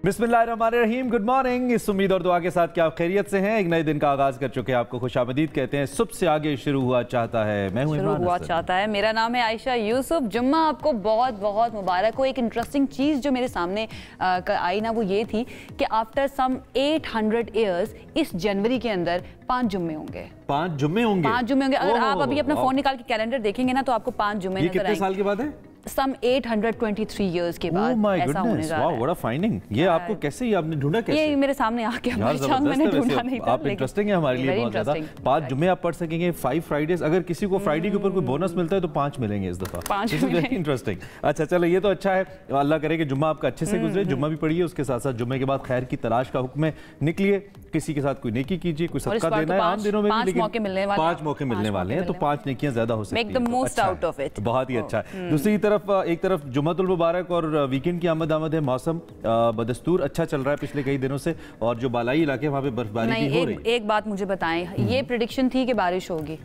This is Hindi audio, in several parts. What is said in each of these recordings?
बिस्मिल्लाहिर्रहमानिर्रहीम। Good morning. इस उम्मीद और दुआ के साथ कि आप खैरियत से हैं, एक नए दिन का आगाज कर चुके हैं, आपको खुशामदीद कहते हैं। सुबह से आगे शुरू हुआ चाहता है, मैं हूं इमरान हुआ चाहता है। मेरा नाम है आयशा यूसुफ। जुम्मा आपको बहुत बहुत मुबारक हो। एक इंटरेस्टिंग चीज़ जो मेरे सामने आई ना, वो ये थी कि आफ्टर सम 800 ईयर्स इस जनवरी के अंदर 5 जुम्मे होंगे। 5 जुम्मे होंगे? 5 जुम्मे होंगे। अगर आप अभी अपना फोन निकाल के कैलेंडर देखेंगे ना, तो आपको 5 जुम्मे नजर आएंगे। कितने साल के बाद है? सम 823 ईयर्स के बाद ऐसा होने जा रहा है। What a finding. ये आपको कैसे, आपने ढूंढा कैसे? ये मेरे सामने आके मैंने ढूंढा नहीं था। आप इंटरेस्टिंग है हमारे लिए बहुत ज्यादा। 5 जुम्मे आप पढ़ सकेंगे, 5 फ्राइडेज। अगर किसी को फ्राइडे के ऊपर कोई बोनस मिलता है तो 5 मिलेंगे इस दफा। 5 वेरी इंटरेस्टिंग। अच्छा चलो, ये तो अच्छा है। अल्लाह करे कि जुम्मा आपका अच्छे से गुजरे। जुम्मा भी पढ़िए, उसके साथ साथ जुम्मे के बाद खैर की तलाश का हुक्म है। निकलिए, किसी के साथ कोई नेकी कीजिए, कोई सदका देना है। आम दिनों में 5 मौके मिलने वाले हैं, तो 5 नेकियां ज्यादा हो सकती हैं। Make the most out of it. बहुत ही अच्छा है। दूसरी तरफ एक तरफ जुम्मतुल मुबारक और वीकेंड की आमद है। मौसम बदस्तूर अच्छा चल रहा है पिछले कई दिनों से, और जो बालाई इलाके वहाँ पे बर्फबारी भी हो रही है। एक बात मुझे बताएं, ये प्रेडिक्शन थी कि बारिश होगी?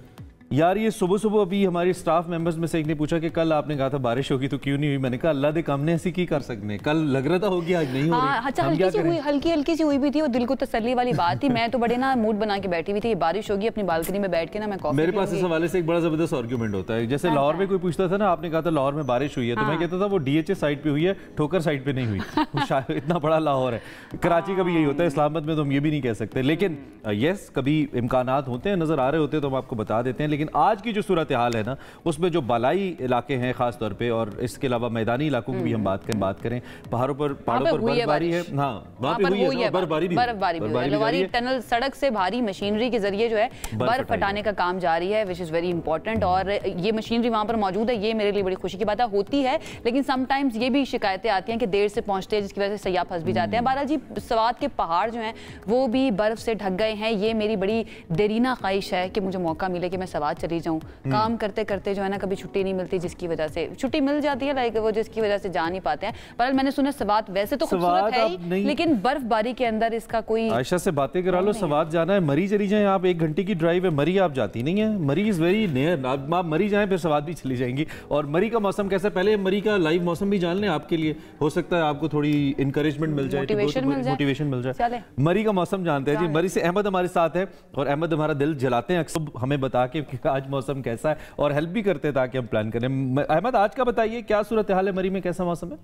यार ये सुबह सुबह अभी हमारी स्टाफ मेंबर्स में से एक ने पूछा कि कल आपने कहा था बारिश होगी तो क्यों नहीं हुई। मैंने कहा अल्लाह दे, हमने ऐसी की कर सकते हैं। कल लग रहा था होगी, आज नहीं हो रही। अच्छा, हल्की सी हुई भी थी, वो दिल को तसल्ली वाली बात थी। मैं तो बड़े ना मूड बना के बैठी हुई थी, बारिश होगी, अपनी बालकनी में बैठ के ना मैं कॉफी। मेरे पास इस हवाले से एक बड़ा जबरदस्त आर्गुमेंट होता है। जैसे लाहौर में कोई पूछता था ना, आपने कहा था लाहौर में बारिश हुई है, तो मैं कहता था वो डीएचए साइड पे हुई है, ठोकर साइड पे नहीं हुई। इतना बड़ा लाहौर है। कराची का भी यही होता है, इस्लामाबाद में तो हम ये भी नहीं कह सकते। लेकिन यस, कभी इम्कानात होते हैं, नजर आ रहे होते हैं तो हम आपको बता देते हैं। लेकिन आज की जो हाल है ना, उसमें जो बालाई इलाके हैं खास तौर पे, और इसके अलावा मैदानी इलाकों की भी हम बात करें, पहाड़ों पर बर्फबारी है। हाँ, वहाँ पे हुई है बर्फबारी। टनल सड़क से भारी मशीनरी के जरिए जो है बर्फ हटाने का काम जारी है, विच इज वेरी इंपॉर्टेंट। और ये मशीनरी वहाँ पर मौजूद है, ये मेरे लिए बड़ी खुशी की बात होती है। लेकिन समटाइम्स ये भी शिकायतें आती हैं कि देर से पहुंचते हैं, जिसकी वजह से सयाह फंस भी जाते हैं। बहरहाल जी, स्वात के पहाड़ जो हैं वो भी बर्फ से ढक गए हैं। ये मेरी बड़ी देरीना ख्वाहिश है कि मुझे मौका मिले कि मैं स्वात चली जाऊँ। काम करते करते जो है ना, कभी छुट्टी नहीं मिलती, जिसकी वजह से छुट्टी मिल जाती है, लाइक वो जिसकी वजह से जा नहीं पाते हैं। पर मैंने सुना स्वात वैसे तो खूबसूरत है ही, लेकिन बर्फबारी के अंदर इसका कोई। आयशा से बातें करा लो, स्वात जाना है, मरी चली जाएं आप, 1 घंटे की ड्राइव है, मरी आप जाती नहीं है। मरी इज वेरी नियर, आप मरी जाएं फिर स्वात भी चली जाएंगी। और मरी का मौसम कैसा, पहले मरी का लाइव मौसम भी जान लें आपके लिए, हो सकता है आपको थोड़ी इंकरेजमेंट मिल जाए, मोटिवेशन मिल जाए। मरी का मौसम जानते हैं जी। मरी से अहमद हमारे साथ है, और अहमद हमारा दिल जलाते हैं अक्सर हमें बता के आज मौसम कैसा है, और हेल्प भी करते हैं ताकि हम प्लान करें। अहमद, आज का बताइए, क्या सूरत हाल है मरी में, कैसा मौसम है?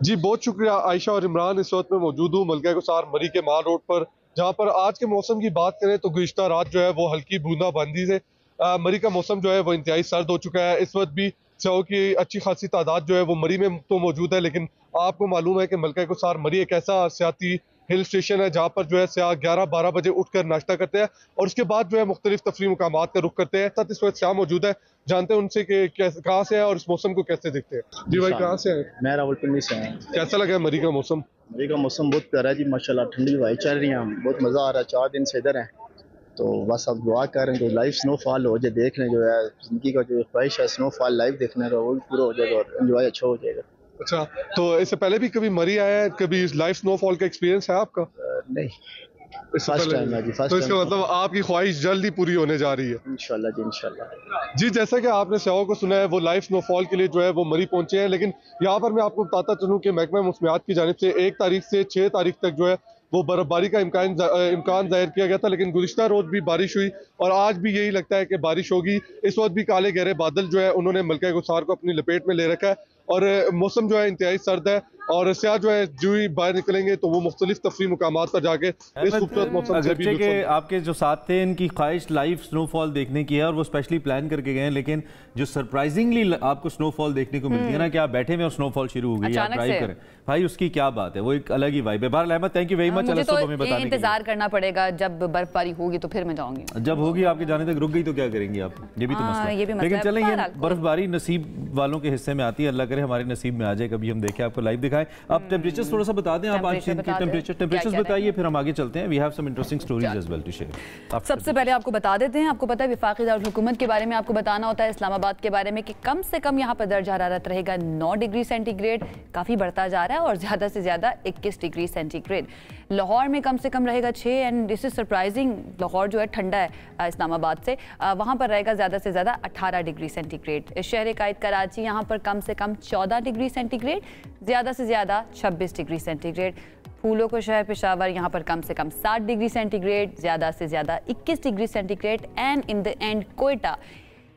जी बहुत शुक्रिया आयशा और इमरान। इस वक्त मैं मौजूद हूँ मलका गुसार मरी के माल रोड पर, जहाँ पर आज के मौसम की बात करें तो गुज़िश्ता रात जो है वो हल्की बूंदाबांदी से मरी का मौसम जो है वो इंतहाई सर्द हो चुका है। इस वक्त भी स्याहों की अच्छी खासी तादाद जो है वो मरी में तो मौजूद है, लेकिन आपको मालूम है कि मलका गुसार मरी एक ऐसा सियाती हिल स्टेशन है जहाँ पर जो है स्याह 11-12 बजे उठकर नाश्ता करते हैं, और उसके बाद जो है मुख्तलिफ तफरीह मुकामात का रुख करते हैं। साथ इस वक्त स्याह मौजूद है, जानते हैं उनसे कि कहाँ से है और इस मौसम को कैसे देखते हैं। जी भाई, कहाँ से हैं? मैं रावलपिंडी से हूँ। कैसा लगा है मरी का मौसम? मरी का मौसम बहुत प्यारा है जी, माशाल्लाह। ठंडी हवाएं चल रही हैं, बहुत मज़ा आ रहा है। 4 दिन से इधर हैं, तो बस अब दुआ कर रहे हैं कि लाइव स्नोफॉल हो जाए, देख लें जो है जिंदगी का जो ख्वाहिश है स्नोफॉल लाइव देखने का, वो भी पूरा हो जाएगा और एंजॉय अच्छा हो जाएगा। अच्छा, तो इससे पहले भी कभी मरी आया है, कभी लाइव स्नोफॉल का एक्सपीरियंस है आपका? नहीं, फर्स्ट टाइम है जी। तो इसका मतलब आपकी ख्वाहिश जल्द ही पूरी होने जा रही है इंशाल्लाह जी, इंशाल्लाह जी। जैसा कि आपने स्याहों को सुना है वो लाइव स्नोफॉल के लिए जो है वो मरी पहुंचे हैं, लेकिन यहाँ पर मैं आपको बताता चलूँ कि महकमा मौसमियात की जानिब से 1 तारीख से 6 तारीख तक जो है वो बर्फबारी का इम्कान जाहिर किया गया था, लेकिन गुज़िश्ता रोज भी बारिश हुई और आज भी यही लगता है कि बारिश होगी। इस वक्त भी काले गहरे बादल जो है उन्होंने मलका गुसार को अपनी लपेट में ले रखा है, और मौसम जो है इंतहाई सर्द है, और स्याह जो है जो ही बाहर निकलेंगे तो वो मुख्तलिफ तफरीह मुकामात पर जाके इस खूबसूरत मौसम से भी के आपके जो साथ थे, इनकी ख्वाहिश लाइव स्नोफॉल देखने की है और वो स्पेशली प्लान करके गए हैं। लेकिन जो सरप्राइजिंगली आपको स्नोफॉल देखने को मिलती है ना, कि आप बैठे में और स्नोफॉल शुरू हो गई, आप ड्राइव करें, भाई उसकी क्या बात है, वो एक अलग ही वाइब है। बहरहाल Ahmed, thank you very much. मुझे तो इंतजार करना पड़ेगा, जब बर्फबारी होगी तो फिर मैं जाऊंगी। जब होगी आपके जाने तक रुक गई तो क्या करेंगी आप, ये भी तो मसला है। लेकिन चलें, ये बर्फबारी नसीब वालों के हिस्से में आती है, अल्लाह करे हमारे नसीब में आ जाए, कभी हम देखें, आपको लाइव दिखाएं। अब टेम्परेचर थोड़ा सा बता दें आप, आज के टेम्परेचर्स बताइए, फिर हम आगे चलते हैं। We have some interesting stories as well to share. सबसे पहले आपको बता देते हैं, आपको पता है वफाकी दारुल हुकूमत के बारे में आपको बताना होता है, इस्लामाबाद के बारे में, कि कम से कम यहाँ पर दर्जा हरारत रहेगा 9 डिग्री सेंटीग्रेड, काफ़ी बढ़ता जा रहा है, और ज़्यादा से ज़्यादा 21 डिग्री सेंटीग्रेड। लाहौर में कम से कम रहेगा 6, and this is surprising, Lahore जो है ठंडा है इस्लामाबाद से, वहाँ पर रहेगा ज़्यादा से ज़्यादा 18 डिग्री सेंटीग्रेड। शहर कायद कराची यहाँ पर कम से कम 14 डिग्री सेंटीग्रेड, ज़्यादा से ज़्यादा 26 डिग्री सेंटीग्रेड। फूलों को शहर पेशावर यहाँ पर कम से कम 60 डिग्री सेंटीग्रेड, ज़्यादा से ज़्यादा 21 degree centigrade. And in the end Quetta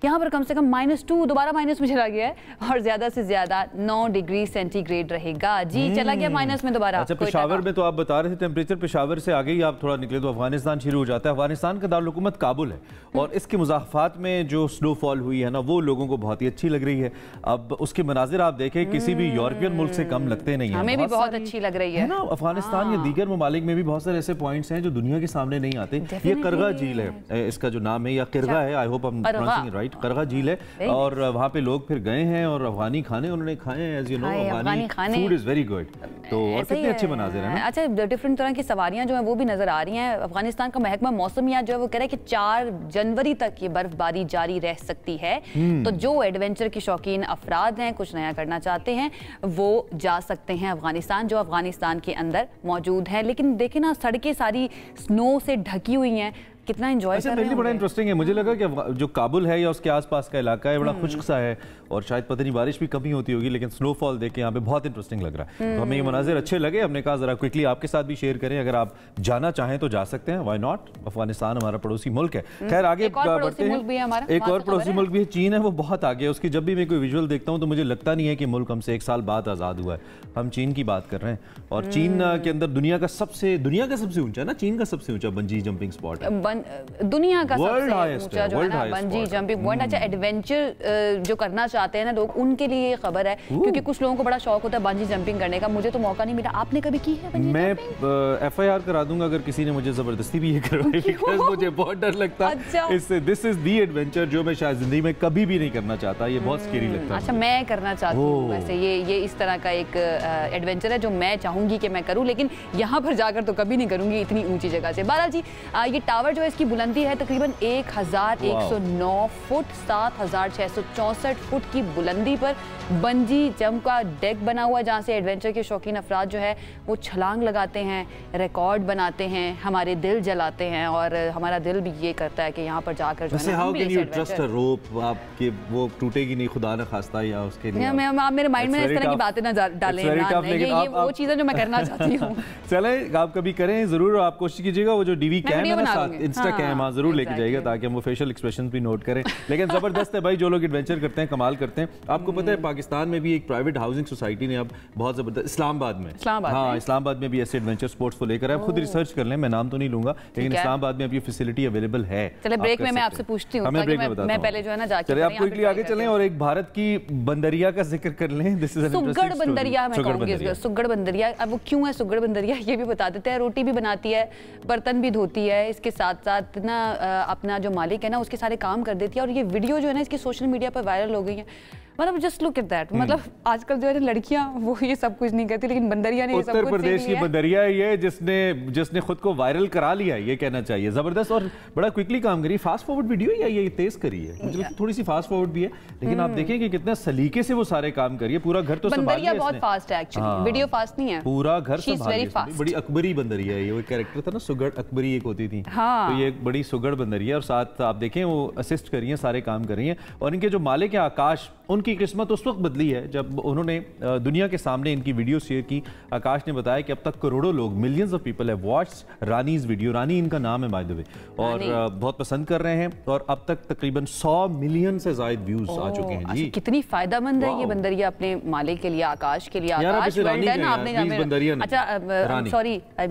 यहाँ पर कम से कम -2, दोबारा माइनस में चला गया है, और ज्यादा से ज्यादा 9 डिग्री सेंटीग्रेड रहेगा। जी चला गया माइनस में दोबारा। अच्छा, पेशावर में तो आप बता रहे थे टेम्परेचर, पेशावर से आगे ही आप थोड़ा निकले तो अफगानिस्तान शुरू हो जाता है। अफगानिस्तान का दारुल हुकूमत काबुल है और इसके मुज़ाफ़ात में जो स्नोफॉल हुई है ना, वो लोगों को बहुत ही अच्छी लग रही है। अब उसके मनाजिर आप देखें, किसी भी यूरोपियन मुल्क से कम लगते नहीं है, हमें भी बहुत अच्छी लग रही है ना। अफगानिस्तान या दीगर ममालिक में भी बहुत सारे ऐसे पॉइंट्स हैं जो दुनिया के सामने नहीं आते। ये करगा झील है, इसका जो नाम है, या किरगा है, I hope I am pronouncing it right, करगा झील है। और वहाँ पे लोग फिर गए हैं और अफगानी खाने उन्होंने खाए हैं। As you know, Afghani food is very good. तो और कितने अच्छे मनाजिर हैं ना। अच्छा, डिफरेंट तरह की सवारियां जो हैं वो भी नजर आ रही हैं। अफगानिस्तान का महकमा मौसमियात जो है वो कह रहा है कि 4 जनवरी तक ये बर्फबारी जारी रह सकती है। तो जो एडवेंचर के शौकीन अफराद हैं, कुछ नया करना चाहते हैं, वो जा सकते हैं अफगानिस्तान, जो अफगानिस्तान के अंदर मौजूद है। लेकिन देखें ना, सड़कें सारी स्नो से ढकी हुई हैं, कितना एंजॉय कर रहे हैं। बड़ा इंटरेस्टिंग है, मुझे लगा कि जो काबुल है या उसके आसपास का इलाका है बड़ा खुश्क सा है और शायद पता नहीं बारिश भी कमी होती होगी, लेकिन स्नोफॉल देख के यहाँ पे बहुत इंटरेस्टिंग लग रहा है। तो हमें ये मनाजिर अच्छे लगे, हमने कहा जरा क्विकली आपके साथ भी शेयर करें। अगर आप जाना चाहें तो जा सकते हैं, व्हाई नॉट। अफगानिस्तान हमारा पड़ोसी मुल्क है। खैर आगे बढ़ते हैं। एक और पड़ोसी मुल्क भी है, चीन है, वो बहुत आगे है। उसकी जब भी मैं कोई विजुअल देखता हूँ तो मुझे लगता नहीं है कि मुल्क हमसे 1 साल बाद आज़ाद हुआ है। हम चीन की बात कर रहे हैं और चीन के अंदर दुनिया का सबसे ऊंचा ना, चीन का सबसे ऊंचा बंजी जंपिंग स्पॉट है, दुनिया का सबसे ऊंचा जो है ना बंजी जंपिंग पॉइंट। अच्छा, एडवेंचर जो करना चाहते हैं ना लोग, उनके लिए ये खबर है, क्योंकि कुछ लोगों को बड़ा शौक होता है बंजी जंपिंग करने का। मुझे तो मौका नहीं मिला। आपने कभी की है बंजी जंपिंग? मैं FIR करा दूंगा अगर किसी ने मुझे जबरदस्ती भी ये करवाई, बिकॉज़ मुझे बहुत डर लगता है। अच्छा। इससे दिस इज दी एडवेंचर जो मैं शायद जिंदगी में कभी भी नहीं करना चाहता। ये बहुत स्केरी लगता है। अच्छा, मैं करना चाहती हूँ वैसे। ये इस तरह का एक एडवेंचर है जो मैं चाहूंगी कि मैं करूँ, लेकिन यहाँ पर जाकर तो कभी नहीं करूंगी इतनी ऊंची जगह से। बहरहाल जी, ये टावर जो है इसकी बुलंदी है तकरीबन 1109 फुट, 7664 फुट की बुलंदी पर बंजी जंप का डेक बना हुआ है, जहाँ से एडवेंचर के शौकीन अफराद जो है वो छलांग लगाते हैं, रिकॉर्ड बनाते हैं, हमारे दिल जलाते हैं और हमारा दिल भी ये करता है कि यहाँ पर जाकर जो है हाउ कैन यू ट्रस्ट अ रोप, आपके वो टूटेगी नहीं खुदा न खास्ता, या उसके लिए आप मेरे माइंड में इस तरह की बातें ना डालें। ये वो चीज़ें जो मैं करना चाहती हूँ। चले, आप कभी करें जरूर, आप कोशिश कीजिएगा। वो जो DV कैम है ना साथ, इंस्टा कैम जरूर लेके जाइएगा ताकि हम वो फेशियल एक्सप्रेशन भी नोट करें। लेकिन जबरदस्त है भाई, जो लोग एडवेंचर करते हैं कमाल करते हैं। आपको पता है पाकिस्तान में भी एक प्राइवेट हाउसिंग सोसाइटी ने अब बहुत जबरदस्त, इस्लामाबाद में इस्लामाबाद में भी ऐसे एडवेंचर स्पोर्ट्स को लेकर, आप खुद रिसर्च कर लें, मैं नाम तो नहीं लूंगा, लेकिन इस्लामाबाद में अब ये फैसिलिटी अवेलेबल है। चले ब्रेक में मैं आपसे पूछती हूँ, हमें ब्रेक में बताता हूं। मैं पहले जो है ना जाके, चलिए आप क्विकली आगे चलें और एक भारत की बंदरिया का जिक्र कर लें। दिस इज सुगड़ बंदरिया, मैं कहूंगी सुगड़ बंदरिया। अब वो क्यों है सुगड़ बंदरिया ये भी बता देते हैं। रोटी भी बनाती है, बर्तन भी धोती है, इसके साथ साथ ना अपना जो मालिक है ना उसके सारे काम कर देती है। और ये वीडियो जो है ना इसकी सोशल मीडिया पर वायरल हो गई है। मतलब जस्ट लुक एट दैट, मतलब आजकल जो है लड़कियां वो ये सब कुछ नहीं करती, लेकिन बंदरिया ने ये सब कुछ उत्तर प्रदेश की बंदरिया ये जिसने खुद को वायरल करा लिया है, ये कहना चाहिए। जबरदस्त और बड़ा क्विकली काम करी। फास्ट फॉरवर्ड वीडियो या ये तेज करी है, मुझे थोड़ी सी फास्ट फॉरवर्ड भी है, लेकिन आप देखें कि कितना सलीके से वो सारे काम करी है। पूरा घर तो बंदरिया बहुत फास्ट है एक्चुअली, वीडियो फास्ट नहीं है, पूरा घर संभाल। बड़ी अकबरी बंदरिया है ये, वो कैरेक्टर था ना सुगड़ अकबरी एक होती थी, तो ये एक बड़ी सुगड़ बंदरिया। और साथ आप देखें वो असिस्ट कर रही है, सारे काम कर रही है। और इनके जो मालिक है आकाश, उनकी किस्मत उस वक्त बदली है जब उन्होंने दुनिया के सामने इनकी वीडियो शेयर की। आकाश ने बताया कि अब तक करोड़ों लोग, millions of people have watched Rani's video, Rani इनका नाम है बाय द वे, और बहुत पसंद कर रहे हैं। और अब तक तकरीबन 100 मिलियन से ज्यादा व्यूज आ चुके हैं जी। कितनी फायदेमंद है ये बंदरिया अपने मालिक के लिए, आकाश के लिए। आकाश अच्छा,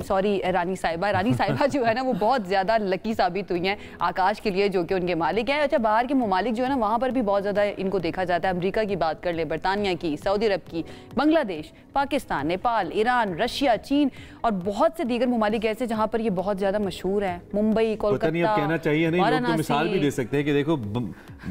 सॉरी रानी साहिबा जो है ना वो बहुत ज्यादा लकी साबित हुई हैं आकाश के लिए, जो कि उनके मालिक है। अच्छा, बाहर के ममालिक जो है ना वहाँ पर भी बहुत ज्यादा इनको देखा जाता है। अमेरिका की बात कर ले, बरतानिया की, सऊदी अरब की, बांग्लादेश, पाकिस्तान, नेपाल, ईरान, रशिया, चीन और बहुत से दीगर ममालिक ऐसे जहाँ पर ये बहुत ज्यादा मशहूर है। मुंबई, कोलकाता, कहना चाहिए नहीं, लोग तो मिसाल भी दे सकते हैं कि देखो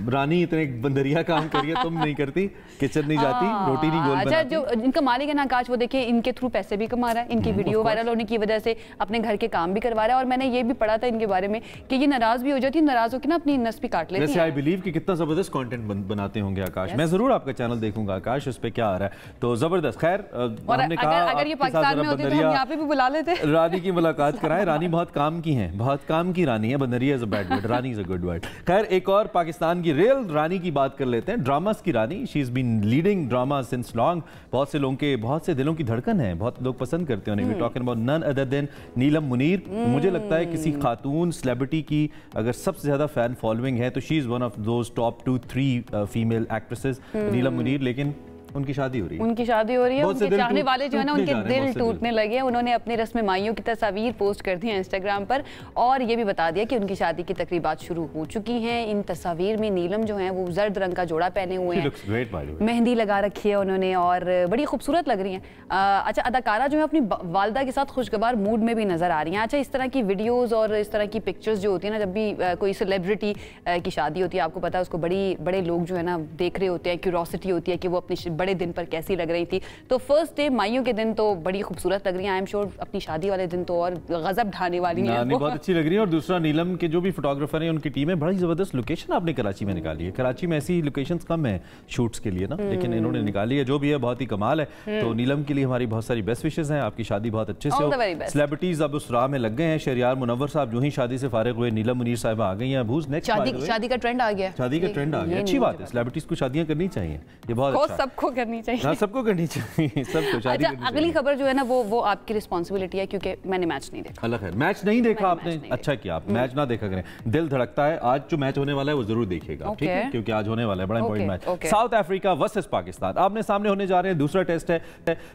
रानी इतने बंदरिया काम करिए, तुम नहीं करती, किचन नहीं जाती, रोटी नहीं गोल बनाती। अच्छा, जो इनका मालिक है ना आकाश, वो देखिए इनके थ्रू पैसे भी कमा रहा है, इनकी वीडियो वायरल होने की वजह से अपने घर के काम भी करवा रहा है। और मैंने ये भी पढ़ा था इनके बारे में कि ये नाराज भी हो जाती है, नाराज होकर ना अपनी नस भी काट लेती है। वैसे आई बिलीव कि कितना जबरदस्त कंटेंट बनाते होंगे आकाश। मैं जरूर आपका चैनल देखूंगा आकाश, उस पे क्या आ रहा है, तो जबरदस्त। खैर हमने कहा अगर ये पाकिस्तान में होती तो हम यहाँ पे भी बुला लेते, रानी की मुलाकात कराएं। रानी बहुत काम की हैं, बहुत काम की रानी है। Bandariya is a bad word, rani is a good word. खैर एक और पाकिस्तान पाकिस्तान की रियल रानी की बात कर लेते हैं, ड्रामास की रानी। She is been leading drama since long. बहुत से लोगों के, बहुत से दिलों की धड़कन है, बहुत लोग पसंद करते हैं उन्हें। Talking about none other than Neelam Muneer. मुझे लगता है किसी खातून सेलिब्रिटी की अगर सबसे ज़्यादा फ़ैन फॉलोइंग है तो she is one of those top 2-3 female actresses, Neelam Muneer. लेकिन उनकी शादी हो रही है, उनकी शादी हो रही है। उनके चाहने वाले जो है ना, उनके दिल टूटने लगे हैं। उन्होंने अपने रस्म माइयों की तस्वीर पोस्ट कर दी है इंस्टाग्राम पर और ये भी बता दिया कि उनकी शादी की तकरीबात शुरू हो चुकी हैं। इन तस्वीर में नीलम जो है वो जर्द रंग का जोड़ा पहने हुए हैं, मेहंदी लगा रखी है उन्होंने और बड़ी खूबसूरत लग रही हैं। अच्छा, अदाकारा जो है अपनी वालदा के साथ खुशगवार मूड में भी नजर आ रही हैं। अच्छा, इस तरह की वीडियोज़ और इस तरह की पिक्चर्स जो होती है ना, जब भी कोई सेलिब्रिटी की शादी होती है, आपको पता है उसको बड़े लोग जो है ना देख रहे होते हैं, क्यूरोसिटी होती है कि वो अपने बड़े दिन पर कैसी लग रही थी। तो फर्स्ट डे माइयों के दिन तो बड़ी खूबसूरत लग रही हैं। आई एम श्योर अपनी शादी वाले दिन तो और गजब ढाने वाली हैं। बहुत अच्छी लग रही है। और दूसरा, नीलम के जो भी फोटोग्राफर हैं उनकी टीम है, बड़ी ज़बरदस्त लोकेशन आपने कराची में निकाली है। कराची में ऐसी लोकेशंस कम है शूट्स के लिए ना, लेकिन इन्होंने निकाली है। जो भी है बहुत ही कमाल है। तो नीलम के लिए हमारी बहुत सारी बेस्ट विशेस हैं, आपकी शादी बहुत अच्छे से हो। सेलिब्रिटीज अब उस राह में लग गए हैं। शहरियार मुनव्वर साहब जो ही शादी से फारिग हुए, नीलम मुनीर साहब आ गई हैं। अबूज नेक्स्ट शादी का ट्रेंड आ गया, शादी का ट्रेंड आ गया। अच्छी बात है, सेलिब्रिटीज को शादियां करनी चाहिए, ये बहुत अच्छा है। सबको करनी चाहिए, सबको करनी चाहिए, सबको शादी करनी चाहिए। अगली खबर जो है ना वो आपकी रिस्पांसिबिलिटी है, क्योंकि मैंने मैच नहीं देखा। अलग है, मैच नहीं देखा आपने, अच्छा किया आप मैच ना देखा करें। दिल धड़कता है, आज जो मैच होने वाला है वो जरूर देखिएगा, ठीक है, क्योंकि आज होने वाला है बड़ा important match, south Africa versus Pakistan आपने सामने होने जा रहे हैं। दूसरा टेस्ट है।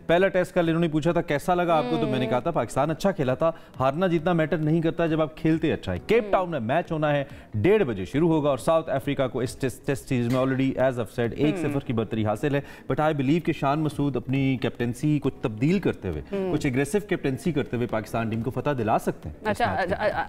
पहला टेस्ट कल इन्होंने पूछा था कैसा लगा आपको, तो मैंने कहा था पाकिस्तान अच्छा खेला था। हारना जीतना मैटर नहीं करता जब आप खेलते अच्छा है। केप टाउन में मैच होना है, 1:30 बजे शुरू होगा और साउथ अफ्रीका को इस टेस्ट सीरीज में ऑलरेडी एज ऑफ सेड 1-0 की बढ़तरी हासिल है। बट आई बिलीव कि शान मसूद अपनी कैप्टेंसी कुछ तब्दील करते हुए, कुछ एग्रेसिव कैप्टेंसी करते हुए पाकिस्तान टीम को फतह दिला सकते हैं। अच्छा,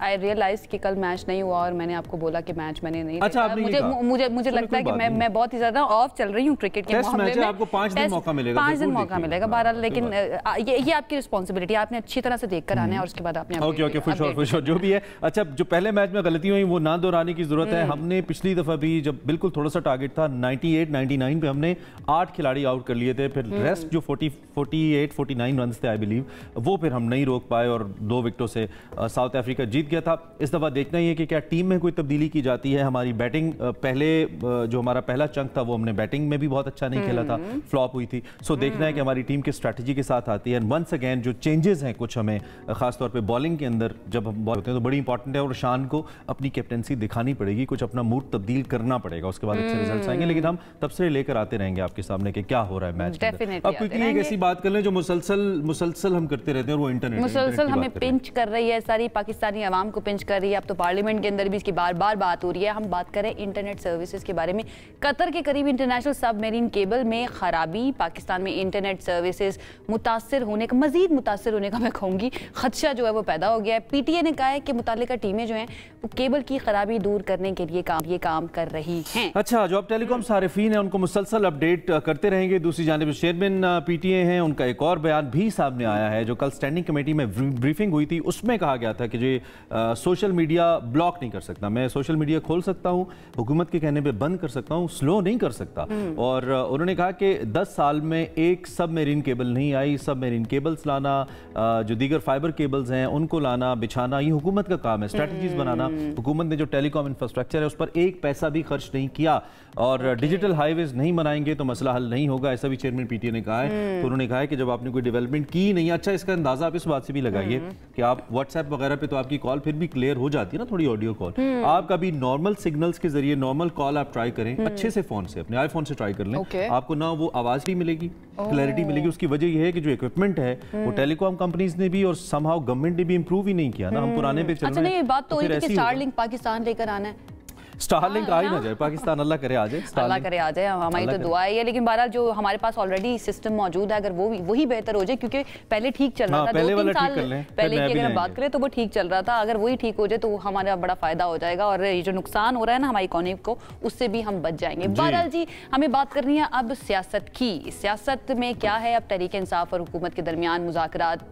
आई रियलाइज कि कल मैच नहीं हुआ और मैंने आपको बोला कि मैच मैंने नहीं अच्छा, देखा। मुझे लगता है कि मैं बहुत ही ज्यादा ऑफ चल रही हूँ क्रिकेट के मामले में। आपको 5 दिन मौका मिलेगा, 5 दिन मौका मिलेगा बहरहाल, लेकिन ये आपकी रिस्पॉन्सिबिलिटी, आपने अच्छी तरह से देख कर आना है और उसके बाद आपने ओके फॉर श्योर जो भी है। अच्छा, जो पहले मैच में गलती हुई वो ना दोहराने की जरूरत है। हमने पिछली दफा भी जब बिल्कुल थोड़ा सा टारगेट था 98-99 पे हमने 8 खिलाड़ी आउट कर लिए थे, फिर रेस्ट जो 48-49 रन थे आई बिलीव, वो फिर हम नहीं रोक पाए और 2 विकेटों से साउथ अफ्रीका जीत गया था। इस दफा देखना ही है कि क्या टीम में कोई तब्दीली की जाती है। हमारी बैटिंग पहले जो हमारा पहला चंक था वो हमने बैटिंग में भी बहुत अच्छा नहीं खेला था, फ्लॉप हुई थी। सो देखना है कि हमारी टीम किस स्ट्रैटेजी के साथ आती है। एंड वंस अगेन जो चेंजेस हैं कुछ हमें खासतौर पे बॉलिंग के अंदर जब हम बॉल होते हैं तो बड़ी इंपॉर्टेंट है और शान को अपनी कैप्टेंसी दिखानी पड़ेगी, कुछ अपना मूड तब्दील करना पड़ेगा, उसके बाद अच्छे रिजल्ट्स आएंगे। लेकिन हम तब से लेकर आते रहेंगे आपके सामने कि क्या हो रहा है मैच के अंदर। अब क्विकली एक ऐसी बात कर लें जो मुसलसल हम करते रहते हैं और वो इंटरनेट मुसलसल हमें पिंच कर रही है, सारी पाकिस्तानी आवाम को पिंच कर रही है। अब तो पार्लियामेंट के अंदर भी इसकी बार बार बात हो रही है। हम बात करें इंटरनेट सर्विसेज के बारे में। कतर के करीब इंटरनेशनल सबमरीन केबल में खराबी, पाकिस्तान में इंटरनेट सर्विसेज मुतासर होने का, मजीद मुतासर होने का मैं कहूँगी खदशा जो है वो पैदा हो गया है। पीटीए ने कहा है कि मुतालिका टीमें जो हैं वो केबल की खराबी दूर करने के लिए काम कर रही हैं। अच्छा, जो अब टेलीकॉम सारिफीन है उनको मुसलसल अपडेट करते रहेंगे। दूसरी जानिब चेयरमैन पीटीए हैं, उनका एक और बयान भी सामने आया है जो कल स्टैंडिंग कमेटी में ब्रीफिंग हुई थी, उसमें कहा गया था कि जो सोशल मीडिया ब्लॉक नहीं कर सकता, मैं सोशल मीडिया खोल सकता हूं, हुकूमत के कहने पे बंद कर सकता हूं, स्लो नहीं कर सकता। और उन्होंने कहा कि 10 साल में एक सबमरीन केबल नहीं आई, सबमरीन केबल्स लाना, जो दीगर फाइबर केबल्स हैं उनको लाना बिछाना, ये हुकूमत का काम है, स्ट्रेटजीज बनाना। हुकूमत ने जो टेलीकॉम इंफ्रास्ट्रक्चर है उस पर एक पैसा भी खर्च नहीं किया और डिजिटल हाईवेज नहीं बनाएंगे तो मसला हल नहीं होगा, ऐसा भी चेयरमैन पीटीए ने कहा है। तो उन्होंने कहा है कि जब आपने कोई डेवलपमेंट की नहीं, अच्छा इसका अंदाजा आप इस बात से भी लगाइए कि आप व्हाट्सएप वगैरह पे तो आपकी कॉल फिर भी क्लियर हो जाती है ना, थोड़ी ऑडियो कॉल, आप कभी नॉर्मल सिग्नल्स के जरिए नॉर्मल कॉल आप ट्राई करें अच्छे से, फोन से, अपने आईफोन से ट्राई कर लें, आपको ना वो आवाज भी मिलेगी, क्लैरिटी मिलेगी। उसकी वजह यह है कि जो इक्विपमेंट है वो टेलीकॉम कंपनीज ने भी और समहाउ गवर्नमेंट ने भी इंप्रूव ही नहीं किया ना, हम पुराने पे चल रहे हैं। अच्छा, नहीं, बात तो है कि स्टारलिंक पाकिस्तान लेकर आना है, स्टारलिंक आ ही ना जाए पाकिस्तान, अल्लाह करे आ जाए, अल्लाह करे आ जाए, हमारी तो दुआ है। लेकिन बहरहाल जो हमारे पास ऑलरेडी सिस्टम मौजूद है, अगर वही बेहतर हो जाए, क्योंकि पहले ठीक चल रहा था, 2-3 साल पहले की अगर हम बात करें तो वो ठीक चल रहा था, अगर वही ठीक हो जाए तो हमारा बड़ा फायदा हो जाएगा और ये जो नुकसान हो रहा है ना हमारी इकोनॉमी को, उससे भी हम बच जाएंगे। बहरहाल जी, हमें बात करनी है अब सियासत की। सियासत में क्या है, अब तहरीक इंसाफ और हुकूमत के दरमियान मुज़ाकरात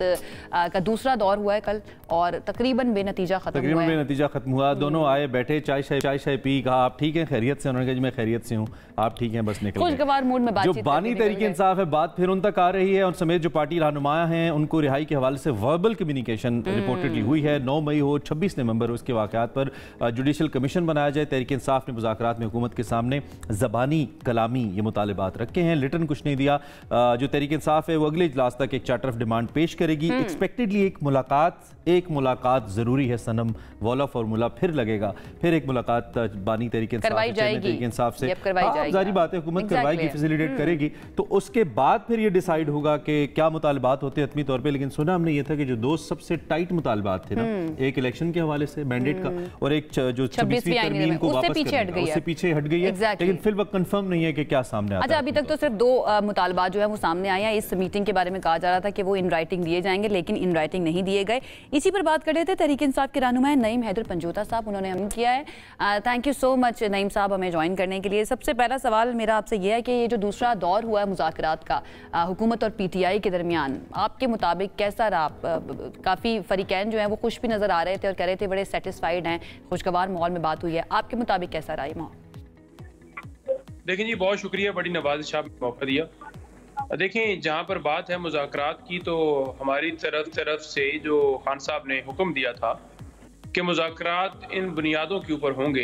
का दूसरा दौर हुआ है कल और तकरीबन बेनतीजा खत्म हुआ। दोनों आए बैठे, चाय चाय पी, कहा आप ठीक हैं, खैरियत से? उन्होंने कहा जी मैं खैरियत से हूँ, आप ठीक हैं, बस निकल गए। खुशगवार मूड में जो बानी तहरीक इंसाफ है, बात फिर उन तक आ रही है और समेत जो पार्टी रहनुमा हैं उनको रिहाई के हवाले से वर्बल कम्युनिकेशन रिपोर्टेडली हुई है। 9 मई हो, 26 नवंबर उसके वाक़यात पर जुडिशल कमीशन बनाया जाए। तहरीक इंसाफ ने मुज़ाकरात में हुकूमत के सामने ज़बानी कलामी ये मुतालिबात रखे हैं, लिटन कुछ नहीं दिया। जो तहरीक इंसाफ है वो अगले इजलास तक एक चार्टर ऑफ डिमांड पेश करेगी। एक्सपेक्टेडली एक मुलाकात ज़रूरी है सनम, वाला फार्मूला फिर लगेगा, फिर एक मुलाकात बानी तहरीक इंसाफ से जारी बात है, हुकूमत करवाएगी, फैसिलिटेट करेगी, तो उसके बाद फिर ये डिसाइड होगा कि क्या मुतालबात होते हैं हतमी तौर पे। लेकिन सुना हमने ये था कि जो दो सबसे टाइट मुतालबात थे ना, एक इलेक्शन के हवाले से मैंडेट का और एक जो 26वीं तरमीम को वापस करना, उससे पीछे हट गई है, लेकिन फिर वक्त कंफर्म नहीं है कि क्या सामने आता है। अच्छा, अभी तक तो सिर्फ 2 मुतालबात जो है वो सामने आए हैं। इस मीटिंग के बारे में कहा जा रहा था कि वो इन राइटिंग दिए जाएंगे, लेकिन इन राइटिंग नहीं दिए गए। इसी पर बात कर रहे थे तहरीक इंसाफ के रहनुमा नईम हैदर पंजोता साहब, उन्होंने हम किया है। Thank you so much Naeem साहब हमें ज्वाइन करने के लिए। सबसे पहला सवाल मेरा आपसे यह है कि ये जो दूसरा दौर हुआ है मुज़ाकरात का हुकूमत और पीटीआई के दरमियान, आपके मुताबिक कैसा रहा? काफ़ी फरीकैन जो हैं वो खुश भी नज़र आ रहे थे और कह रहे थे बड़े सेटिस्फाइड हैं, खुशगवार माहौल में बात हुई है। आपके मुताबिक कैसा रहा ये माहौल? देखें जी, बहुत शुक्रिया, बड़ी नवाज़िश आपने मौका दिया। देखें, जहाँ पर बात है मुज़ाकरात की, तो हमारी तरफ से जो खान साहब ने हुक्म दिया था कि मुज़ाकरात इन बुनियादों के ऊपर होंगे,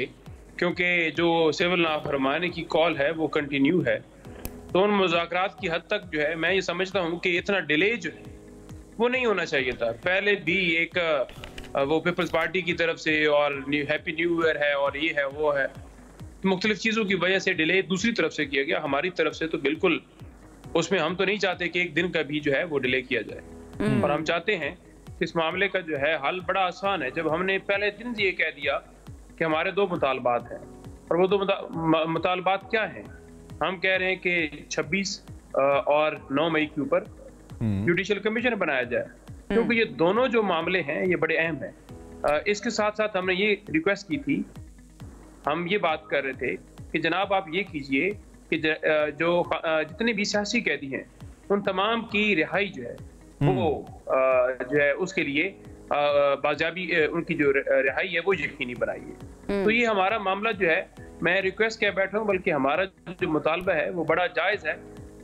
क्योंकि जो सिविल नाफरमानी की कॉल है वो कंटिन्यू है, तो उन मुज़ाकरात की हद तक जो है मैं ये समझता हूँ कि इतना डिले जो है वो नहीं होना चाहिए था। पहले भी एक वो पीपल्स पार्टी की तरफ से और हैप्पी न्यू ईयर है और ये है वो है, मुख्तलिफ चीज़ों की वजह से डिले दूसरी तरफ से किया गया। हमारी तरफ से तो बिल्कुल उसमें हम तो नहीं चाहते कि एक दिन का भी जो है वो डिले किया जाए, और हम चाहते हैं इस मामले का जो है हल बड़ा आसान है। जब हमने पहले दिन ये कह दिया कि हमारे 2 मुतालबात हैं, और वो 2 मुतालबात क्या हैं? हम कह रहे हैं कि 26 और 9 मई के ऊपर जुडिशल कमीशन बनाया जाए, क्योंकि ये दोनों जो मामले हैं ये बड़े अहम हैं। इसके साथ साथ हमने ये रिक्वेस्ट की थी, हम ये बात कर रहे थे कि जनाब आप ये कीजिए कि जो जितने भी सियासी कैदी हैं उन तमाम की रिहाई जो है वो जो है उसके लिए बाज़ाबी उनकी जो रिहाई है वो यकीनी बनाइए। तो ये हमारा मामला जो है, मैं रिक्वेस्ट किया बैठा हूँ, बल्कि हमारा जो मुतालबा है वो बड़ा जायज़ है,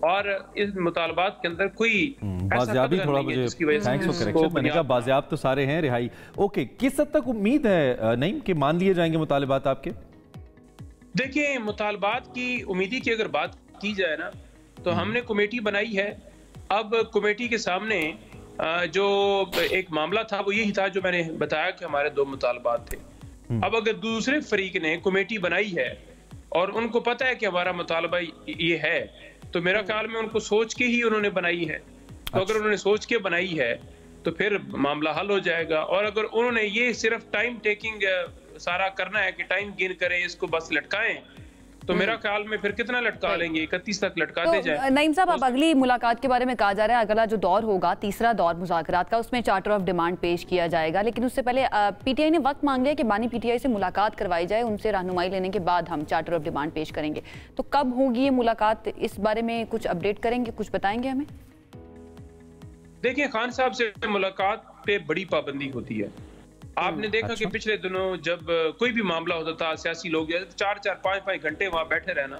और इस मुतालबात के अंदर कोई बाज़ाबी थोड़ा मुझे थैंक्स फॉर करेक्शन, मैंने कहा बाज़ाब तो सारे हैं, रिहाई ओके। किस हद तक उम्मीद है नईम कि मान लिए जाएंगे मुतालबात आपके? देखिए, मुतालबात की उम्मीदी की अगर बात की जाए ना, तो हमने कमेटी बनाई है। अब कमेटी के सामने जो एक मामला था वो यही था जो मैंने बताया कि हमारे 2 मुतालबात थे। अब अगर दूसरे फरीक ने कमेटी बनाई है और उनको पता है कि हमारा मुतालबा ये है, तो मेरा ख्याल में उनको सोच के ही उन्होंने बनाई है। तो अगर उन्होंने सोच के बनाई है तो फिर मामला हल हो जाएगा। और अगर उन्होंने ये सिर्फ टाइम टेकिंग सारा करना है कि टाइम गेन करें, इसको बस लटकाएं, तो मेरा ख्याल में फिर कितना लटका लेंगे, 31 तक लटकाते जाए। नईम साहब, अब अगली मुलाकात के बारे में कहा जा रहा है, अगला जो दौर होगा, तीसरा दौर मुज़ाकरात का, उसमें चार्टर ऑफ डिमांड पेश किया जाएगा, लेकिन उससे पहले पीटीआई ने वक्त मांग लिया कि बानी पीटीआई से मुलाकात करवाई जाए, उनसे रहनुमाई लेने के बाद हम चार्टर ऑफ डिमांड पेश करेंगे। तो कब होगी ये मुलाकात, इस बारे में कुछ अपडेट करेंगे, कुछ बताएंगे हमें? देखिए, खान साहब से मुलाकात पे बड़ी पाबंदी होती है। आपने देखा कि पिछले दिनों जब कोई भी मामला होता था, सियासी लोग 4-4, 5-5 घंटे वहां बैठे रहना,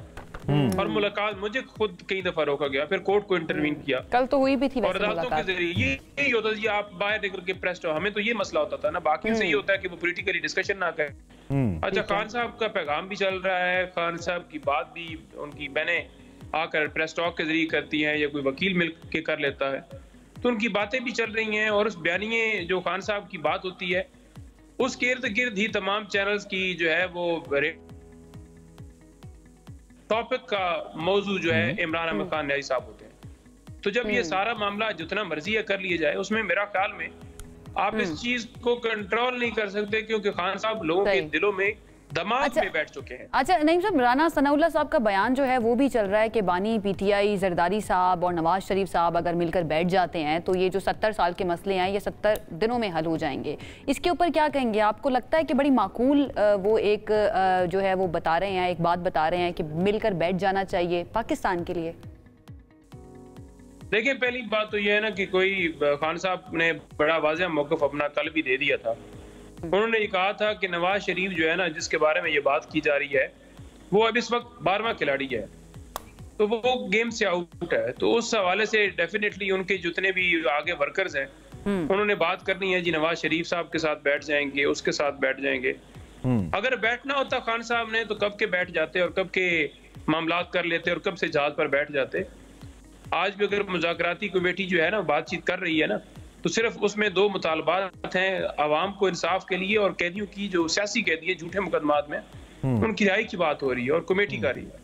और मुलाकात मुझे खुद कई दफा रोका गया, फिर कोर्ट को इंटरवीन किया, कल तो हुई भी थी और अदालतों के जरिए यही होता था, आप बाहर निकल के प्रेस हो। हमें तो ये मसला होता था ना, बाकी से ये होता है कि वो पॉलिटिकली डिस्कशन ना करें। अच्छा, खान साहब का पैगाम भी चल रहा है, खान साहब की बात भी उनकी बहनें आकर प्रेस टॉक के जरिए करती हैं, या कोई वकील मिल के कर लेता है, तो उनकी बातें भी चल रही हैं। और उस बयानिए जो खान साहब की बात होती है उसके इर्द गिर्द ही तमाम चैनल्स की जो है वो टॉपिक का मौजू जो है इमरान अहमद खान न्याजी साहब होते हैं। तो जब ये सारा मामला जितना मर्जी है कर लिया जाए, उसमें मेरा ख्याल में आप इस चीज को कंट्रोल नहीं कर सकते, क्योंकि खान साहब लोगों के दिलों में दमाग में बैठ चुके हैं। अच्छा नईम साहब, राना सनाउल्लाह साहब का बयान जो है वो भी चल रहा है कि बानी पीटीआई, जरदारी साहब और नवाज शरीफ साहब अगर मिलकर बैठ जाते हैं तो ये जो 70 साल के मसले हैं ये 70 दिनों में हल हो जाएंगे। इसके ऊपर क्या कहेंगे? आपको लगता है कि बड़ी माकूल वो एक जो है वो बता रहे हैं, एक बात बता रहे हैं कि मिलकर बैठ जाना चाहिए पाकिस्तान के लिए? देखिए, पहली बात तो ये है ना कि कोई खान साहब ने बड़ा वाज़ेह मौक़िफ़ अपना कल भी दे दिया था उन्होंने ये कहा था कि नवाज शरीफ जो है ना, जिसके बारे में ये बात की जा रही है, वो अब इस वक्त 12वां खिलाड़ी है, तो वो गेम से आउट है। तो उस हवाले से डेफिनेटली उनके जितने भी आगे वर्कर्स हैं, उन्होंने बात करनी है जी, नवाज शरीफ साहब के साथ बैठ जाएंगे, उसके साथ बैठ जाएंगे। अगर बैठना होता खान साहब ने तो कब के बैठ जाते और कब के मामलात कर लेते और कब से जहाज पर बैठ जाते। आज भी अगर मुज़ाकराती कमेटी जो है ना बातचीत कर रही है ना, तो सिर्फ उसमें 2 मुतालबात हैं, आवाम को इंसाफ के लिए और कैदियों की जो सियासी कैदी है झूठे मुकदमात में, उनकी रिहाई की बात हो रही है और कमेटी कर रही है।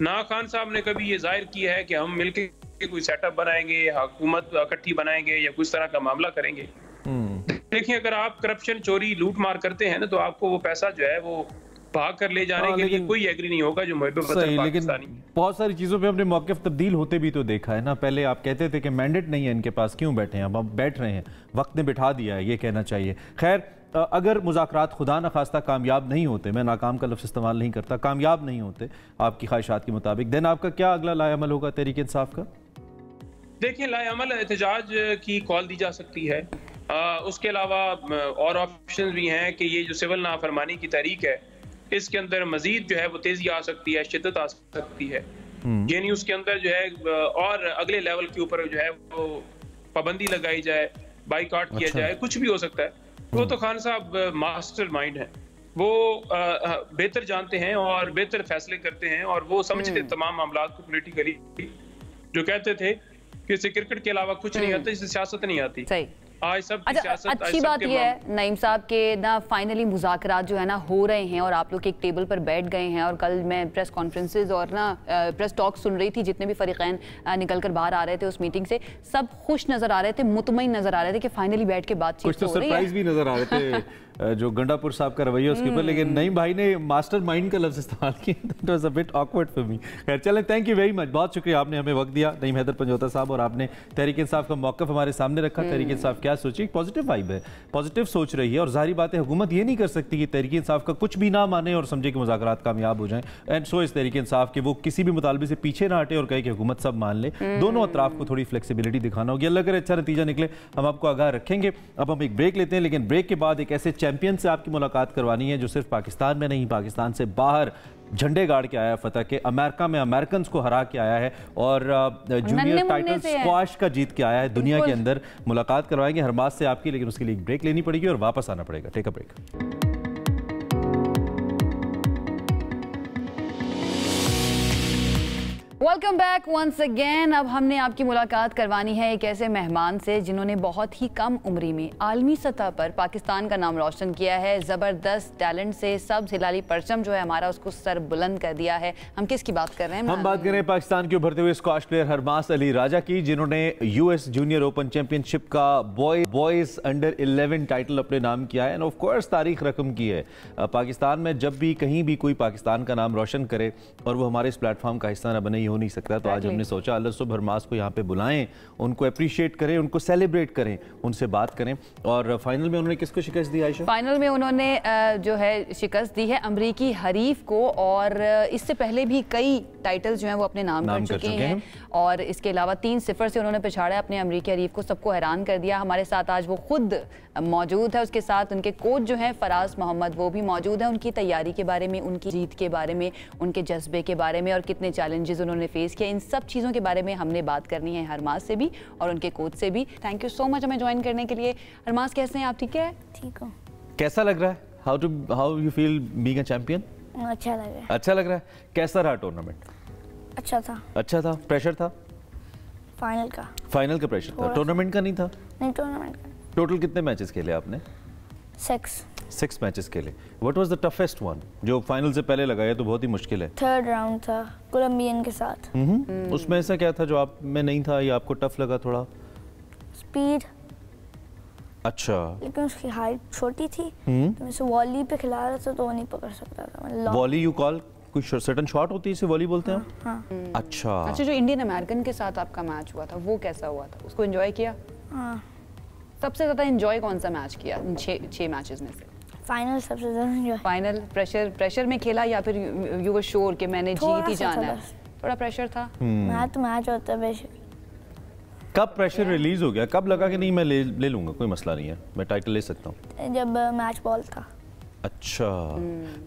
ना खान साहब ने कभी ये जाहिर किया है कि हम मिलकर कोई सेटअप बनाएंगे, हुकूमत इकट्ठी बनाएंगे या कुछ तरह का मामला करेंगे। देखिए, अगर आप करप्शन, चोरी, लूट मार करते हैं ना, तो आपको वो पैसा जो है वो भाग कर ले जाने के लिए कोई एग्री नहीं होगा जो मुहब्बत पाकिस्तानी। बहुत सारी चीजों पे हमने मौक़िफ़ तब्दील होते भी तो देखा है ना। पहले आप कहते थे कि मैंडेट नहीं है इनके पास, क्यों बैठे हैं, अब आप बैठ रहे हैं, वक्त ने बिठा दिया है, ये कहना चाहिए। खैर, अगर मुज़ाकरात खुदा न खास्ता कामयाब नहीं होते, मैं नाकाम का लफ्ज़ इस्तेमाल नहीं करता, कामयाब नहीं होते आपकी ख्वाहिशात के मुताबिक, देन आपका क्या अगला लाएअमल होगा तहरीक इंसाफ का? देखिए, लाएअमल एहतजाज की कॉल दी जा सकती है। उसके अलावा और ऑप्शन भी हैं कि ये जो सिविल नाफरमानी की तहरीक है, इसके अंदर मजीद जो है वो तेजी आ सकती है, शिद्दत आ सकती है, यानी उसके अंदर जो है और अगले लेवल के ऊपर जो है वो पाबंदी लगाई जाए, बाइकआउट किया जाए, कुछ भी हो सकता है। वो तो खान साहब मास्टर माइंड हैं, वो बेहतर जानते हैं और बेहतर फैसले करते हैं और वो समझते तमाम मामलात को पॉलिटिकली। जो कहते थे कि इससे क्रिकेट के अलावा कुछ नहीं आता, इससे सियासत नहीं आती। सही। आज सब अच्छी बात यह है नईम साहब के ना फाइनली मुज़ाकरात जो है ना हो रहे हैं और आप लोग एक टेबल पर बैठ गए हैं। और कल मैं प्रेस कॉन्फ्रेंसेज और ना प्रेस टॉक सुन रही थी, जितने भी फरीकैन निकल कर बाहर आ रहे थे उस मीटिंग से, सब खुश नजर आ रहे थे, मुतमईन नजर आ रहे थे कि फाइनली बैठ के बातचीत हो रही है। कुछ तो सरप्राइज भी नजर आ रहे थे जो गंडापुर साहब का रवैया उसके ऊपर, लेकिन नईम भाई ने मास्टर माइंड का लफ्ज इस्तेमाल किया। That was a bit awkward for me. खैर चलें, थैंक यू वेरी मच, बहुत शुक्रिया, आपने हमें वक्त दिया नईम हैदर पंजोता साहब, और आपने तहरीक इंसाफ का मौक़िफ़ हमारे सामने रखा। तहरीक इंसाफ क्या सोची, पॉजिटिव वाइब है, पॉजिटिव सोच रही है, और जाहिर बात है हुकूमत ये नहीं कर सकती कि तहरीक इंसाफ का कुछ भी ना माने और समझे कि मुज़ाकरात कामयाब हो जाएं। एंड सो इस तहरीक इंसाफ के वो किसी भी मुतालबे से पीछे ना हटे और कहे कि हुकूमत सब मान ले। दोनों अतराफ को थोड़ी फ्लेक्सिबिलिटी दिखाना होगी। अल्लाह करे अच्छा नतीजा निकले, हम आपको आगाह रखेंगे। अब हम एक ब्रेक लेते हैं, लेकिन ब्रेक के बाद एक ऐसे चैंपियन से आपकी मुलाकात करवानी है जो सिर्फ पाकिस्तान में नहीं, पाकिस्तान से बाहर झंडे गाड़ के आया, फतह के अमेरिका में अमेरिकन को हरा के आया है और जूनियर टाइटल स्क्वाश का जीत के आया है दुनिया के अंदर। मुलाकात करवाएंगे हरमास से आपकी, लेकिन उसके लिए एक ब्रेक लेनी पड़ेगी और वापस आना पड़ेगा। Take a break. Welcome back once again. अब हमने आपकी मुलाकात करवानी है एक ऐसे मेहमान से जिन्होंने बहुत ही कम उम्री में आलमी सतह पर पाकिस्तान का नाम रोशन किया है। ज़बरदस्त टैलेंट से सब्ज़ हिलाली परचम जो है हमारा, उसको सर बुलंद कर दिया है। हम किसकी बात कर रहे हैं? हम बात कर रहे हैं पाकिस्तान के उभरते हुए स्क्वाश प्लेयर हरमास अली राजा की, जिन्होंने यूएस जूनियर ओपन चैंपियनशिप का बॉयज़ अंडर 11 टाइटल अपने नाम किया है एंड ऑफ कोर्स तारीख रकम की है। पाकिस्तान में जब भी कहीं भी कोई पाकिस्तान का नाम रोशन करे और वो हमारे इस प्लेटफॉर्म का हिस्सा न बने, हो नहीं सकता। तो आज हमने सोचा अल्लाह सुबह हरमास को यहाँ पे बुलाएं, उनको अप्रिशिएट करें, उनको सेलिब्रेट करें, उनसे बात करें। और फाइनल में उन्होंने किसको शिकस्त दी आयशा? फाइनल में उन्होंने जो है शिकस्त दी है अमरीकी हरीफ को, और इससे पहले भी कई टाइटल जो हैं वो अपने नाम कर चुके हैं। और इसके अलावा 3-0 से उन्होंने पिछाड़ा अपने अमरीकी हरीफ को, सबको हैरान कर दिया। हमारे साथ आज वो खुद मौजूद है, उसके साथ उनके कोच जो हैं फराज मोहम्मद, वो भी मौजूद है। उनकी तैयारी के बारे में, उनकी जीत के बारे में, उनके जज्बे के बारे में और कितने चैलेंजेस उन्होंने फेस किया, इन सब चीज़ों के बारे में हमने बात करनी है हरमास से भी और उनके कोच से भी। थैंक यू सो मच हमें ज्वाइन करने के लिए। हरमास कैसे हैं आप? ठीक है? ठीक हो। कैसा लग रहा है? How you feel being a champion? अच्छा लग रहा है। अच्छा लग रहा है। कैसा रहा टूर्नामेंट? अच्छा था। अच्छा था। प्रेशर था? फाइनल का प्रेशर था, टूर्नामेंट का नहीं था? नहीं, टूर्नामेंट का। टोटल कितने मैचेस खेले आपने? 6 मैचेस खेले। What was the toughest one जो फाइनल से पहले लगाया? तो बहुत ही मुश्किल है। 3rd राउंड था कोलंबियन के साथ। उसमें ऐसा क्या था जो आप में नहीं था या आपको टफ लगा थोड़ा? स्पीड। अच्छा, लेकिन उसकी हाइट छोटी थी तो मैं उसे वॉली पे खिला रहा था तो वो नहीं पकड़ सकता था। वॉली यू कॉल कोई सर्टेन शॉट होती है, इसे वॉली बोलते हैं? हाँ। अच्छा, जो इंडियन अमेरिकन के साथ आपका मैच हुआ था वो कैसा हुआ था? उसको एंजॉय किया? हाँ। सबसे ज्यादा एंजॉय कौन सा मैच किया इन 6 मैचेस में से? फाइनल सबसे ज्यादा एंजॉय। फाइनल प्रेशर में खेला या फिर यू वर श्योर कि मैंने जीत ही जाना है? थोड़ा प्रेशर था। मैच होता है बेशक। कब प्रेशर रिलीज हो गया, कब लगा कि नहीं मैं ले लूंगा, कोई मसला नहीं है, मैं टाइटल ले सकता हूँ? जब मैच बॉल था। अच्छा,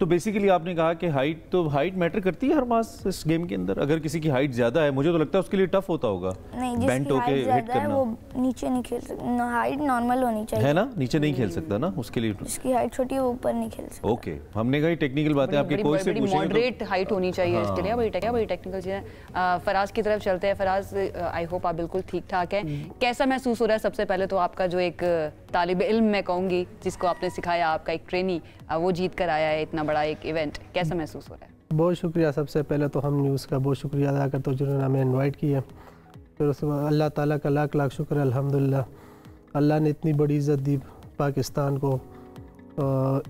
तो बेसिकली आपने कहा कि हाइट मैटर करती है हर मास इस गेम के अंदर। अगर किसी की हाइट ज्यादा है, मुझे तो लगता है उसके लिए टफ होता होगा नहीं, बेंट जिसकी होके हाइट हिट ज्यादा है करना, वो नीचे नहीं खेल सकता, हाइट नॉर्मल होनी चाहिए, है ना, नीचे नहीं खेल सकता ना, उसके लिए जिसकी हाइट छोटी है वो ऊपर नहीं खेल सकता। ओके। हमने कहा टेक्निकल बातें आपके कोच से पूछेंगे, मॉडरेट हाइट होनी चाहिए इसके लिए। बड़ी टेक्निकल चीज़ें। फराज की तरफ चलते हैं। फराज, आई होप आप बिल्कुल ठीक ठाक है। कैसा महसूस हो रहा है? सबसे पहले तो आपका जो एक तालिब इल्म मैं कहूँगी, जिसको आपने सिखाया, आपका एक ट्रेनी, वो जीत कर आया है इतना बड़ा एक इवेंट, कैसा महसूस हो रहा है? बहुत शुक्रिया। सबसे पहले तो हम न्यूज़ का बहुत शुक्रिया अदा करते हैं जिन्होंने हमें इनवाइट किया। फिर उसके बाद अल्लाह ताला का लाख लाख शुक्र है, अल्हम्दुलिल्लाह अल्लाह ने इतनी बड़ी इज़्ज़त दी पाकिस्तान को।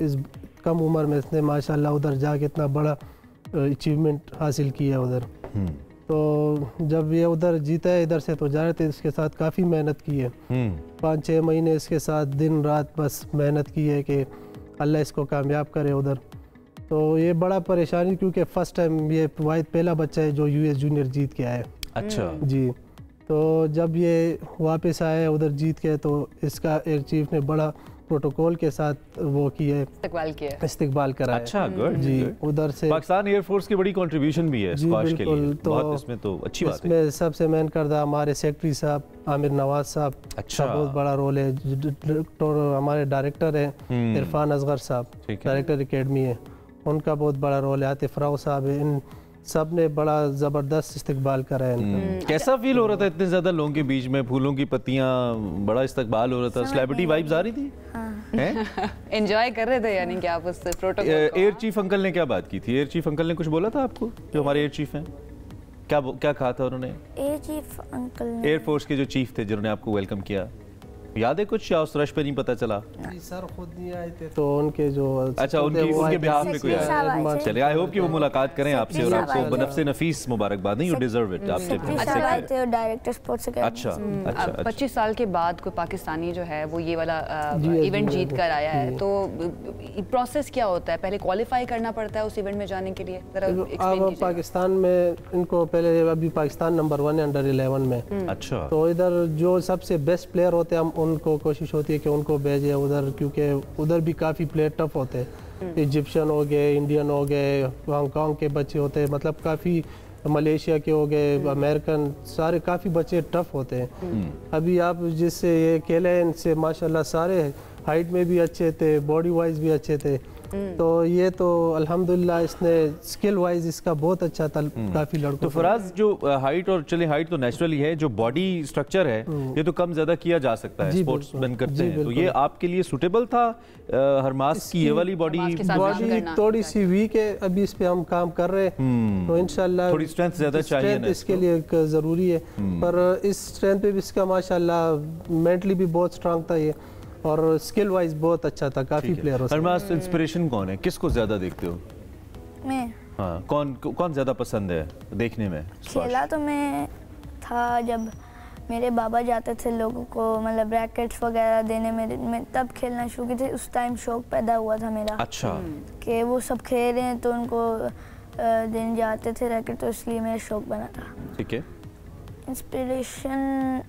इस कम उम्र में इसने माशाल्लाह उधर जाके इतना बड़ा अचीवमेंट हासिल किया उधर। तो जब ये उधर जीता है इधर से, तो जा रहे थे, इसके साथ काफ़ी मेहनत की है, 5-6 महीने इसके साथ दिन रात बस मेहनत की है कि अल्लाह इसको कामयाब करे उधर। तो ये बड़ा परेशानी, क्योंकि फ़र्स्ट टाइम ये वाहिद पहला बच्चा है जो यूएस जूनियर जीत के आया है। अच्छा जी, तो जब ये वापस आया है उधर जीत के, तो इसका एयर चीफ ने बड़ा प्रोटोकॉल के साथ वो किया, इस्तकबाल करा है। अच्छा, गुड जी। उधर से पाकिस्तान एयरफोर्स की बड़ी कंट्रीब्यूशन भी है स्क्वाश के लिए, तो बहुत इसमें तो अच्छी बात है। इसमें सबसे मेन करदा हमारे सेक्रेटरी साहब आमिर नवाज साहब, अच्छा, बहुत बड़ा रोल है। हमारे डायरेक्टर हैं इरफान असगर साहब, डायरेक्टर एकेडमी है, उनका बहुत बड़ा रोल है। आतिफ राव साहब है, इन सब ने बड़ा ज़बरदस्त इस्तकबाल करा है। कैसा फील हो रहा था इतने ज़्यादा लोगों के बीच में, फूलों की पत्तियां, बड़ा इस्तकबाल हो रहा था, सेलिब्रिटी वाइब्स आ रही थी? एंजॉय कर रहे थे यानी कि आप उस प्रोटोकॉल? एयर चीफ अंकल ने क्या बात की थी? एयर चीफ अंकल ने कुछ बोला था आपको, जो हमारे एयर चीफ हैं, क्या कहा था उन्होंने? एयर चीफ अंकल ने, एयरफोर्स के जो चीफ थे जिन्होंने आपको वेलकम किया, याद है कुछ, या उस रश पे नहीं पता चला? सर खुद नहीं आए थे, तो उनके जो अच्छा उनके बिहाफ में कोई आया। चलिए, आई होप कि वो मुलाकात करें आपसे और आपको बनफ्से नफीस मुबारकबाद नहीं, यू डिजर्व इट। आपसे डायरेक्टर स्पोर्ट्स अकेडमी। अच्छा, 25 साल के बाद कोई पाकिस्तानी जो है वो ये वाला इवेंट जीत कर आया है, तो प्रोसेस क्या होता है? पहले क्वालिफाई करना पड़ता है उस इवेंट में जाने के लिए? अब पाकिस्तान में इनको पहले, अभी पाकिस्तान नंबर 1 है अंडर 11 में। अच्छा, तो इधर जो सबसे बेस्ट प्लेयर होते हैं, हम उनको कोशिश होती है कि उनको भेजें उधर, क्योंकि उधर भी काफ़ी प्लेयर टफ होते हैं। इजिप्शियन हो गए, इंडियन हो गए, हांगकांग के बच्चे होते हैं, मतलब काफ़ी मलेशिया के हो गए, अमेरिकन, सारे काफ़ी बच्चे टफ होते हैं। अभी आप जिससे ये खेले इनसे माशाल्लाह सारे हाइट में भी अच्छे थे, बॉडी वाइज भी अच्छे थे। तो ये तो अल्हम्दुलिल्लाह इसने स्किल वाइज इसका बहुत अच्छा था काफ़ी लड़कों। तो फराज, जो हाइट, और चले हाइट तो नेचुरली है, जो बॉडी स्ट्रक्चर है ये तो कम ज्यादा किया जा सकता है, स्पोर्ट्समैन करते हैं, तो ये आपके लिए सूटेबल था? हरमास की ये वाली बॉडी थोड़ी सी वीक है, अभी इस पे हम काम कर रहे हैं, तो इंशाल्लाह थोड़ी स्ट्रेंथ ज्यादा चाहिए ना, इसके लिए ज़रूरी है। पर इस स्ट्रेंथ पे भी इसका माशाल्लाह मेंटली भी बहुत स्ट्रांग था ये, और स्किल वाइज बहुत अच्छा था, काफ़ी प्लेयर। हरमास, इंस्पिरेशन कौन है, किसको ज्यादा देखते हो? मैं, हाँ, कौन ज्यादा पसंद है देखने में? खेला तो मैं था जब मेरे बाबा जाते थे लोगों को, मतलब रैकेट्स वगैरह देने में, मैं तब खेलना शुरू की थी। उस टाइम शौक पैदा हुआ था मेरा। अच्छा, कि वो सब खेल रहे हैं तो उनको देने जाते थे रैकेट, तो इसलिए मेरा शौक बना था। ठीक है। इंस्पिरेशन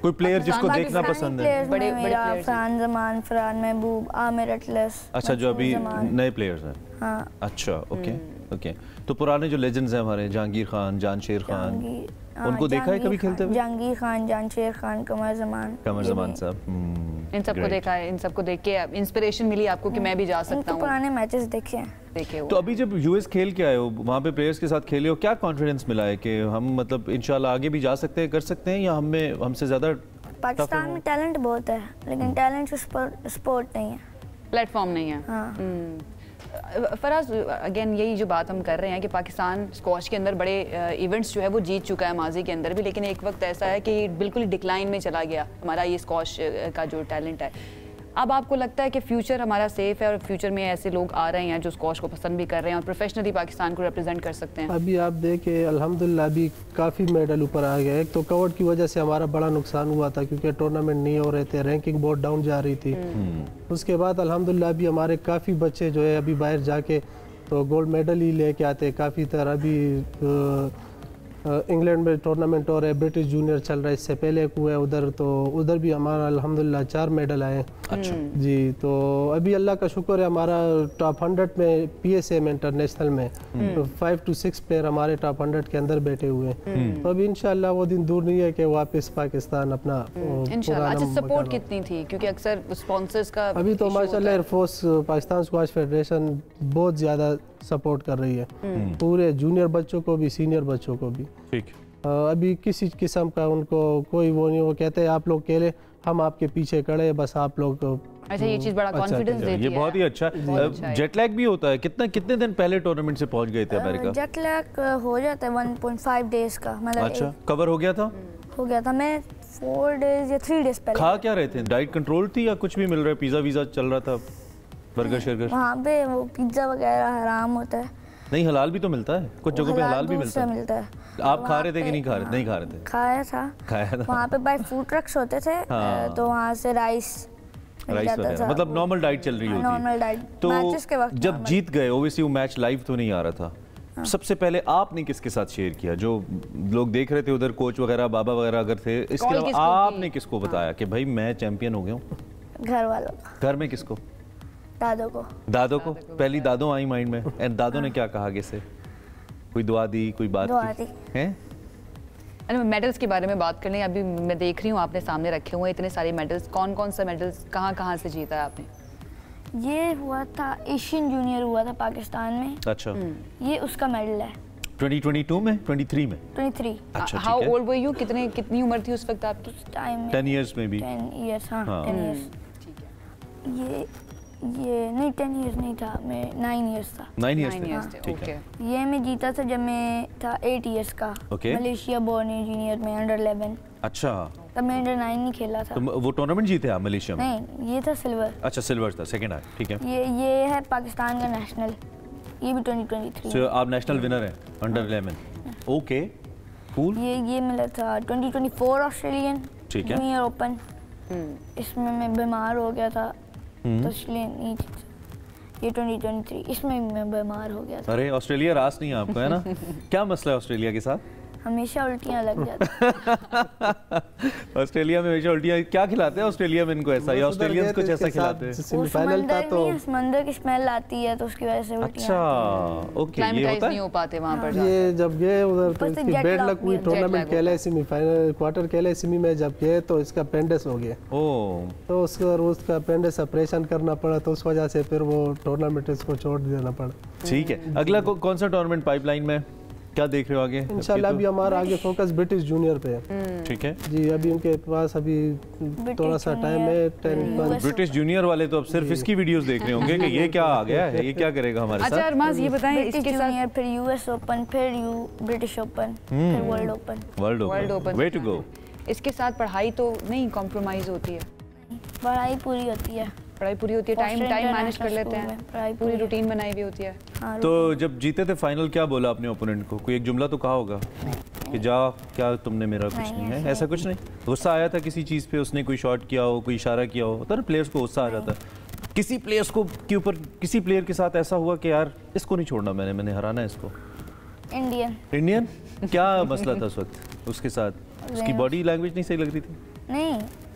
कोई प्लेयर जिसको देखना पसंद है? बड़े फरहान जमान, फरहान महबूब, आमिर अटलस। अच्छा, जो अभी नए प्लेयर्स हैं। हाँ। अच्छा, ओके। तो पुराने जो लेजेंड्स हैं हमारे, जहांगीर खान, जानशेर खान, उनको देखा है कभी खेलते हुए? जहांगीर खान, जानशेर खान, कमर जमान साहब, इन सबको देखा है। इन सबको देख के इंस्पिरेशन मिली आपको कि मैं भी जा सकता हूँ? पुराने मैचेस देखे हैं। तो अभी जब यूएस खेल के आए हो, वहाँ पे प्लेयर्स के साथ खेले हो, क्या कॉन्फिडेंस मिला है कि हम मतलब इंशाल्लाह आगे भी जा सकते हैं, कर सकते हैं, या हमसे ज़्यादा? पाकिस्तान में टैलेंट बहुत है, लेकिन टैलेंट स्पोर्ट नहीं है, प्लेटफॉर्म नहीं है। फराज, अगेन यही जो बात हम कर रहे हैं कि पाकिस्तान स्क्वॉश के अंदर बड़े इवेंट्स जो है वो जीत चुका है माजी के अंदर भी, लेकिन एक वक्त ऐसा है कि बिल्कुल डिक्लाइन में चला गया हमारा ये स्क्वॉश का जो टैलेंट है। अब आपको लगता है कि फ्यूचर हमारा सेफ है और फ्यूचर में ऐसे लोग आ रहे हैं जो स्क्वॉश को पसंद भी कर रहे हैं और प्रोफेशनली पाकिस्तान को रिप्रेजेंट कर सकते हैं? अभी आप देखें अल्हम्दुलिल्लाह अभी काफ़ी मेडल ऊपर आ गया। एक तो कोविड की वजह से हमारा बड़ा नुकसान हुआ था, क्योंकि टूर्नामेंट नहीं हो रहे थे, रैंकिंग बहुत डाउन जा रही थी। उसके बाद अल्हम्दुलिल्लाह अभी हमारे काफ़ी बच्चे जो है अभी बाहर जाके तो गोल्ड मेडल ही लेके आते, काफ़ी तरह अभी इंग्लैंड में टूर्नामेंट हो रहा है, ब्रिटिश जूनियर चल रहा है, इससे पहले एक हुआ है उधर, तो उधर भी हमारा अल्हम्दुलिल्लाह 4 मेडल आए। अच्छा जी, तो अभी अल्लाह का शुक्र है हमारा टॉप 100 में PSA में इंटरनेशनल में तो 5 to 6 प्लेयर हमारे टॉप 100 के अंदर बैठे हुए हैं। तो अभी इंशाल्लाह वो दिन दूर नहीं है कि वापस पाकिस्तान अपना इंशाल्लाह। अच्छा, सपोर्ट कितनी थी, क्योंकि अक्सर स्पॉन्सर्स का अभी तो माशाल्लाह एयरफोर्स पाकिस्तान स्क्वाश फेडरेशन बहुत ज़्यादा सपोर्ट कर रही है, पूरे जूनियर बच्चों को भी सीनियर बच्चों को भी। ठीक। अभी किसी किस्म का उनको कोई वो नहीं, वो कहते हैं आप लोग अकेले, हम आपके पीछे खड़े हैं, बस आप लोग। अच्छा, ये चीज़ बड़ा कॉन्फिडेंस देती है। ये बहुत ही अच्छा है। जेट लैग भी होता है, कितने दिन पहले टूर्नामेंट से पहुंच गए थे अमेरिका? जेट लैग हो जाता है 1.5 डेज का, मतलब अच्छा, कवर हो गया था? हो गया था। मैं 4 डेज या 3 डेज पहले। खा क्या रहे थे? डाइट कंट्रोल थी या कुछ भी मिल रहा है? पिज्जा वीजा चल रहा था, बर्गर शर्गर? वहाँ पे वो पिज्जा वगैरह हराम होता है। नहीं, हलाल भी तो मिलता है, कुछ जगहों पे हलाल भी मिलता है। आप खा रहे थे कि नहीं खा रहे? नहीं खा रहे थे? खाया था। वहाँ पे बाय फूड ट्रक्स होते थे, तो वहाँ से राइस वगैरह, मतलब नॉर्मल डाइट चल रही होती है। Normal diet. तो मैचेस के वक्त जब जीत गए, ओवैसी वो मैच लाइव तो नहीं आ रहा था, सबसे पहले आपने किसके साथ शेयर किया? जो लोग देख रहे थे उधर, कोच वगैरह, बाबा वगैरह अगर थे, इसके अलावा आपने किसको बताया कि भाई मैं चैंपियन हो गया हूँ? घर वालों। घर में किसको? दादो को। दादो को पहली दादो आई माइंड में। एंड दादो ने क्या कहा आगे से? कोई दुआ दी, कोई बात की हैं? मेडल्स के बारे में बात करने, अभी मैं देख रही हूँ आपने सामने रखे हुए इतने सारे मेडल्स, कौन कौन सा मेडल्स कहाँ से जीता है आपने? ये हुआ था एशियन जूनियर हुआ था पाकिस्तान में। अच्छा, ये उसका मेडल है। 2022 में? 23 में? 23। अच्छा, हाउ ओल्ड वर यू? कितनी उम्र थी उस वक्त आपकी? उस टाइम में 10 इयर्स में भी? 10 इयर्स, हाँ 10 इयर्स। ये नहीं 10 इयर्स नहीं था, मैं 9 इयर्स था। 9 इयर्स थे, ठीक है। ये मैं जीता था जब मैं था 8 इयर्स का। मलेशिया बोर्न जूनियर में अंडर 11। अच्छा, तब मैं अंडर 9 नहीं खेला था। तो वो टूर्नामेंट जीते आप मलेशिया में? नहीं, ये था सिल्वर। अच्छा, सिल्वर था, सेकंड आया, ठीक है। ये है पाकिस्तान का नेशनल, ये भी 2023। सो आप नेशनल विनर हैं अंडर 11? Okay, cool. ये मिला था 2024 ऑस्ट्रेलियन जूनियर ओपन। इसमें मैं बीमार हो गया था, तो इसलिए नहीं जीता। ये 2023, इसमें मैं बीमार हो गया था। अरे, ऑस्ट्रेलिया रास नहीं है आपको, है ना? क्या मसला है ऑस्ट्रेलिया के साथ? हमेशा उल्टियाँ लग जाती। ऑस्ट्रेलिया में हमेशा उल्टियाँ। क्या खिलाते हैं ऑस्ट्रेलिया में इनको ऐसा, या ऑस्ट्रेलियंस कुछ ऐसा खिलाते हैं? सेमीफाइनल था तो समंदर की स्मेल आती है, तो उसकी वजह से उल्टियाँ। अच्छा, ओके, ये होता नहीं हो पाते वहाँ पर। ये जब गए उधर तो इसकी बेड लक हुई, टूर्नामेंट खेले, सेमीफाइनल क्वार्टर खेले, सेमी में जब गए तो इसका अपेंडिक्स हो गया। तो उसका अपेंडिक्स ऑपरेशन करना पड़ा, तो उस वजह से फिर वो टूर्नामेंट इसको छोड़ देना पड़ा। ठीक है, अगला कौन सा टूर्नामेंट पाइपलाइन में? क्या देख रहे हो आगे? इंशाल्लाह अभी हमारा आगे फोकस ब्रिटिश जूनियर पे है। ठीक है जी, अभी उनके पास अभी थोड़ा सा टाइम है। ब्रिटिश जूनियर वाले तो अब सिर्फ इसकी वीडियोस देख रहे होंगे कि ये क्या आ गया है, ये क्या करेगा हमारे साथ। अच्छा अरमाज, ये बताएं, इसके साथ फिर US ओपन, फिर ब्रिटिश ओपन, फिर world open. Way to go. इसके साथ पढ़ाई तो नहीं कॉम्प्रोमाइज होती है? पढ़ाई पूरी होती है। पढ़ाई पूरी होती है, टाइम मैनेज कर लेते हैं, पूरी रूटीन बनाई हुई होती है। हाँ, तो जब जीते थे फाइनल, क्या बोला अपने ओपोनेंट को? कोई एक जुमला तो कहा होगा कि जा, क्या तुमने मेरा कुछ नहीं है, ऐसा कुछ नहीं? गुस्सा आया था किसी चीज़ पे? उसने कोई शॉट किया हो, कोई इशारा किया हो, तो प्लेयर्स को गुस्सा आ जाता है। किसी प्लेयर्स को के ऊपर, किसी प्लेयर के साथ ऐसा हुआ कि यार इसको नहीं छोड़ना, मैंने हराना है इसको? इंडियन क्या मसला था उस वक्त उसके साथ? उसकी बॉडी लैंग्वेज नहीं सही लग रही थी? नहीं,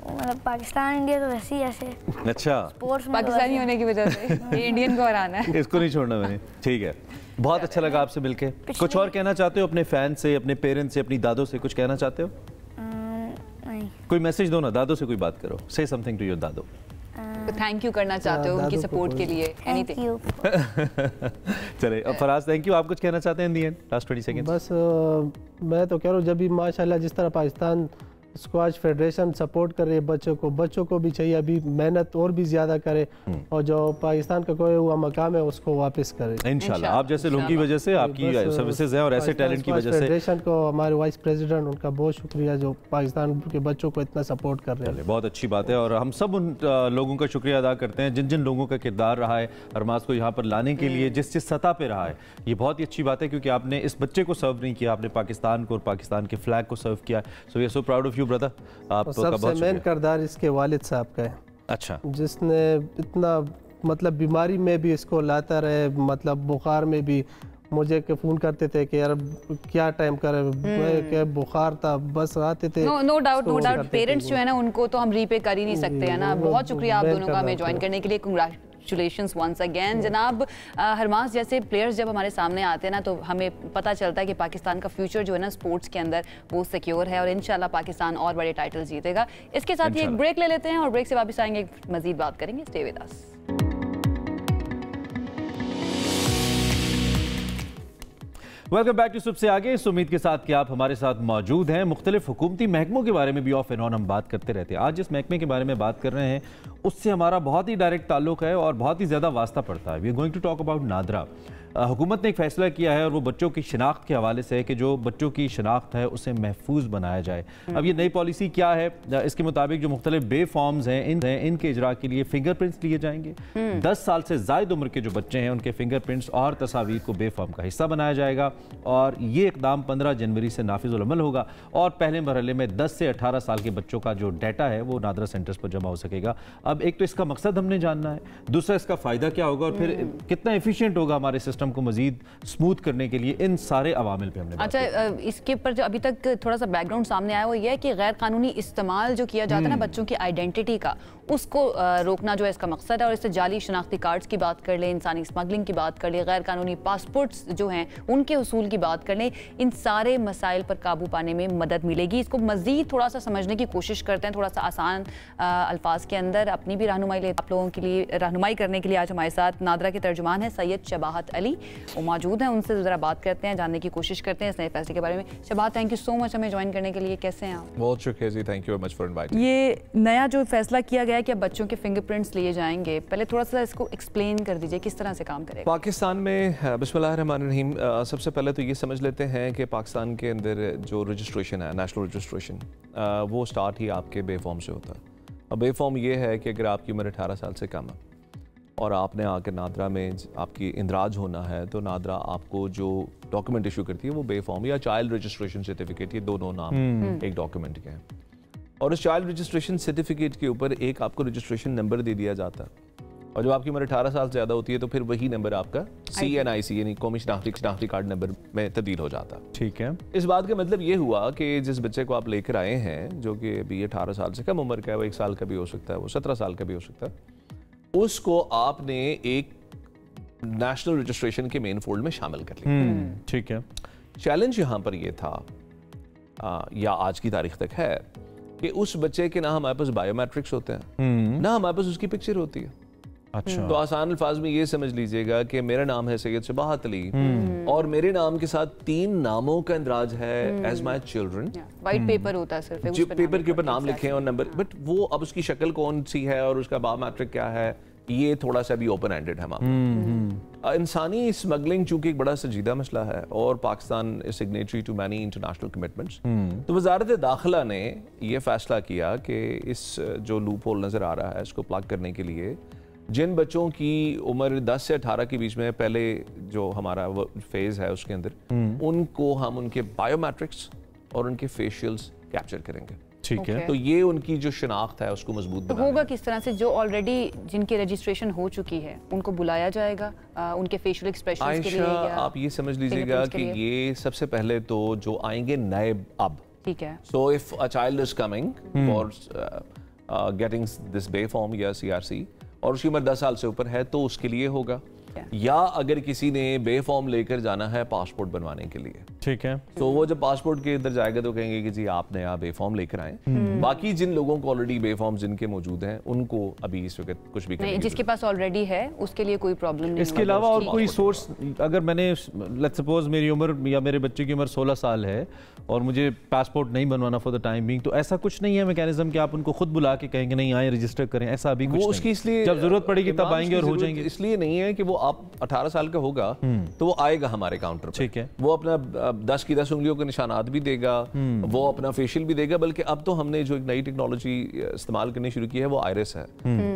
मतलब पाकिस्तान इंडिया तो वैसे ही ऐसे। अच्छा, स्पोर्ट्स पाकिस्तानी होने की वजह से ये इंडियन को हराना है, इसको नहीं छोड़ना मैंने। ठीक है, बहुत अच्छा लगा आपसे मिलके। कुछ और कहना चाहते हो अपने फैन से, अपने पेरेंट्स से, अपनी दादों से? कुछ कहना चाहते हो? नहीं। कोई मैसेज दो ना, दादों से कोई बात करो। से समथिंग टू योर दादो। थैंक यू करना चाहते हो उनकी सपोर्ट के लिए? एनीथिंग। चले, अब फराज थैंक यू। आप कुछ कहना चाहते हैं इन दी एंड, लास्ट 20 सेकंड्स? बस मैं तो कह रहा हूँ, जब भी माशाल्लाह जिस तरह पाकिस्तान स्क्वाश फेडरेशन सपोर्ट कर रही है बच्चों को भी चाहिए अभी मेहनत और भी ज़्यादा करे, और जो पाकिस्तान का खोया हुआ मकाम है उसको वापस करे इंशाल्लाह। आप जैसे लोगों की वजह से, आपकी सर्विसेज हैं और ऐसे टैलेंट की वजह से फेडरेशन को, हमारे वाइस प्रेसिडेंट, उनका बहुत शुक्रिया जो पाकिस्तान के बच्चों को इतना सपोर्ट कर रहे हैं। बहुत अच्छी बात है, और हम सब उन लोगों का शुक्रिया अदा करते हैं जिन जिन लोगों का किरदार रहा है अरमाज को यहाँ पर लाने के लिए, जिस सतह पर रहा है। ये बहुत ही अच्छी बात है, क्योंकि आपने इस बच्चे को सर्व नहीं किया, आपने पाकिस्तान को और पाकिस्तान के फ्लैग को सर्व किया। So we are so proud of you brother. आप सबसे मेन किरदार इसके वालिद साहब का है। अच्छा, जिसने इतना मतलब बीमारी में भी इसको लाता रहे, मतलब बुखार में भी, मुझे के फ़ोन करते थे कि यार क्या टाइम कर क्या बुखार था, बस आते थे। नो डाउट पेरेंट्स जो है ना उनको तो हम रीपे कर ही नहीं सकते हैं ना। बहुत शुक्रिया आप दोनों का हमें ज्वाइन करने के लिए, कंग्रेचुलेशंस वंस अगेन। जनाब हरमास जैसे प्लेयर्स जब हमारे सामने आते हैं ना तो हमें पता चलता है कि पाकिस्तान का फ्यूचर जो है ना स्पोर्ट्स के अंदर वो सिक्योर है और इंशाल्लाह पाकिस्तान और बड़े टाइटल जीतेगा। इसके साथ ही एक ब्रेक ले लेते हैं और ब्रेक से वापस आएंगे, मजीद बात करेंगे। Stay with us. Welcome back to सबसे आगे। इस उम्मीद के साथ कि आप हमारे साथ मौजूद हैं। मुख्तलिफ हुकूमती महकमों के बारे में भी ऑफ एंड ऑन हम बात करते रहते हैं। आज जिस महकमे के बारे में बात कर रहे हैं उससे हमारा बहुत ही डायरेक्ट ताल्लुक है और बहुत ही ज़्यादा वास्ता पड़ता है। We are going to talk about NADRA. हुकूमत ने एक फ़ैसला किया है और वो बच्चों की शिनाख्त के हवाले से है कि जो बच्चों की शिनाख्त है उसे महफूज बनाया जाए। अब ये नई पॉलिसी क्या है? इसके मुताबिक जो मुख्तलिफ बे फॉर्म्स हैं इनके इजरा के लिए फिंगरप्रिंट्स लिए जाएंगे। 10 साल से ज़ायद उम्र के जो बच्चे हैं उनके फिंगरप्रिंट्स और तस्वीर को बे फॉर्म का हिस्सा बनाया जाएगा और ये इकदाम 15 जनवरी से नाफिजुल अमल होगा और पहले मरहले में 10 से 18 साल के बच्चों का जो डाटा है वो नादरा सेंटर्स पर जमा हो सकेगा। अब एक तो इसका मकसद हमने जानना है, दूसरा इसका फ़ायदा क्या होगा और फिर कितना एफिशिएंट होगा हमारे सिस्टम को मजीद स्मूथ करने के लिए। इन सारे अवामिल पे हमने अच्छा इसके ऊपर जो अभी तक थोड़ा सा बैकग्राउंड सामने आया वो ये है कि गैर कानूनी इस्तेमाल जो किया जाता है ना बच्चों की आइडेंटिटी का, उसको रोकना जो है इसका मकसद है। और इससे जाली शनाख्ती कार्ड्स की बात कर ले, इंसानी स्मगलिंग की बात कर ले, गैर कानूनी पासपोर्ट्स जो हैं उनके उसूल की बात कर ले, इन सारे मसाइल पर काबू पाने में मदद मिलेगी। इसको मजीद थोड़ा सा समझने की कोशिश करते हैं, थोड़ा सा आसान अल्फाज के अंदर अपनी भी रहनुमाई ले आप लोगों के लिए रहनुमाई करने के लिए आज हमारे साथ नादरा के तर्जुमान है सैयद शबाहत अली, वो मौजूद हैं। उनसे ज़रा बात करते हैं, जानने की कोशिश करते हैं इस नए फैसले के बारे में। Shabahat, thank you so much हमें ज्वाइन करने के लिए। कैसे हैं आप? बहुत शुक्रिया जी, thank you very much for inviting. ये नया जो फैसला किया गया है कि अब बच्चों के फिंगरप्रिंट्स लिए जाएंगे, पहले थोड़ा सा इसको एक्सप्लेन कर दीजिए किस तरह से काम करेगा। पाकिस्तान में बिस्मिल्लाहिर्रहमानिर्रहीम, सबसे पहले तो ये समझ लेते हैं कि पाकिस्तान के अंदर जो रजिस्ट्रेशन है, नेशनल रजिस्ट्रेशन, वो स्टार्ट ही आपके बे फॉर्म से होता है। अब बे फॉर्म ये है कि अगर आपकी उम्र 18 साल से कम है और आपने आकर नादरा में आपकी इंदराज होना है तो नादरा आपको जो डॉक्यूमेंट इशू करती है वो बे फॉर्म या चाइल्ड रजिस्ट्रेशन सर्टिफिकेट, ये दोनों नाम एक डॉक्यूमेंट के हैं। और उस चाइल्ड रजिस्ट्रेशन सर्टिफिकेट के ऊपर एक आपको रजिस्ट्रेशन नंबर दे दिया जाता है और जब आपकी उम्र 18 साल से ज़्यादा होती है तो फिर वही नंबर आपका CNIC यानी कौमी शनाख्ती कार्ड नंबर में तब्दील हो जाता है। ठीक है। इस बात का मतलब ये हुआ कि जिस बच्चे को आप लेकर आए हैं जो कि अभी 18 साल से कम उम्र का है, वो 1 साल का भी हो सकता है, वो 17 साल का भी हो सकता है, उसको आपने एक नेशनल रजिस्ट्रेशन के मेन फोल्ड में शामिल कर लिया। ठीक है। चैलेंज यहाँ पर ये था या आज की तारीख तक है कि उस बच्चे के ना हमारे पास बायोमेट्रिक्स होते हैं ना हमारे पास उसकी पिक्चर होती है। अच्छा। तो आसान अल्फाज में ये समझ लीजिएगा कि मेरा नाम है सैयद शबाहत अली और मेरे नाम के साथ 3 नामों का इंदराज है as my children. White paper होता है सिर्फ, जो पेपर के ऊपर नाम लिखे हैं और नंबर, बट वो अब उसकी शक्ल कौन सी है और उसका बायोमेट्रिक क्या है, ये थोड़ा सा भी ओपन एंडेड है मामला। इंसानी स्मगलिंग चूंकि एक बड़ा संजीदा मसला है और Pakistan is signatory to many international commitments, तो वजारत दाखिला ने यह फैसला किया कि इस जो लूप होल नजर आ रहा है इसको प्लग करने के लिए जिन बच्चों की उम्र 10 से 18 के बीच में पहले जो हमारा फेज है उसके अंदर उनको हम उनके बायोमेट्रिक्स और उनके फेशियल्स कैप्चर करेंगे। ठीक है। तो ये उनकी जो शिनाख्त है उसको मजबूत बनाना होगा किस तरह से? जो ऑलरेडी जिनकी रजिस्ट्रेशन हो चुकी है उनको बुलाया जाएगा उनके फेशियल एक्सप्रेशंस के लिए, या आप ये समझ लीजिएगा कि ये सबसे पहले तो जो आएंगे नए अब, ठीक है, so if a child is coming for getting this bay form या CRC और उसकी उम्र 10 साल से ऊपर है तो उसके लिए होगा, या अगर किसी ने बे फॉर्म लेकर जाना है पासपोर्ट बनवाने के लिए, ठीक है, तो वो जब पासपोर्ट के अंदर जाएगा तो कहेंगे कि जी आप नया बे फॉर्म लेकर आए। बाकी जिन लोगों को ऑलरेडी बे फॉर्म जिनके मौजूद हैं उनको अभी इस वक्त कुछ भी नहीं, जिसके पास ऑलरेडी है उसके लिए कोई प्रॉब्लम नहीं। इसके अलावा और कोई सोर्स, अगर मैंने लेट्स सपोज मेरी उम्र या मेरे बच्चे की उम्र 16 साल है और मुझे पासपोर्ट नहीं बनवाना फॉर द टाइम बीइंग, तो ऐसा कुछ नहीं है मैकेनिज्म कि आप उनको खुद बुला के कहेंगे नहीं आए रजिस्टर करें, ऐसा अभी कुछ उसकी इसलिए जब जरूरत पड़ेगी तब आएंगे और हो जाएंगे। इसलिए नहीं है कि वो आप 18 साल का होगा तो वो आएगा हमारे काउंटर पे, ठीक है, वो अपना 10 की 10 उंगलियों के निशानात भी देगा, वो अपना फेशियल भी देगा, बल्कि अब तो हमने जो एक नई टेक्नोलॉजी इस्तेमाल करनी शुरू की है वो आयरिस है।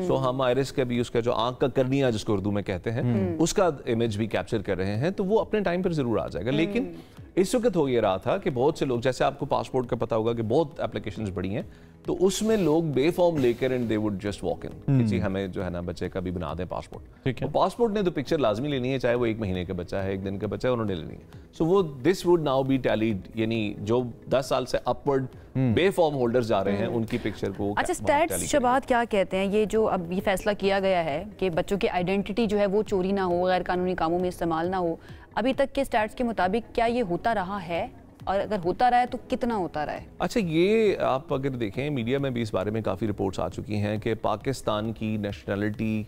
सो हम आयरिस का भी, उसका जो आंख का कर्निया जिसको उर्दू में कहते हैं, उसका इमेज भी कैप्चर कर रहे हैं, तो वो अपने टाइम पर जरूर आ जाएगा। लेकिन इस वक्त हो ये रहा था कि बहुत से लोग, जैसे आपको पासपोर्ट का पता होगा कि बहुत एप्लीकेशंस बड़ी हैं, तो उसमें लोग बेफॉर्म लेकर and they would just walk in कि जी हमें जो है ना बच्चे का भी बना दें पासपोर्ट। ठीक है। और पासपोर्ट ने तो पिक्चर लाजमी लेनी है, चाहे वो 1 महीने का बच्चा है, 1 दिन का बच्चा है, उन्होंने लेनी है। सो वो this would now be tallied, यानी जो 10 साल से अपवर्ड बेफॉर्म होल्डर्स जा रहे हैं उनकी पिक्चर को। अच्छा, स्टैट्स शबाद क्या कहते हैं, ये जो अब ये फैसला किया गया है कि बच्चों की आइडेंटिटी जो है वो चोरी ना हो, गैर कानूनी कामों में इस्तेमाल ना हो, अभी तक के स्टैट्स के मुताबिक क्या ये होता रहा है, और अगर होता रहा है तो कितना होता रहा है? अच्छा, ये आप अगर देखें मीडिया में भी इस बारे में काफ़ी रिपोर्ट्स आ चुकी हैं कि पाकिस्तान की नेशनलिटी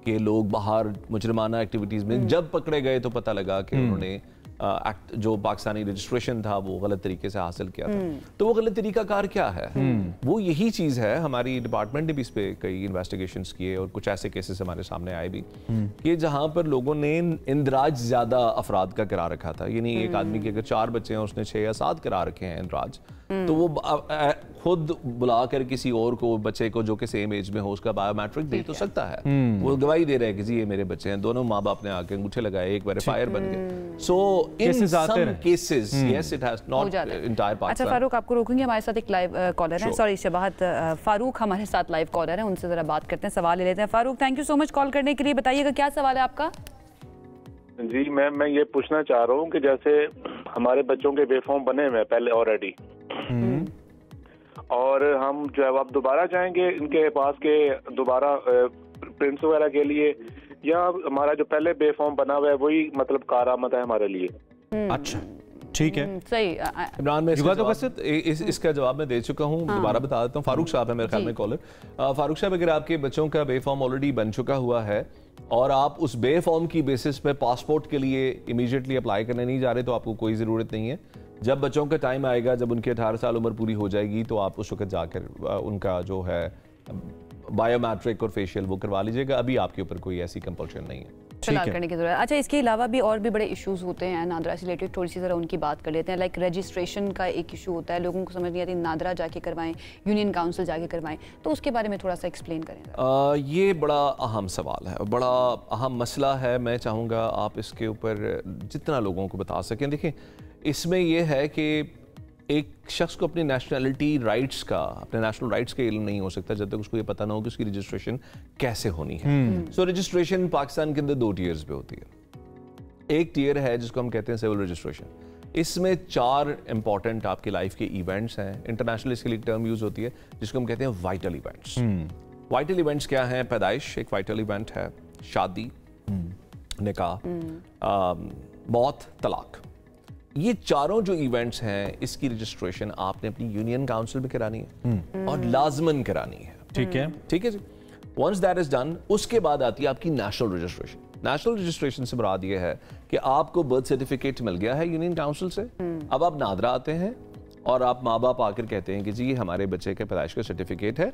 के लोग बाहर मुजरमाना एक्टिविटीज़ में जब पकड़े गए तो पता लगा कि उन्होंने एक्ट जो पाकिस्तानी रजिस्ट्रेशन था वो गलत तरीके से हासिल किया था। तो वो गलत तरीकाकार क्या है? वो यही चीज़ है। हमारी डिपार्टमेंट ने भी इस पे कई इन्वेस्टिगेशंस किए और कुछ ऐसे केसेस हमारे सामने आए भी कि जहाँ पर लोगों ने इंदराज ज़्यादा अफराद का करा रखा था। यानी एक आदमी के अगर 4 बच्चे हैं, उसने 6 या 7 करा रखे हैं इंदराज, तो वो खुद बुला कर किसी और को, बच्चे को जो कि सेम एज में हो, उसका बायोमेट्रिक दे तो सकता है। वो गवाही दे रहे हैं कि जी ये मेरे बच्चे हैं, दोनों माँ बाप ने आके अंगूठे लगाए, एक वेरीफायर बन गए। So in some cases yes it has not entire Pakistan. अच्छा फारूक, आपको रोकूंगी, हमारे साथ एक लाइव कॉलर है, सॉरी शबाहत, फारूक हमारे साथ लाइव कॉलर है, उनसे जरा बात करते हैं, सवाल ले लेते हैं। Farooq, thank you so much call करने के लिए, बताइएगा क्या सवाल है आपका? जी मैम, मैं ये पूछना चाह रहा हूँ कि जैसे हमारे बच्चों के बेफॉर्म बने हुए हैं पहले ऑलरेडी, और हम जो है अब दोबारा जाएंगे इनके पास के दोबारा प्रिंट्स वगैरह के लिए, या हमारा जो पहले बेफॉर्म बना हुआ है वही मतलब कारआमद है हमारे लिए? अच्छा, ठीक है, सही। इमरान, में इसका जवाब मैं दे चुका हूँ, दोबारा बता देता हूँ। फारूक साहब है मेरे ख्याल में कॉलर। फारूक साहब, अगर आपके बच्चों का बेफॉर्म ऑलरेडी बन चुका हुआ है और आप उस बेफॉर्म की बेसिस पे पासपोर्ट के लिए इमीडिएटली अप्लाई करने नहीं जा रहे, तो आपको कोई ज़रूरत नहीं है। जब बच्चों का टाइम आएगा, जब उनकी 18 साल उम्र पूरी हो जाएगी, तो आप उस वक्त जाकर उनका जो है बायोमेट्रिक और फेशियल वो करवा लीजिएगा। अभी आपके ऊपर कोई ऐसी कंपल्शन नहीं है फिलहाल करने की जरूरत। अच्छा, इसके अलावा भी और भी बड़े इश्यूज होते हैं नादरा से रिलेटेड, थोड़ी सी जरा उनकी बात कर लेते हैं। लाइक रजिस्ट्रेशन का एक इशू होता है, लोगों को समझ नहीं आती, नादरा जाके करवाएं, यूनियन काउंसिल जाके करवाएं, तो उसके बारे में थोड़ा सा एक्सप्लेन करें। ये बड़ा अहम सवाल है, बड़ा अहम मसला है। मैं चाहूँगा आप इसके ऊपर जितना लोगों को बता सकें। देखिए, इसमें यह है कि एक शख्स को अपनी नेशनलिटी राइट्स का, अपने नेशनल राइट्स का इल्म नहीं हो सकता जब तक उसको ये पता ना हो कि उसकी रजिस्ट्रेशन कैसे होनी है। सो रजिस्ट्रेशन पाकिस्तान के अंदर 2 टीयर्स पे होती है। एक टीयर है जिसको हम कहते हैं सिविल रजिस्ट्रेशन। इसमें 4 इंपॉर्टेंट आपकी लाइफ के इवेंट्स हैं। इंटरनेशनल इसके लिए टर्म यूज होती है जिसको हम कहते हैं वाइटल इवेंट्स। वाइटल इवेंट्स क्या हैं? पैदाइश एक वाइटल इवेंट है, शादी, निकाह, मौत, तलाक। ये चारों जो इवेंट्स हैं, इसकी रजिस्ट्रेशन आपने अपनी यूनियन काउंसिल में करानी है और लाजमन करानी है। ठीक है, ठीक है जी। वंस दैट इज डन, उसके बाद आती है आपकी नेशनल रजिस्ट्रेशन। नेशनल रजिस्ट्रेशन से मुराद ये है कि आपको बर्थ सर्टिफिकेट मिल गया है यूनियन काउंसिल से। अब आप नादरा आते हैं और आप माँ बाप आकर कहते हैं कि जी हमारे बच्चे के पैदाइश का सर्टिफिकेट है,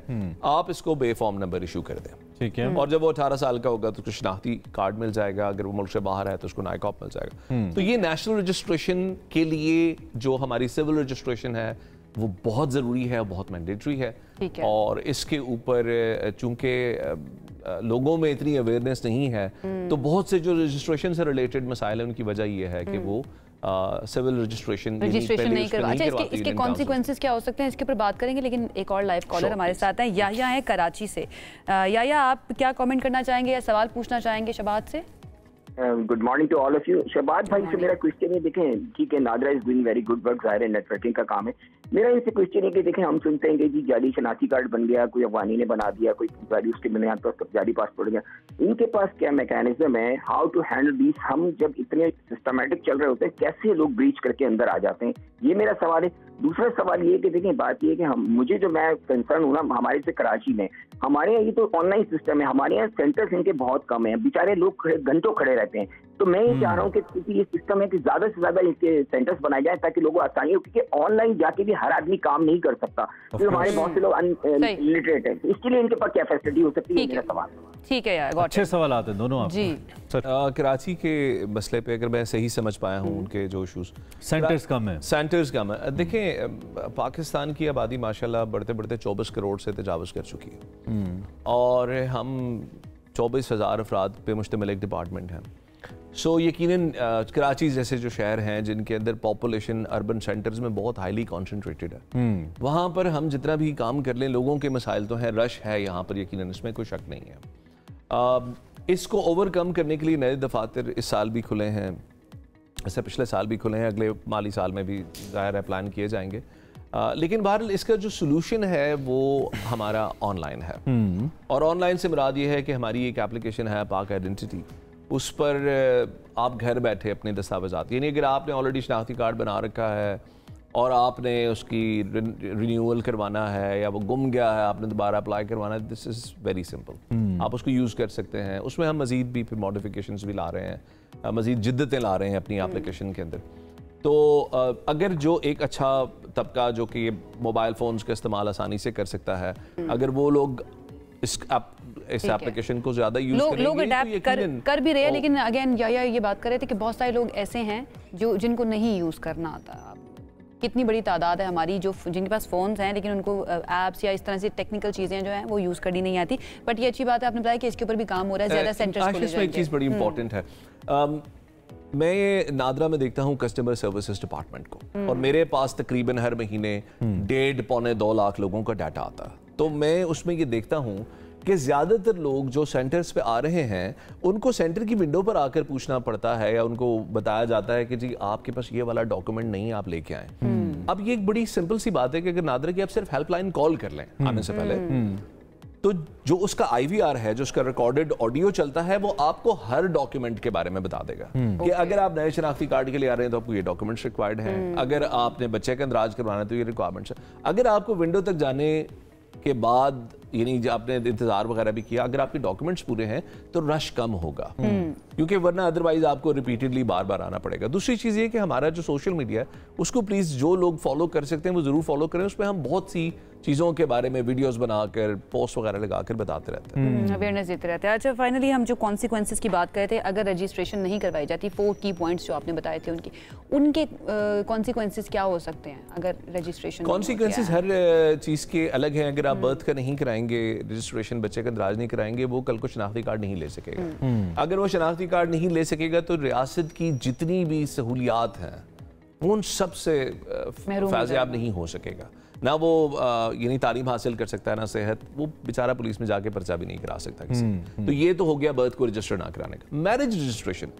आप इसको बेफॉर्म नंबर इशू कर दें। ठीक है। और जब वो 18 साल का होगा तो उसको शनाख्ती कार्ड मिल जाएगा, अगर वो मुल्क से बाहर है तो उसको नाइकॉप मिल जाएगा। तो ये नेशनल रजिस्ट्रेशन के लिए जो हमारी सिविल रजिस्ट्रेशन है वो बहुत ज़रूरी है, बहुत मैंडेटरी है। और इसके ऊपर चूंकि लोगों में इतनी अवेयरनेस नहीं है, तो बहुत से जो रजिस्ट्रेशन से रिलेटेड मसाइल है उनकी वजह यह है कि वो सिविल रजिस्ट्रेशन नहीं करवा। अच्छा, इसके कॉन्सिक्वेंसेस क्या हो सकते हैं, इसके ऊपर बात करेंगे, लेकिन एक और लाइव कॉलर हमारे साथ हैं, याहिया है कराची से। याहिया, आप क्या कमेंट करना चाहेंगे या सवाल पूछना चाहेंगे शबाद से? Good morning to all of you. Shabad भाई से मेरा क्वेश्चन है, देखें ठीक है, NADRA is doing very good work, जाहिर है नेटवर्किंग का काम है। मेरा इनसे क्वेश्चन है कि देखें, हम सुनते हैं कि जी जाली शनाख्ती कार्ड बन गया, कोई अफगानी ने बना दिया, कोई जाली उसके बुनियाद पर जाली पासपोर्ट गया, इनके पास क्या मैकेनिज्म है, हाउ टू हैंडल दिस? हम जब इतने सिस्टमेटिक चल रहे होते हैं, कैसे लोग ब्रीच करके अंदर आ जाते हैं, ये मेरा सवाल है। दूसरा सवाल ये कि देखें, बात ये है कि हम, मुझे जो मैं कंसर्न हूँ ना, हमारे से कराची में, हमारे यहाँ ये तो ऑनलाइन सिस्टम है, हमारे यहाँ सेंटर्स इनके बहुत कम है, बेचारे लोग घंटों खड़े रहते हैं। तो मैं ये चाह रहा हूँ कि ये सिस्टम है कि ज्यादा से ज्यादा इनके सेंटर्स बनाए जाए ताकि लोगों को आसानी हो, क्योंकि ऑनलाइन जाके भी हर आदमी काम नहीं कर सकता, तो हमारे बहुत से लोग अनलिटरेट है। इसके लिए इनके पास क्या फैसिलिटी हो सकती है, मेरा सवाल। ठीक है यार, अच्छे सवाल आते हैं दोनों आप जी। कराची के मसले पे अगर मैं सही समझ पाया हूँ, उनके जो इशूज, सेंटर्स कम है, सेंटर्स कम है। देखें, पाकिस्तान की आबादी माशाल्लाह बढ़ते बढ़ते 24 करोड़ से तजावज़ कर चुकी है और हम 24,000 अफराद पे मुश्तमिल एक डिपार्टमेंट है। सो यकीनन कराची जैसे जो शहर हैं जिनके अंदर पॉपुलेशन अर्बन सेंटर्स में बहुत हाईली कॉन्सेंट्रेटेड है, वहाँ पर हम जितना भी काम कर लें, लोगों के मसाइल तो हैं, रश है यहाँ पर यकीनन, इसमें कोई शक नहीं है। इसको ओवरकम करने के लिए नए दफातर इस साल भी खुले हैं, इससे पिछले साल भी खुले हैं, अगले माली साल में भी ज़ाहिर है प्लान किए जाएंगे। लेकिन बहरहाल इसका जो सोल्यूशन है वो हमारा ऑनलाइन है, और ऑनलाइन से मुराद ये है कि हमारी एक एप्लीकेशन है पाक आइडेंटिटी, उस पर आप घर बैठे अपने दस्तावेज़ात, यानी अगर आपने ऑलरेडी शनाख्ती कार्ड बना रखा है और आपने उसकी रिन्यूअल करवाना है या वो गुम गया है, आपने दोबारा अप्लाई करवाना है, दिस इज़ वेरी सिंपल, आप उसको यूज़ कर सकते हैं। उसमें हम मज़ीद भी फिर मॉडिफिकेशंस भी ला रहे हैं, मज़ीद जिद्दतें ला रहे हैं अपनी एप्लीकेशन के अंदर। तो अगर जो एक अच्छा तबका जो कि मोबाइल फ़ोन्स का इस्तेमाल आसानी से कर सकता है, अगर वो लोग इस एप्लीकेशन को ज़्यादा यूज़ करेंगे, लोग अडैप्ट कर भी रहे हैं। लेकिन अगेन ये बात कर रहे थे कि बहुत सारे लोग ऐसे हैं जिनको नहीं यूज़ करना आता। कितनी बड़ी तादाद है हमारी जिनके पास फ़ोन्स हैं लेकिन उनको ऐप्स या इस तरह से टेक्निकल चीज़ें जो हैं वो यूज़ करनी नहीं आती। बट ये अच्छी बात है, आपने बताया कि इसके ऊपर भी काम हो रहा है, ज़्यादा सेंटर्स खोले जाएंगे। एक चीज़ बड़ी इंपॉर्टेंट है, मैं ये नादरा में देखता हूँ कस्टमर सर्विसेज डिपार्टमेंट को, और मेरे पास तकरीबन हर महीने 1.5-2 लाख लोगों का डाटा आता है। तो मैं उसमें ये देखता हूँ कि ज़्यादातर लोग जो सेंटर्स पे आ रहे हैं उनको सेंटर की विंडो पर आकर पूछना पड़ता है, या उनको बताया जाता है कि जी आपके पास ये वाला डॉक्यूमेंट नहीं है, आप लेके आए। अब ये एक बड़ी सिंपल सी बात है कि अगर नादरा की आप सिर्फ हेल्पलाइन कॉल कर लें आने से पहले, तो जो उसका IVR है, जो उसका रिकॉर्डेड ऑडियो चलता है, वो आपको हर डॉक्यूमेंट के बारे में बता देगा कि अगर आप नए शनाख्ती कार्ड के लिए आ रहे हैं तो आपको ये डॉक्यूमेंट्स रिक्वायर्ड हैं, अगर आपने बच्चे का इंदराज करवाना है तो ये रिक्वायरमेंट्स है, अगर आपको विंडो तक जाने के बाद यानी जो आपने इंतजार वगैरह भी किया, अगर आपके डॉक्यूमेंट्स पूरे हैं तो रश कम होगा, क्योंकि वरना अदरवाइज आपको रिपीटेडली बार बार आना पड़ेगा। दूसरी चीज़ ये कि हमारा जो सोशल मीडिया है उसको प्लीज़ जो लोग फॉलो कर सकते हैं वो ज़रूर फॉलो करें। उसमें हम बहुत सी चीज़ों के बारे में वीडियोस बनाकर पोस्ट वगैरह लगाकर बताते रहते हैं, अवेयरनेस देते रहते हैं। अच्छा, फाइनली हम जो कॉन्सिक्वेंसेस की बात कर रहे थे, अगर रजिस्ट्रेशन नहीं करवाई जाती, 4 की पॉइंट्स जो आपने बताए थे उनके कॉन्सिक्वेंसेस क्या हो सकते हैं अगर रजिस्ट्रेशन? कॉन्सिक्वेंसेस हर चीज़ के अलग हैं। अगर आप बर्थ का नहीं कराएंगे रजिस्ट्रेशन, बच्चे का इंदराज नहीं कराएंगे, वो कल को शनाख्ती कार्ड नहीं ले सकेगा। अगर वो शनाख्ती कार्ड नहीं ले सकेगा तो रियासत की जितनी भी सहूलियात हैं उन सब से फैज़याब नहीं हो सकेगा। ना वो यानी तालीम हासिल कर सकता है, ना सेहत, वो बेचारा पुलिस में जाके पर्चा भी नहीं करा सकता किसी। तो ये तो हो गया बर्थ को रजिस्टर ना कराने का। मैरिज रजिस्ट्रेशन,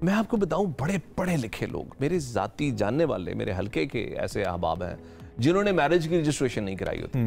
मैं आपको बताऊं, बड़े पढ़े लिखे लोग, मेरे जाती जानने वाले, मेरे हल्के के ऐसे अहबाब हैं जिन्होंने मैरिज की रजिस्ट्रेशन नहीं कराई होती।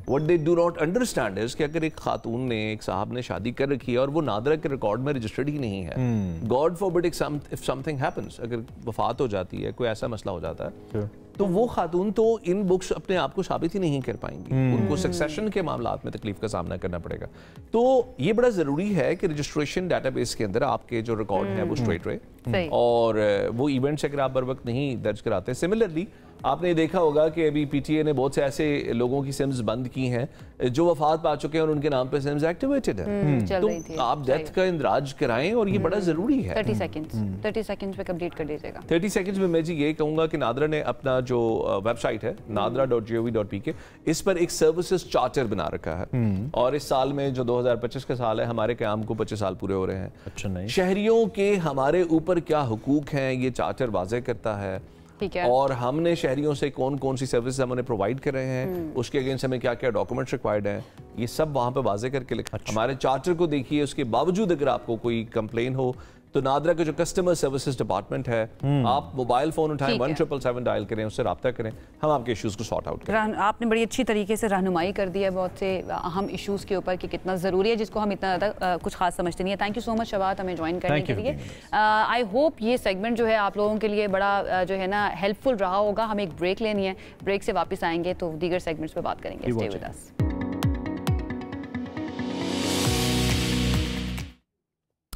What they do not understand is कि अगर एक खातून ने, एक साहब ने शादी कर रखी है और वो नादरा के रिकॉर्ड में रजिस्टर्ड ही नहीं है, God forbid if something happens, अगर वफात हो जाती है, कोई ऐसा मसला हो जाता है, तो वो खातून तो इन बुक्स अपने आप को साबित ही नहीं कर पाएंगी, उनको सक्सेशन के मामलात में तकलीफ का सामना करना पड़ेगा। तो ये बड़ा ज़रूरी है कि रजिस्ट्रेशन डाटाबेस के अंदर आपके जो रिकॉर्ड है वो स्ट्रेट रहे, और वो इवेंट्स अगर आप बर वक्त नहीं दर्ज कराते। सिमिलरली आपने देखा होगा कि अभी PTA ने बहुत से ऐसे लोगों की सिम्स बंद की हैं जो वफात पा चुके हैं और उनके नाम पे सिम्स एक्टिवेटेड है, तो आप डेथ का इंदराज कराएं, और ये बड़ा जरूरी है। 30 सेकंड्स पे कंप्लीट कर दीजिएगा। 30 सेकंड्स में मैं जी ये कहूंगा कि नादरा ने अपना जो वेबसाइट है nadra.gov.pk, इस पर एक सर्विसेज चार्टर बना रखा है, और इस साल में जो 2025 का साल है, हमारे क़याम को 25 साल पूरे हो रहे हैं। अच्छा, नहीं शहरियों के हमारे ऊपर क्या हुकूक हैं ये चार्टर वाज़ेह करता है, और हमने शहरियों से कौन कौन सी सर्विस हम उन्हें प्रोवाइड कर रहे हैं, उसके अगेंस्ट हमें क्या क्या डॉक्यूमेंट्स रिक्वायर्ड हैं, ये सब वहाँ पे वाज़ेह करके लिखा। हमारे चार्टर को देखिए, उसके बावजूद अगर आपको कोई कंप्लेन हो तो नादरा का जो कस्टमर सर्विसेज डिपार्टमेंट है, आप मोबाइल फोन उठाएं, 1777 डायल करें, उससे रब्ता करें, हम आपके इश्यूज को सॉर्ट आउट करें। आपने बड़ी अच्छी तरीके से रहनुमाई कर दी है बहुत से अहम इश्यूज के ऊपर कि कितना ज़रूरी है, जिसको हम इतना ज़्यादा कुछ खास समझते नहीं है। थैंक यू सो मच शबात हमें ज्वाइन करने के लिए। आई होप ये सेगमेंट जो है आप लोगों के लिए बड़ा जो है ना हेल्पफुल रहा होगा। हम एक ब्रेक लेनी है, ब्रेक से वापस आएंगे तो दीगर सेगमेंट्स पे बात करेंगे। Stay with us.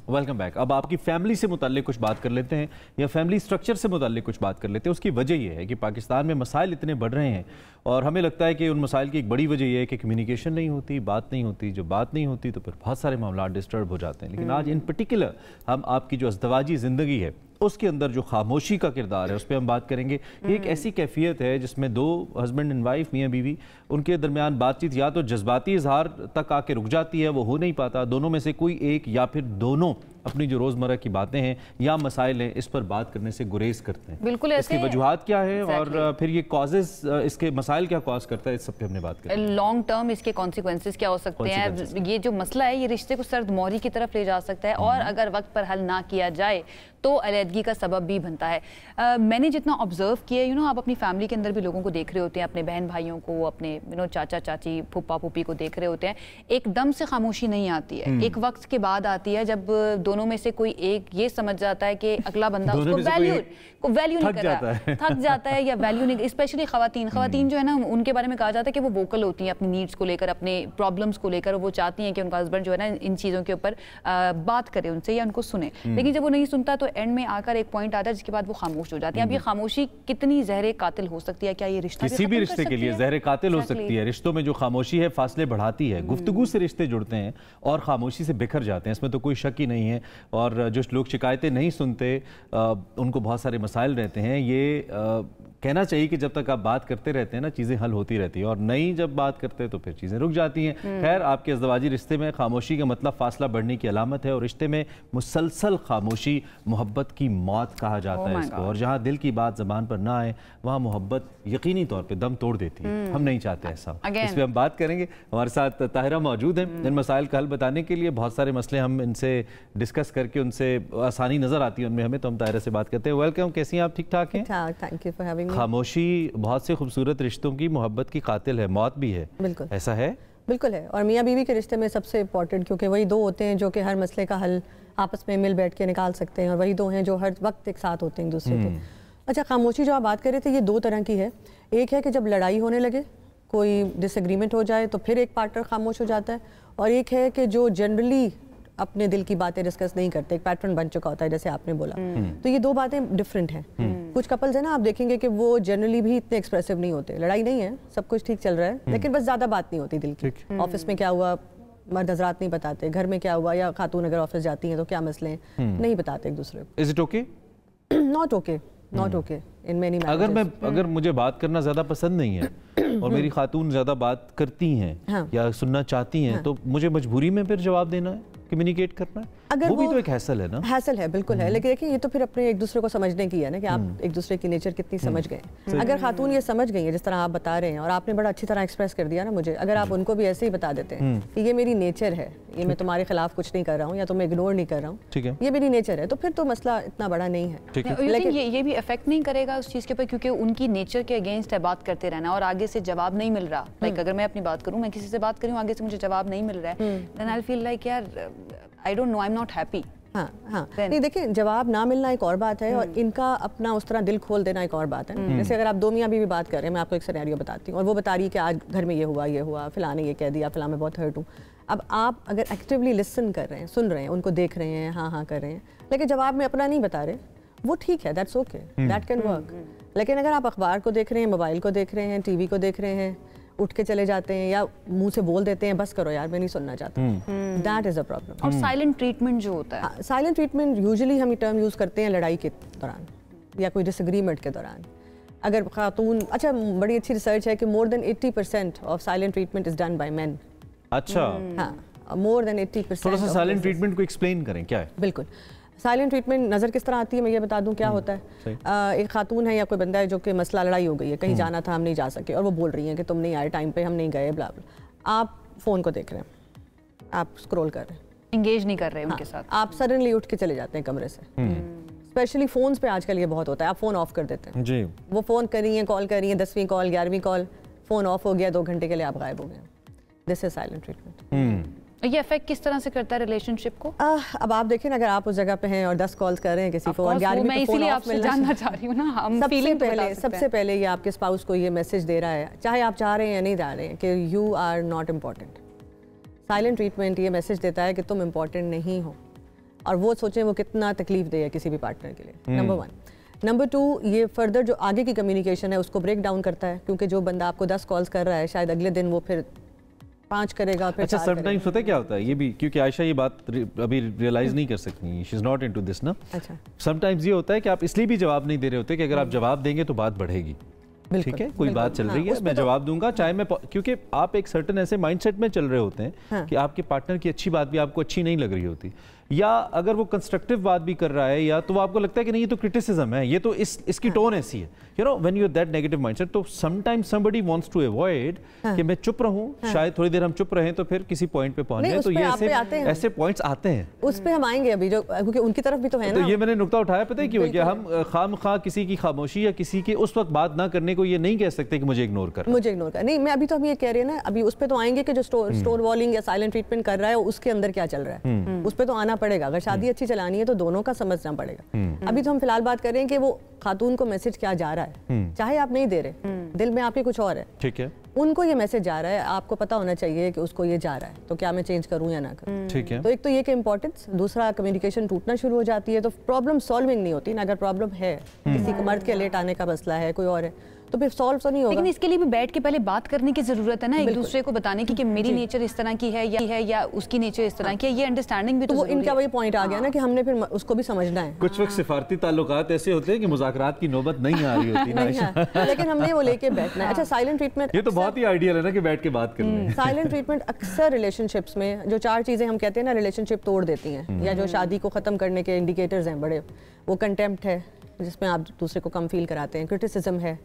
Welcome back. अब आपकी फैमिली से मुताल्लिक कुछ बात कर लेते हैं, या फैमिली स्ट्रक्चर से मुताल्लिक कुछ बात कर लेते हैं। उसकी वजह यह है कि पाकिस्तान में मसाइल इतने बढ़ रहे हैं, और हमें लगता है कि उन मसाइल की एक बड़ी वजह यह है कि कम्युनिकेशन नहीं होती, बात नहीं होती। जो बात नहीं होती तो फिर बहुत सारे मामला डिस्टर्ब हो जाते हैं। लेकिन आज इन पर्टिकुलर हम आपकी जो अज़दवाजी ज़िंदगी है उसके अंदर जो खामोशी का किरदार है उस पर हम बात करेंगे। ये एक ऐसी कैफियत है जिसमें दो हस्बैंड एंड वाइफ, मियाँ बीवी, उनके दरमियान बातचीत या तो जज्बाती इजहार तक आके रुक जाती है, वो हो नहीं पाता, दोनों में से कोई एक या फिर दोनों अपनी जो रोज़मर्रा की बातें हैं या मसाइल हैं इस पर बात करने से गुरेज करते हैं। बिल्कुल इसकी वजूहात क्या है और फिर ये कॉजेज, इसके मसाइल क्या कॉज करता है, इस सब पे हमने बात करी। लॉन्ग टर्म इसके कॉन्सिक्वेंसेस क्या हो सकते हैं, ये जो मसला है ये रिश्ते को सर्द मौरी की तरफ ले जा सकता है और अगर वक्त पर हल ना किया जाए तो अलहदगी का सबब भी बनता है। मैंने जितना ऑब्जर्व किया, आप अपनी फैमिली के अंदर भी लोगों को देख रहे होते हैं, अपने बहन भाइयों को, अपने चाचा चाची, फूफा फूफी को देख रहे होते हैं, एकदम से खामोशी नहीं आती है, एक वक्त के बाद आती है जब दोनों में से कोई एक ये समझ जाता है कि अगला बंदा उसको वैल्यू नहीं कर रहा, थक जाता है या वैल्यू नहीं। स्पेशली खवातीन जो है ना, उनके बारे में कहा जाता है कि वो वोकल होती हैं अपनी नीड्स को लेकर, अपने प्रॉब्लम्स को लेकर, वो चाहती हैं कि उनका हस्बैंड जो है ना इन चीज़ों के ऊपर बात करे उनसे या उनको सुने, लेकिन जब वो नहीं सुनता तो एंड में आकर एक पॉइंट आता है जिसके बाद वो खामोश हो जाती है। अब ये खामोशी कितनी जहर कातिल हो सकती है, क्या ये रिश्ता किसी भी रिश्ते के लिए जहर कातिल हो सकती है। रिश्तों में जो खामोशी है फासले बढ़ाती है, गुफ्तगू से रिश्ते जुड़ते हैं और खामोशी से बिखर जाते हैं, इसमें तो कोई शक ही नहीं है। और जो लोग शिकायतें नहीं सुनते उनको बहुत सारे मसाइल रहते हैं। ये कहना चाहिए कि जब तक आप बात करते रहते हैं ना चीज़ें हल होती रहती है और नहीं जब बात करते हैं तो फिर चीज़ें रुक जाती हैं। खैर, आपके अज़दवाजी रिश्ते में खामोशी का मतलब फासला बढ़ने की अलामत है और रिश्ते में मुसलसल खामोशी मोहब्बत की मौत कहा जाता है इसको। और जहाँ दिल की बात ज़बान पर ना आए वहाँ मोहब्बत यकीनी तौर पर दम तोड़ देती है। हम नहीं चाहते ऐसा। इस पर हम बात करेंगे। हमारे साथ ताहिरा मौजूद हैं इन मसाइल का हल बताने के लिए। बहुत सारे मसले हम इनसे डिस्कस करके उनसे आसानी नज़र आती है उनमें हमें, तो हम ताहिरा से बात करते हैं। वेलकम, कैसी हैं आप? ठीक ठाक हैं? Thank you for having me. खामोशी बहुत से खूबसूरत रिश्तों की मोहब्बत की कातिल है, मौत भी है। बिल्कुल ऐसा है, बिल्कुल है। और मियाँ बीवी के रिश्ते में सबसे इम्पोर्टेंट, क्योंकि वही दो होते हैं जो कि हर मसले का हल आपस में मिल बैठ के निकाल सकते हैं, और वही दो हैं जो हर वक्त एक साथ होते हैं एक दूसरे के। अच्छा, खामोशी जो आप बात कर रहे थे ये दो तरह की है। एक है कि जब लड़ाई होने लगे, कोई डिसएग्रीमेंट हो जाए तो फिर एक पार्टनर खामोश हो जाता है, और एक है कि जो जनरली अपने दिल की बातें डिस्कस नहीं करते, एक पैटर्न बन चुका होता है जैसे आपने बोला। तो ये दो बातें डिफरेंट हैं। कुछ कपल्स हैं ना, आप देखेंगे कि वो जनरली भी इतने एक्सप्रेसिव नहीं होते, लड़ाई नहीं है, सब कुछ ठीक चल रहा है, लेकिन बस ज़्यादा बात नहीं होती दिल की। ऑफिस में क्या हुआ मर्द हजरात नहीं बताते, घर में क्या हुआ, या खातून अगर ऑफिस जाती हैं तो क्या मसले हैं नहीं बताते एक दूसरे को। Is it okay? Not okay, not okay in many marriages. अगर मुझे बात करना ज़्यादा पसंद नहीं है और मेरी खातून ज़्यादा बात करती हैं या सुनना चाहती हैं, तो मुझे मजबूरी में फिर जवाब देना है, कम्युनिकेट करना है? अगर वो भी तो एक हैसल है ना। हैसल है, बिल्कुल है, लेकिन देखिए ये तो फिर अपने एक दूसरे को समझने की है ना कि आप एक दूसरे की नेचर कितनी समझ गए। अगर खातून ये समझ गई है जिस तरह आप बता रहे हैं, और आपने बड़ा अच्छी तरह एक्सप्रेस कर दिया ना मुझे, अगर आप उनको भी ऐसे ही बता देते हैं कि ये मेरी नेचर है, ये मैं तुम्हारे खिलाफ कुछ नहीं कर रहा हूँ या तुम्हें इग्नोर नहीं कर रहा हूँ, ठीक है, ये मेरी नेचर है, तो फिर तो मसला इतना बड़ा नहीं है। लेकिन ये भी अफेक्ट नहीं करेगा उस चीज़ के ऊपर, क्योंकि उनकी नेचर के अगेंस्ट है बात करते रहना और आगे से जवाब नहीं मिल रहा। लाइक अगर मैं अपनी बात करूँ, मैं किसी से बात करूँ, आगे से मुझे जवाब नहीं मिल रहा है, देन आई फील लाइक यार I don't know, I am not happy. हाँ, नहीं देखिए, जवाब ना मिलना एक और बात है और इनका अपना उस तरह दिल खोल देना एक और बात है। जैसे अगर आप दो मियाँ बीवी बात कर रहे हैं, मैं आपको एक सिनेरियो बताती हूँ और वो बता रही है कि आज घर में ये हुआ, फिलहाल ने ये कह दिया, फिलहाल मैं बहुत हर्ट हूँ। अब आप अगर एक्टिवली लिसन कर रहे हैं, सुन रहे हैं, उनको देख रहे हैं, हाँ कर रहे हैं, लेकिन जवाब में अपना नहीं बता रहे, वो ठीक है, that's okay, that can work. लेकिन अगर आप अखबार को देख रहे हैं, मोबाइल को देख रहे हैं, टीवी को देख रहे हैं, उठ के चले जाते हैं या मुंह से बोल देते हैं बस करो यार मैं नहीं सुनना चाहता, दैट इज अ प्रॉब्लम। और साइलेंट ट्रीटमेंट जो होता है, साइलेंट ट्रीटमेंट यूजुअली हम ये टर्म यूज करते हैं लड़ाई के दौरान या कोई डिसएग्रीमेंट के दौरान। अगर खातून, अच्छा बड़ी अच्छी रिसर्च है कि more than 80% of silent treatment is done by main. अच्छा, हाँ, मोर देन 80%। थोड़ा सा साइलेंट ट्रीटमेंट को एक्सप्लेन करें, क्या है? बिल्कुल, साइलेंट ट्रीटमेंट नज़र किस तरह आती है मैं ये बता दूं क्या होता है। एक खातून है या कोई बंदा है जो कि मसला लड़ाई हो गई है, कहीं जाना था हम नहीं जा सके और वो बोल रही हैं कि तुम नहीं आए टाइम पे, हम नहीं गए, ब्ला ब्ला। आप फ़ोन को देख रहे हैं, आप स्क्रॉल कर रहे हैं, इंगेज नहीं कर रहे हैं उनके साथ, आप सडनली उठ के चले जाते हैं कमरे से। स्पेशली फ़ोन्स पे आजकल ये बहुत होता है, आप फ़ोन ऑफ कर देते हैं जी। वो फ़ोन कर रही हैं, कॉल कर रही हैं, 10वीं कॉल 11वीं कॉल, फ़ोन ऑफ हो गया, 2 घंटे के लिए आप गायब हो गए। This is silent treatment. ये इफेक्ट किस तरह से करता है रिलेशनशिप को? अब आप देखिए ना, अगर आप उस जगह पे हैं और 10 कॉल्स कर रहे हैं किसी को और 11वीं मैं इसीलिए आपसे जानना चाह रही हूँ ना, हम सबसे पहले ये आपके स्पाउस को ये मैसेज दे रहा है, चाहे आप चाह रहे हैं या नहीं चाह रहे हैं, कि you are not important. Silent treatment ये मैसेज देता है कि तुम इम्पॉर्टेंट नहीं हो, और वो सोचें वो कितना तकलीफ दे है किसी भी पार्टनर के लिए, नंबर 1। नंबर 2, ये फर्दर जो आगे की कम्युनिकेशन है उसको ब्रेक डाउन करता है, क्योंकि जो बंदा आपको 10 कॉल्स कर रहा है शायद अगले दिन वो फिर 5 करेगा, फिर 4 करेगा। समटाइम्स पता है क्या होता है, ये भी क्योंकि आयशा ये बात अभी रियलाइज नहीं कर सकती, she is not into this ना। अच्छा, समटाइम्स ये होता है कि आप इसलिए भी जवाब नहीं दे रहे होते कि अगर आप जवाब देंगे तो बात बढ़ेगी। ठीक है, कोई बात चल रही है, मैं जवाब दूंगा, चाहे मैं, क्योंकि आप एक सर्टेन ऐसे माइंडसेट में चल रहे होते हैं कि आपके पार्टनर की अच्छी बात भी आपको अच्छी नहीं लग रही होती, या अगर वो कंस्ट्रक्टिव बात भी कर रहा है या तो आपको लगता है कि नहीं ये तो क्रिटिसिज्म है, ये तो इसकी टोन ऐसी है, you know, when you that negative mindset, तो sometimes somebody wants to avoid कि मैं चुप रहूं, शायद थोड़ी देर हम चुप रहें तो फिर किसी पॉइंट पे पहुंच जाए। तो ये ऐसे पॉइंट्स आते हैं, उस पे हम आएंगे अभी, जो क्योंकि उनकी तरफ भी तो है ना। तो ये मैंने नुक्ता उठाया, पता है क्यों, कि हम खामखा किसी की खामोशी या किसी के उस वक्त बात ना करने को ये नहीं कह सकते कि मुझे इग्नोर कर नहीं, मैं अभी तो हम ये कह रहे हैं ना, अभी उस पे तो आएंगे कि जो स्टोन वॉलिंग या साइलेंट ट्रीटमेंट कर रहा है उसके अंदर क्या चल रहा है, उस पे तो आना पड़ेगा। अगर शादी अच्छी चलानी है तो दोनों का समझना पड़ेगा। अभी तो हम फिलहाल बात कर रहे हैं कि वो खातून को मैसेज क्या जा रहा है, चाहे आप नहीं दे रहे, दिल में आपके कुछ और है, ठीक है, उनको ये मैसेज जा रहा है, आपको पता होना चाहिए कि उसको ये जा रहा है, तो क्या मैं चेंज करूं या ना करूं, ठीक है। तो एक तो ये कि इम्पोर्टेंस, दूसरा कम्युनिकेशन टूटना शुरू हो जाती है तो प्रॉब्लम सॉल्विंग नहीं होती ना। अगर प्रॉब्लम है, किसी को मर्द के लेट आने का मसला है, कोई और है, तो फिर सॉल्व तो नहीं होगा। लेकिन इसके लिए भी बैठ के पहले बात करने की जरूरत है ना, एक दूसरे को बताने की कि मेरी नेचर इस तरह की है या उसकी नेचर इस तरह की है, ये अंडरस्टैंडिंग भी तो वो इनका वही पॉइंट आ गया ना कि हमने फिर उसको भी समझना है। कुछ वक्त सिफारती ताल्लुकात ऐसे होते हैं कि मुज़ाकरात की नौबत नहीं आ रही होती ना, लेकिन हमने वो लेके बैठना है। अच्छा, साइलेंट ट्रीटमेंट, ये तो बहुत ही आइडियल है ना कि बैठ के बात करनी है। साइलेंट ट्रीटमेंट अक्सर रिलेशनशिप्स में जो 4 चीजें हम कहते हैं ना रिलेशनशिप तोड़ देती हैं, या जो शादी को खत्म करने के इंडिकेटर्स हैं बड़े, वो कंटेम्प्ट है जिसमें आप दूसरे को कम फील कराते हैं, क्रिटिसिज्म है,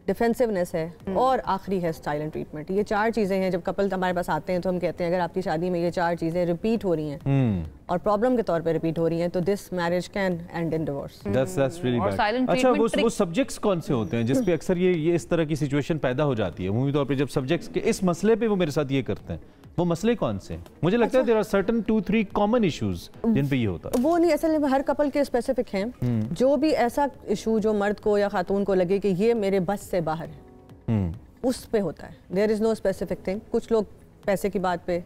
डिफेंसिवनेस है, और आखिरी है साइलेंट ट्रीटमेंट। ये 4 चीज़ें हैं। जब कपल हमारे पास आते हैं तो हम कहते हैं अगर आपकी शादी में ये 4 चीज़ें रिपीट हो रही हैं और प्रॉब्लम के तौर पे रिपीट हो रही हैं तो this marriage can and in divorce. That's really bad. अच्छा, वो सब्जेक्ट्स कौन से होते हैं जिस पे अक्सर ये इस तरह की सिचुएशन पैदा हो जाती है? उम्मीद तौर पे जब सब्जेक्ट्स के इस मसले पे वो मेरे साथ ये करते हैं, वो मसले कौन से हैं? मुझे लगता है there are certain 2-3 common issues जिन पे ये होता है। वो नहीं, असल में हर कपल के स्पेसिफिक हैं। जो भी ऐसा इशू जो मर्द को या खातून को लगे कि ये मेरे बस से बाहर है, उस पे होता है। There is no specific thing. कुछ लोग पैसे की बात पे,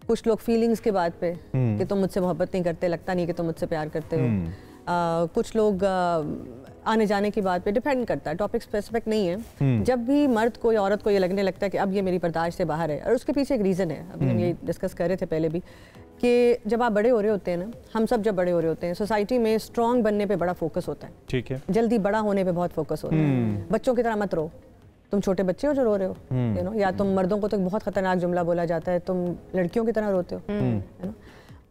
कुछ लोग फीलिंग्स की बात पे कि तुम मुझसे मोहब्बत नहीं करते, लगता नहीं कि तुम मुझसे प्यार करते हो। कुछ लोग आने जाने की बात पे, डिपेंड करता है, टॉपिक स्पेसिफिक नहीं है। जब भी मर्द को या औरत को ये लगने लगता है कि अब ये मेरी बर्दाश्त से बाहर है, और उसके पीछे एक रीज़न है, अभी हम ये डिस्कस कर रहे थे पहले भी, कि जब आप बड़े हो रहे होते हैं ना, हम सब जब बड़े हो रहे होते हैं, सोसाइटी में स्ट्रॉन्ग बनने पे बड़ा फोकस होता है, ठीक है, जल्दी बड़ा होने पे बहुत फोकस होता है। बच्चों की तरह मत रो, तुम छोटे बच्चे हो जो रो रहे हो, यू नो, या तुम मर्दों को तो बहुत खतरनाक जुमला बोला जाता है, तुम लड़कियों की तरह रोते हो, है ना।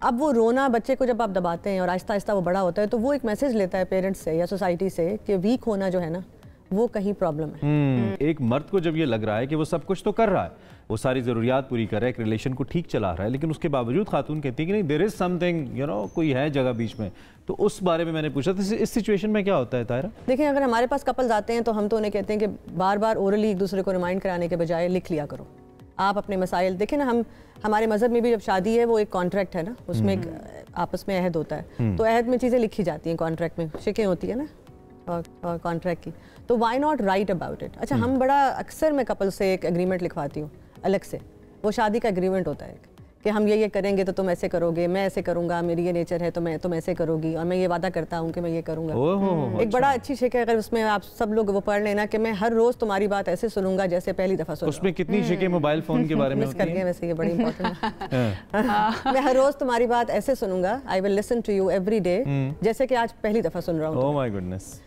अब वो रोना बच्चे को जब आप दबाते हैं और आहिस्ता आहिस्ता वो बड़ा होता है तो वो एक मैसेज लेता है पेरेंट्स से या सोसाइटी से कि वीक होना जो है ना वो कहीं प्रॉब्लम है। एक मर्द को जब ये लग रहा है कि वो सब कुछ तो कर रहा है, वो सारी ज़रूरियात पूरी कर रहा है, एक रिलेशन को ठीक चला रहा है, लेकिन उसके बावजूद खातून कहती है कि नहीं, there is something, you know, कोई है जगह बीच में, तो उस बारे में मैंने पूछा था इस सिचुएशन में क्या होता है तायरा? देखिए, अगर हमारे पास कपल्स आते हैं तो हम तो उन्हें कहते हैं कि बार बार ओरली एक दूसरे को रिमाइंड कराने के बजाय लिख लिया करो आप अपने मसाइल। देखिए ना, हमारे मज़हब में भी जब शादी है वो एक कॉन्ट्रैक्ट है ना, उसमें एक आपस में अहद होता है, तो अहद में चीज़ें लिखी जाती हैं, कॉन्ट्रैक्ट में शिकें होती है ना और कॉन्ट्रैक्ट की, तो why not write about it. अच्छा, हम बड़ा अक्सर मैं कपल से एक एग्रीमेंट लिखवाती हूँ अलग से, वो शादी का एग्रीमेंट होता है कि हम ये करेंगे तो तुम ऐसे करोगे, मैं ऐसे करूंगा, मेरी ये नेचर है तो तुम ऐसे करोगी, और मैं ये वादा करता हूँ कि मैं ये करूंगा। एक बड़ा अच्छी शिक है, अगर उसमें आप सब लोग वो पढ़ लेना कि मैं हर रोज तुम्हारी बात ऐसे सुनूंगा जैसे पहली दफा सुन। उसमें कितनी शिकें मोबाइल फोन के बारे में होती हैं? वैसे ये बड़ी इंपॉर्टेंट है। मैं हर रोज तुम्हारी बात ऐसे सुनूंगा, I will listen to you every day, जैसे कि आज पहली दफा सुन रहा हूँ। Oh my goodness.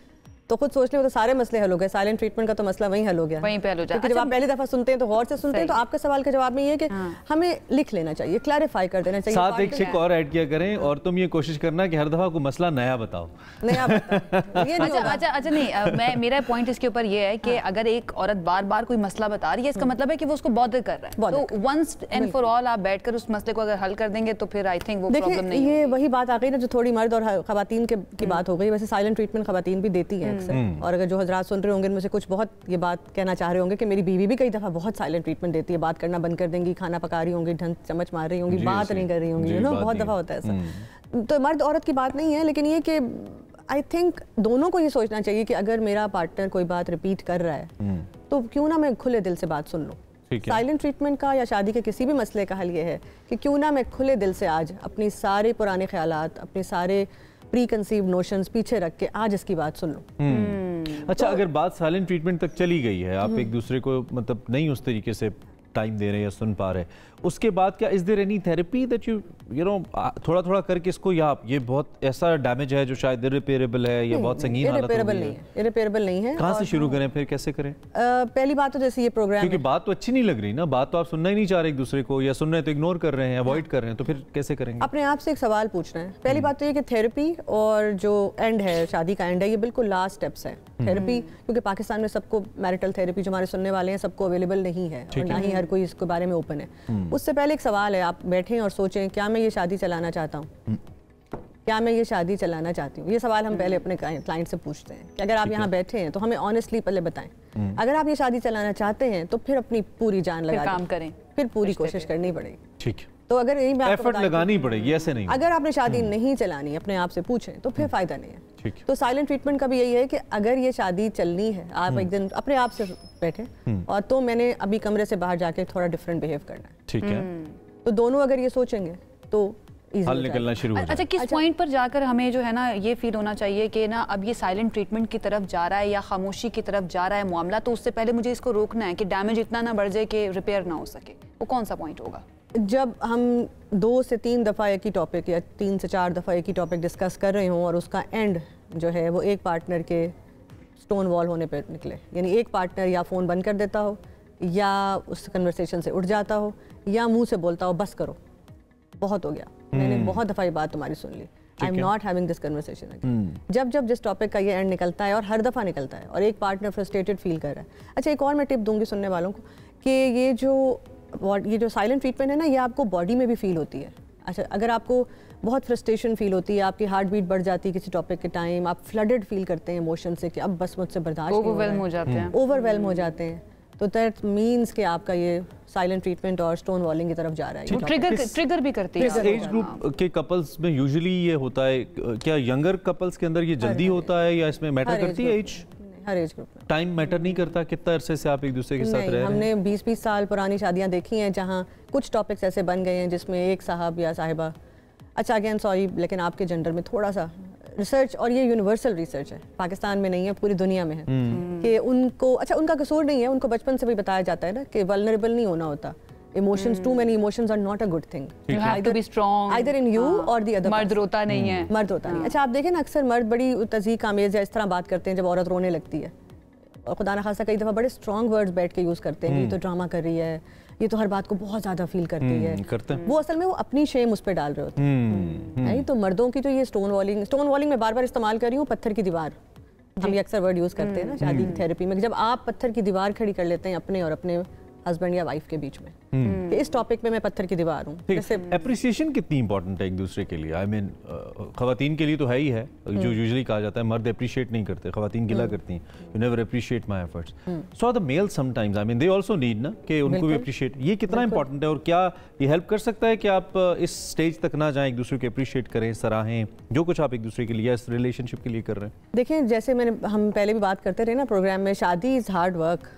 तो खुद सोच लो, तो सारे मसले हल हो गए। साइलेंट ट्रीटमेंट का तो मसला वहीं हल हो गया, वहीं पे हल हो जाता है। जब आप पहली दफा सुनते हैं तो गौर से सुनते हैं, तो आपका सवाल का जवाब में ये है कि हमें लिख लेना चाहिए, क्लैरिफाई कर देना चाहिए। साथ एक शिक और ऐड किया करें, और तुम ये कोशिश करना कि हर दफा कोई मसला नया बताओ, नया बताओ। ये अच्छा नहीं, मेरा पॉइंट इसके ऊपर ये है कि अगर एक औरत बार बार कोई मसला बता रही है, इसका मतलब है कि वो उसको बॉदर कर रहा है, तो वंस एंड फॉर ऑल आप बैठकर उस मसले को अगर हल कर देंगे तो फिर आई थिंक वो प्रॉब्लम नहीं है। ये वही बात आ गई ना जो थोड़ी मर्द और खवातीन की बात हो गई। वैसे साइलेंट ट्रीटमेंट खवातीन भी देती है अक्सर, और अगर जो हजरात सुन रहे होंगे मुझे कुछ बहुत ये बात कहना चाह रहे होंगे कि मेरी बीवी भी कई दफा बहुत साइलेंट ट्रीटमेंट देती है, बात करना बंद कर देंगी, खाना पका रही होंगी, ढंग चम्मच मार रही होंगी, बात नहीं कर रही होंगी, यू नो, बहुत दफा होता है ऐसा। तो मर्द औरत की बात नहीं है, लेकिन ये कि आई थिंक दोनों को ये सोचना चाहिए कि अगर मेरा पार्टनर कोई बात रिपीट कर रहा है तो क्यों ना मैं खुले दिल से बात सुन लूँ। साइलेंट ट्रीटमेंट का या शादी के किसी भी मसले का हल ये है कि क्यों ना मैं खुले दिल से आज अपनी सारे पुराने ख्यालात, अपने सारे प्री कंसीव नोशंस पीछे रख के आज इसकी बात सुन लूं। अच्छा, अगर बात साइलेंट ट्रीटमेंट तक चली गई है, आप एक दूसरे को मतलब नहीं उस तरीके से टाइम दे रहे या सुन पा रहे, उसके बाद क्या is there any therapy that you know थोड़ा थोड़ा करके इसको, या ये बहुत ऐसा डैमेज है जो शायद इरिपेरेबल है या बहुत संगीन हालत है? इरिपेरेबल नहीं है। कहाँ से शुरू करें फिर, कैसे करें? पहली बात तो जैसे ये प्रोग्राम, क्योंकि बात तो अच्छी नहीं लग रही ना, बात तो आप सुनना ही नहीं चाह रहे एक दूसरे को, या सुन रहे हैं तो इग्नोर कर रहे हैं, अवॉइड कर रहे हैं, तो फिर कैसे करेंगे? अपने आप से एक सवाल पूछना है। पहली बात तो ये कि थेरेपी और जो एंड है, शादी का एंड है, ये बिल्कुल लास्ट स्टेप्स है। थेरेपी क्योंकि पाकिस्तान में सबको मैरिटल थेरेपी जो हमारे सुनने वाले हैं सबको अवेलेबल नहीं है, और ना ही हर कोई इसके बारे में ओपन है। उससे पहले एक सवाल है, आप बैठें और सोचें क्या मैं ये शादी चलाना चाहता हूँ, क्या मैं ये शादी चलाना चाहती हूँ? ये सवाल हम पहले अपने क्लाइंट से पूछते हैं कि अगर आप यहाँ बैठे हैं तो हमें ऑनेस्टली पहले बताएं। अगर आप ये शादी चलाना चाहते हैं तो फिर अपनी पूरी जान लगा काम करें, फिर पूरी कोशिश करनी पड़ेगी। ठीक है, तो अगर यही बात एफर्ट लगानी पड़ेगी, ऐसे नहीं। अगर आपने शादी नहीं चलानी, अपने आप से पूछें तो फिर फायदा नहीं है। तो साइलेंट ट्रीटमेंट का भी यही है कि अगर ये शादी चलनी है, आप एक दिन अपने आप से बैठे और तो मैंने अभी कमरे से बाहर जाके थोड़ा डिफरेंट बिहेव करना है, ठीक है, तो दोनों अगर ये सोचेंगे तो हल निकलना शुरू हो जाए। अच्छा, किस पॉइंट पर जाकर हमें जो है ना ये फील होना चाहिए कि ना अब ये साइलेंट ट्रीटमेंट की तरफ जा रहा है या खामोशी की तरफ जा रहा है मामला, तो उससे पहले मुझे इसको रोकना है कि डैमेज इतना ना बढ़ जाए कि रिपेयर ना हो सके? वो कौन सा पॉइंट होगा? जब हम 2 से 3 दफ़ा एक ही टॉपिक या 3 से 4 दफ़ा एक ही टॉपिक डिस्कस कर रहे हों और उसका एंड जो है वो एक पार्टनर के स्टोन वॉल होने पर निकले, यानी एक पार्टनर या फ़ोन बंद कर देता हो या उस कन्वर्सेशन से उठ जाता हो या मुंह से बोलता हो बस करो, बहुत हो गया, मैंने बहुत दफ़ा ये बात तुम्हारी सुन ली, I am not having this conversation again. जब जिस टॉपिक का ये एंड निकलता है और हर दफ़ा निकलता है और एक पार्टनर फ्रस्ट्रेटेड फील कर रहा है। अच्छा, एक और मैं टिप दूंगी सुनने वालों को कि ये जो साइलेंट ट्रीटमेंट है ना, ये आपको बॉडी में भी फील होती है। अच्छा, अगर आपको बहुत फ्रस्ट्रेशन फील होती है, आपकी हार्ट बीट बढ़ जाती है किसी टॉपिक के टाइम, आप फ्लडेड फील करते हैं इमोशन से कि अब बस मुझसे बर्दाश्त नहीं हो रहा है, ओवरवेल्म हो जाते हैं, तो दैट मीन्स कि आपका ये साइलेंट ट्रीटमेंट और स्टोन वॉलिंग की तरफ जा रहा है। ट्रिगर भी करती है। इस एज ग्रुप के कपल्स में यूजुअली ये होता है, क्या यंगर कपल्स के अंदर ये जल्दी होता है या इसमें मैटर करती है एज? हर एज ग्रुप में टाइम मैटर नहीं करता, कितना अरसे से आप एक दूसरे के साथ रहे? हमने 20-20 साल पुरानी शादियां देखी हैं जहां कुछ टॉपिक्स ऐसे बन गए हैं जिसमें एक साहब या साहिबा, अच्छा अगेन सॉरी लेकिन आपके जेंडर में थोड़ा सा रिसर्च, और ये यूनिवर्सल रिसर्च है, पाकिस्तान में नहीं है, पूरी दुनिया में है, कि उनको, अच्छा उनका कसूर नहीं है, उनको बचपन से भी बताया जाता है ना कि वल्नरेबल नहीं होना होता, emotions, too many emotions are not a good thing, you have to be strong either in you or the other. मर्द रोता नहीं है, मर्द होता नहीं। अच्छा, आप देखें ना अक्सर मर्द बड़ी तज़ीक आमेज़ या इस तरह बात करते हैं जब औरत रोने लगती है, और खुदा न खासा कई दफ़ा बड़े स्ट्रॉन्ग वर्ड्स बैठ के यूज़ करते हैं कि ये तो ड्रामा कर रही है, ये तो हर बात को बहुत ज़्यादा फील करती है, वो असल में वो अपनी शेम उस पर डाल रहे होते हैं। नहीं तो मर्दों की तो ये स्टोन वॉलिंग में बार बार इस्तेमाल कर रही हूँ, पत्थर की दीवार, हम ये अक्सर वर्ड यूज़ करते हैं ना शादी की थेरेपी में, जब आप पत्थर की दीवार खड़ी कर लेते हैं अपने और अपने हस्बैंड या वाइफ के बीच में, कि इस टॉपिक पे मैं पत्थर की दीवार हूँ। जैसे एप्रिसिएशन कितनी इंपॉर्टेंट है एक दूसरे के लिए? आई मीन खवातीन के लिए तो है ही है, जो यूजुअली कहा जाता है मर्द अप्रिशिएट नहीं करते, खवातीन गिला करती हैं, you never appreciate my efforts, so the male sometimes, I mean they also need ना कि उनको भी अप्रिशिएट, ये कितना इंपॉर्टेंट है और क्या ये हेल्प कर सकता है कि आप इस स्टेज तक ना जाएं, एक दूसरे को अप्रिशिएट करें, सराहें जो कुछ आप एक दूसरे के लिए इस रिलेशनशिप के लिए कर रहे हैं? देखिए, जैसे हम पहले भी बात करते रहे ना प्रोग्राम में, शादी इज हार्ड वर्क,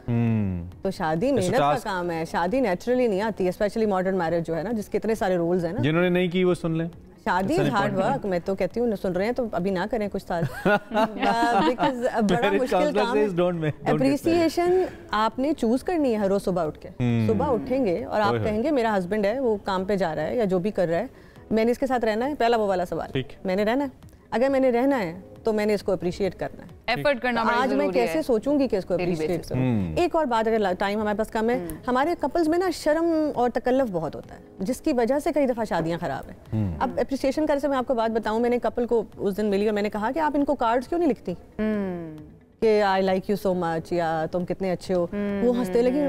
तो शादी मेहनत का काम है, शादी नेचुरली नहीं आती है, स्पेशली मॉडर्न मैरिज जो है ना, जिसके इतने सारे रूल्स हैं ना, जिन्होंने नहीं की वो सुन लें, शादी इज हार्ड वर्क। मैं तो कहती हूँ सुन रहे हैं तो अभी ना करें कुछ साल, बिकॉज़ बड़ा मुश्किल काम है। अप्रिसिएशन आपने चूज करनी है हर रोज सुबह उठ के, सुबह उठेंगे और आप कहेंगे मेरा हस्बैंड है, वो काम पे जा रहा है या जो भी कर रहा है, मैंने इसके साथ रहना है, पहला वो वाला सवाल, मैंने रहना है, अगर मैंने रहना है तो मैंने इसको अप्रिशिएट करना है, एफर्ट करना बड़ा आज जरूरी मैं कैसे है। सोचूंगी कि इसको अप्रिशिएट करूं। एक और बात, अगर टाइम हमारे पास कम है, हमारे कपल्स में ना शर्म और तकल्लुफ बहुत होता है, जिसकी वजह से कई दफ़ा शादियां खराब हैं। अब अप्रिसिएशन करने से मैं आपको बात बताऊं, मैंने कपल को उस दिन मिली और मैंने कहा कि आप इनको कार्ड्स क्यों नहीं लिखती कि I like you so much या तुम कितने अच्छे हो, वो हंसते लगी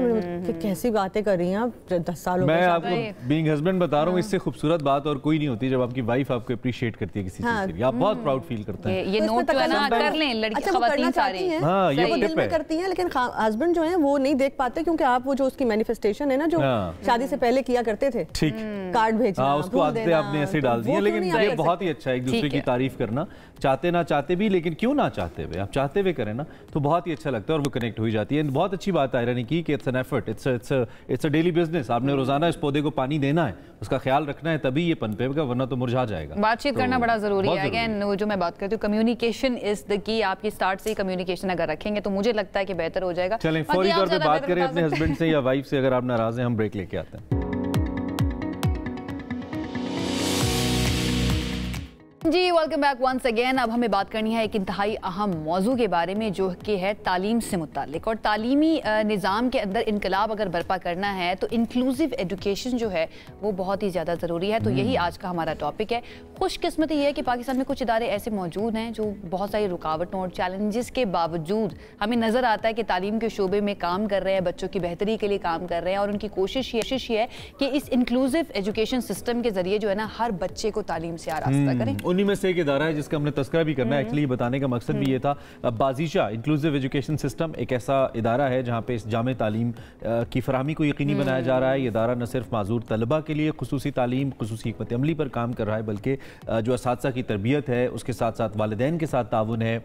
कि कैसी बातें कर रही हैं आप 10 सालों मैं आपको बीइंग हस्बैंड बता रहा हूँ, इससे खूबसूरत बात और कोई नहीं होती जब आपकी वाइफ आपको अप्रिशिएट करती है किसी चीज के लिए, आप बहुत प्राउड फील करते हैं। ये नोट जो है ना कर लें, लड़की खवातीन सारी, हां ये वो दिल में करती हैं, लेकिन हस्बैंड जो है वो नहीं देख पाते, क्योंकि आप वो जो उसकी मैनिफेस्टेशन है ना, जो शादी से पहले किया करते थे, ठीक कार्ड भेजना, उसको आदतें आपने ऐसे डाल दी हैं, लेकिन ये बहुत ही अच्छा है एक दूसरे की तारीफ करना, चाहते ना चाहते भी, लेकिन क्यों ना चाहते हुए, आप चाहते हुए करें ना तो बहुत ही अच्छा लगता है और वो कनेक्ट हो जाती है। बहुत अच्छी बात आयरा ने की कि it's an effort, it's a daily business, आपने रोजाना इस पौधे को पानी देना है, उसका ख्याल रखना है, तभी ये पनपेगा, वरना तो मुरझा जाएगा। बातचीत करना बड़ा जरूरी है। अगेन वो जो मैं बात करती हूँ, कम्युनिकेशन इज द की, आपकी स्टार्ट से ही कम्युनिकेशन अगर रखेंगे तो मुझे लगता है कि बेहतर हो जाएगा। चलें फौरी तौर पे बात करें अपने हस्बैंड से या वाइफ से, अगर आप नाराज हैं हम ब्रेक लेके आते हैं। जी वेलकम बैक वंस अगेन। अब हमें बात करनी है एक इंतहाई अहम मौजू के बारे में जो कि है तालीम से मुतालिक। और तालीमी निज़ाम के अंदर इनकलाब अगर बर्पा करना है तो इंक्लूसिव एजुकेशन जो है वो बहुत ही ज़्यादा ज़रूरी है। तो यही आज का हमारा टॉपिक है। खुशकिस्मती ये है कि पाकिस्तान में कुछ इदारे ऐसे मौजूद हैं जो बहुत सारी रुकावटों और चैलेंजेस के बावजूद हमें नज़र आता है कि तालीम के शोबे में काम कर रहे हैं, बच्चों की बेहतरी के लिए काम कर रहे हैं। और उनकी कोशिश ये है कि इस इंक्लूसिव एजुकेशन सिस्टम के ज़रिए जो है ना हर बच्चे को तालीम से आरास्ता करें। उन्हीं में से एक इदारा है जिसका हमने तस्करा भी करना है। एक्चुअली बताने का मकसद भी ये था। बाजीशा इंक्लूसिव एजुकेशन सिस्टम एक ऐसा इदारा है जहाँ पे इस जामे तालीम की फराहमी को यकीनी बनाया जा रहा है। ये इदारा न सिर्फ माजूर तलबा के लिए खुसूसी तालीम, खुसूसी हिकमत अमली पर काम कर रहा है, बल्कि जो असातिज़ा की तरबियत है उसके साथ साथ वालिदैन के साथ ताउन है,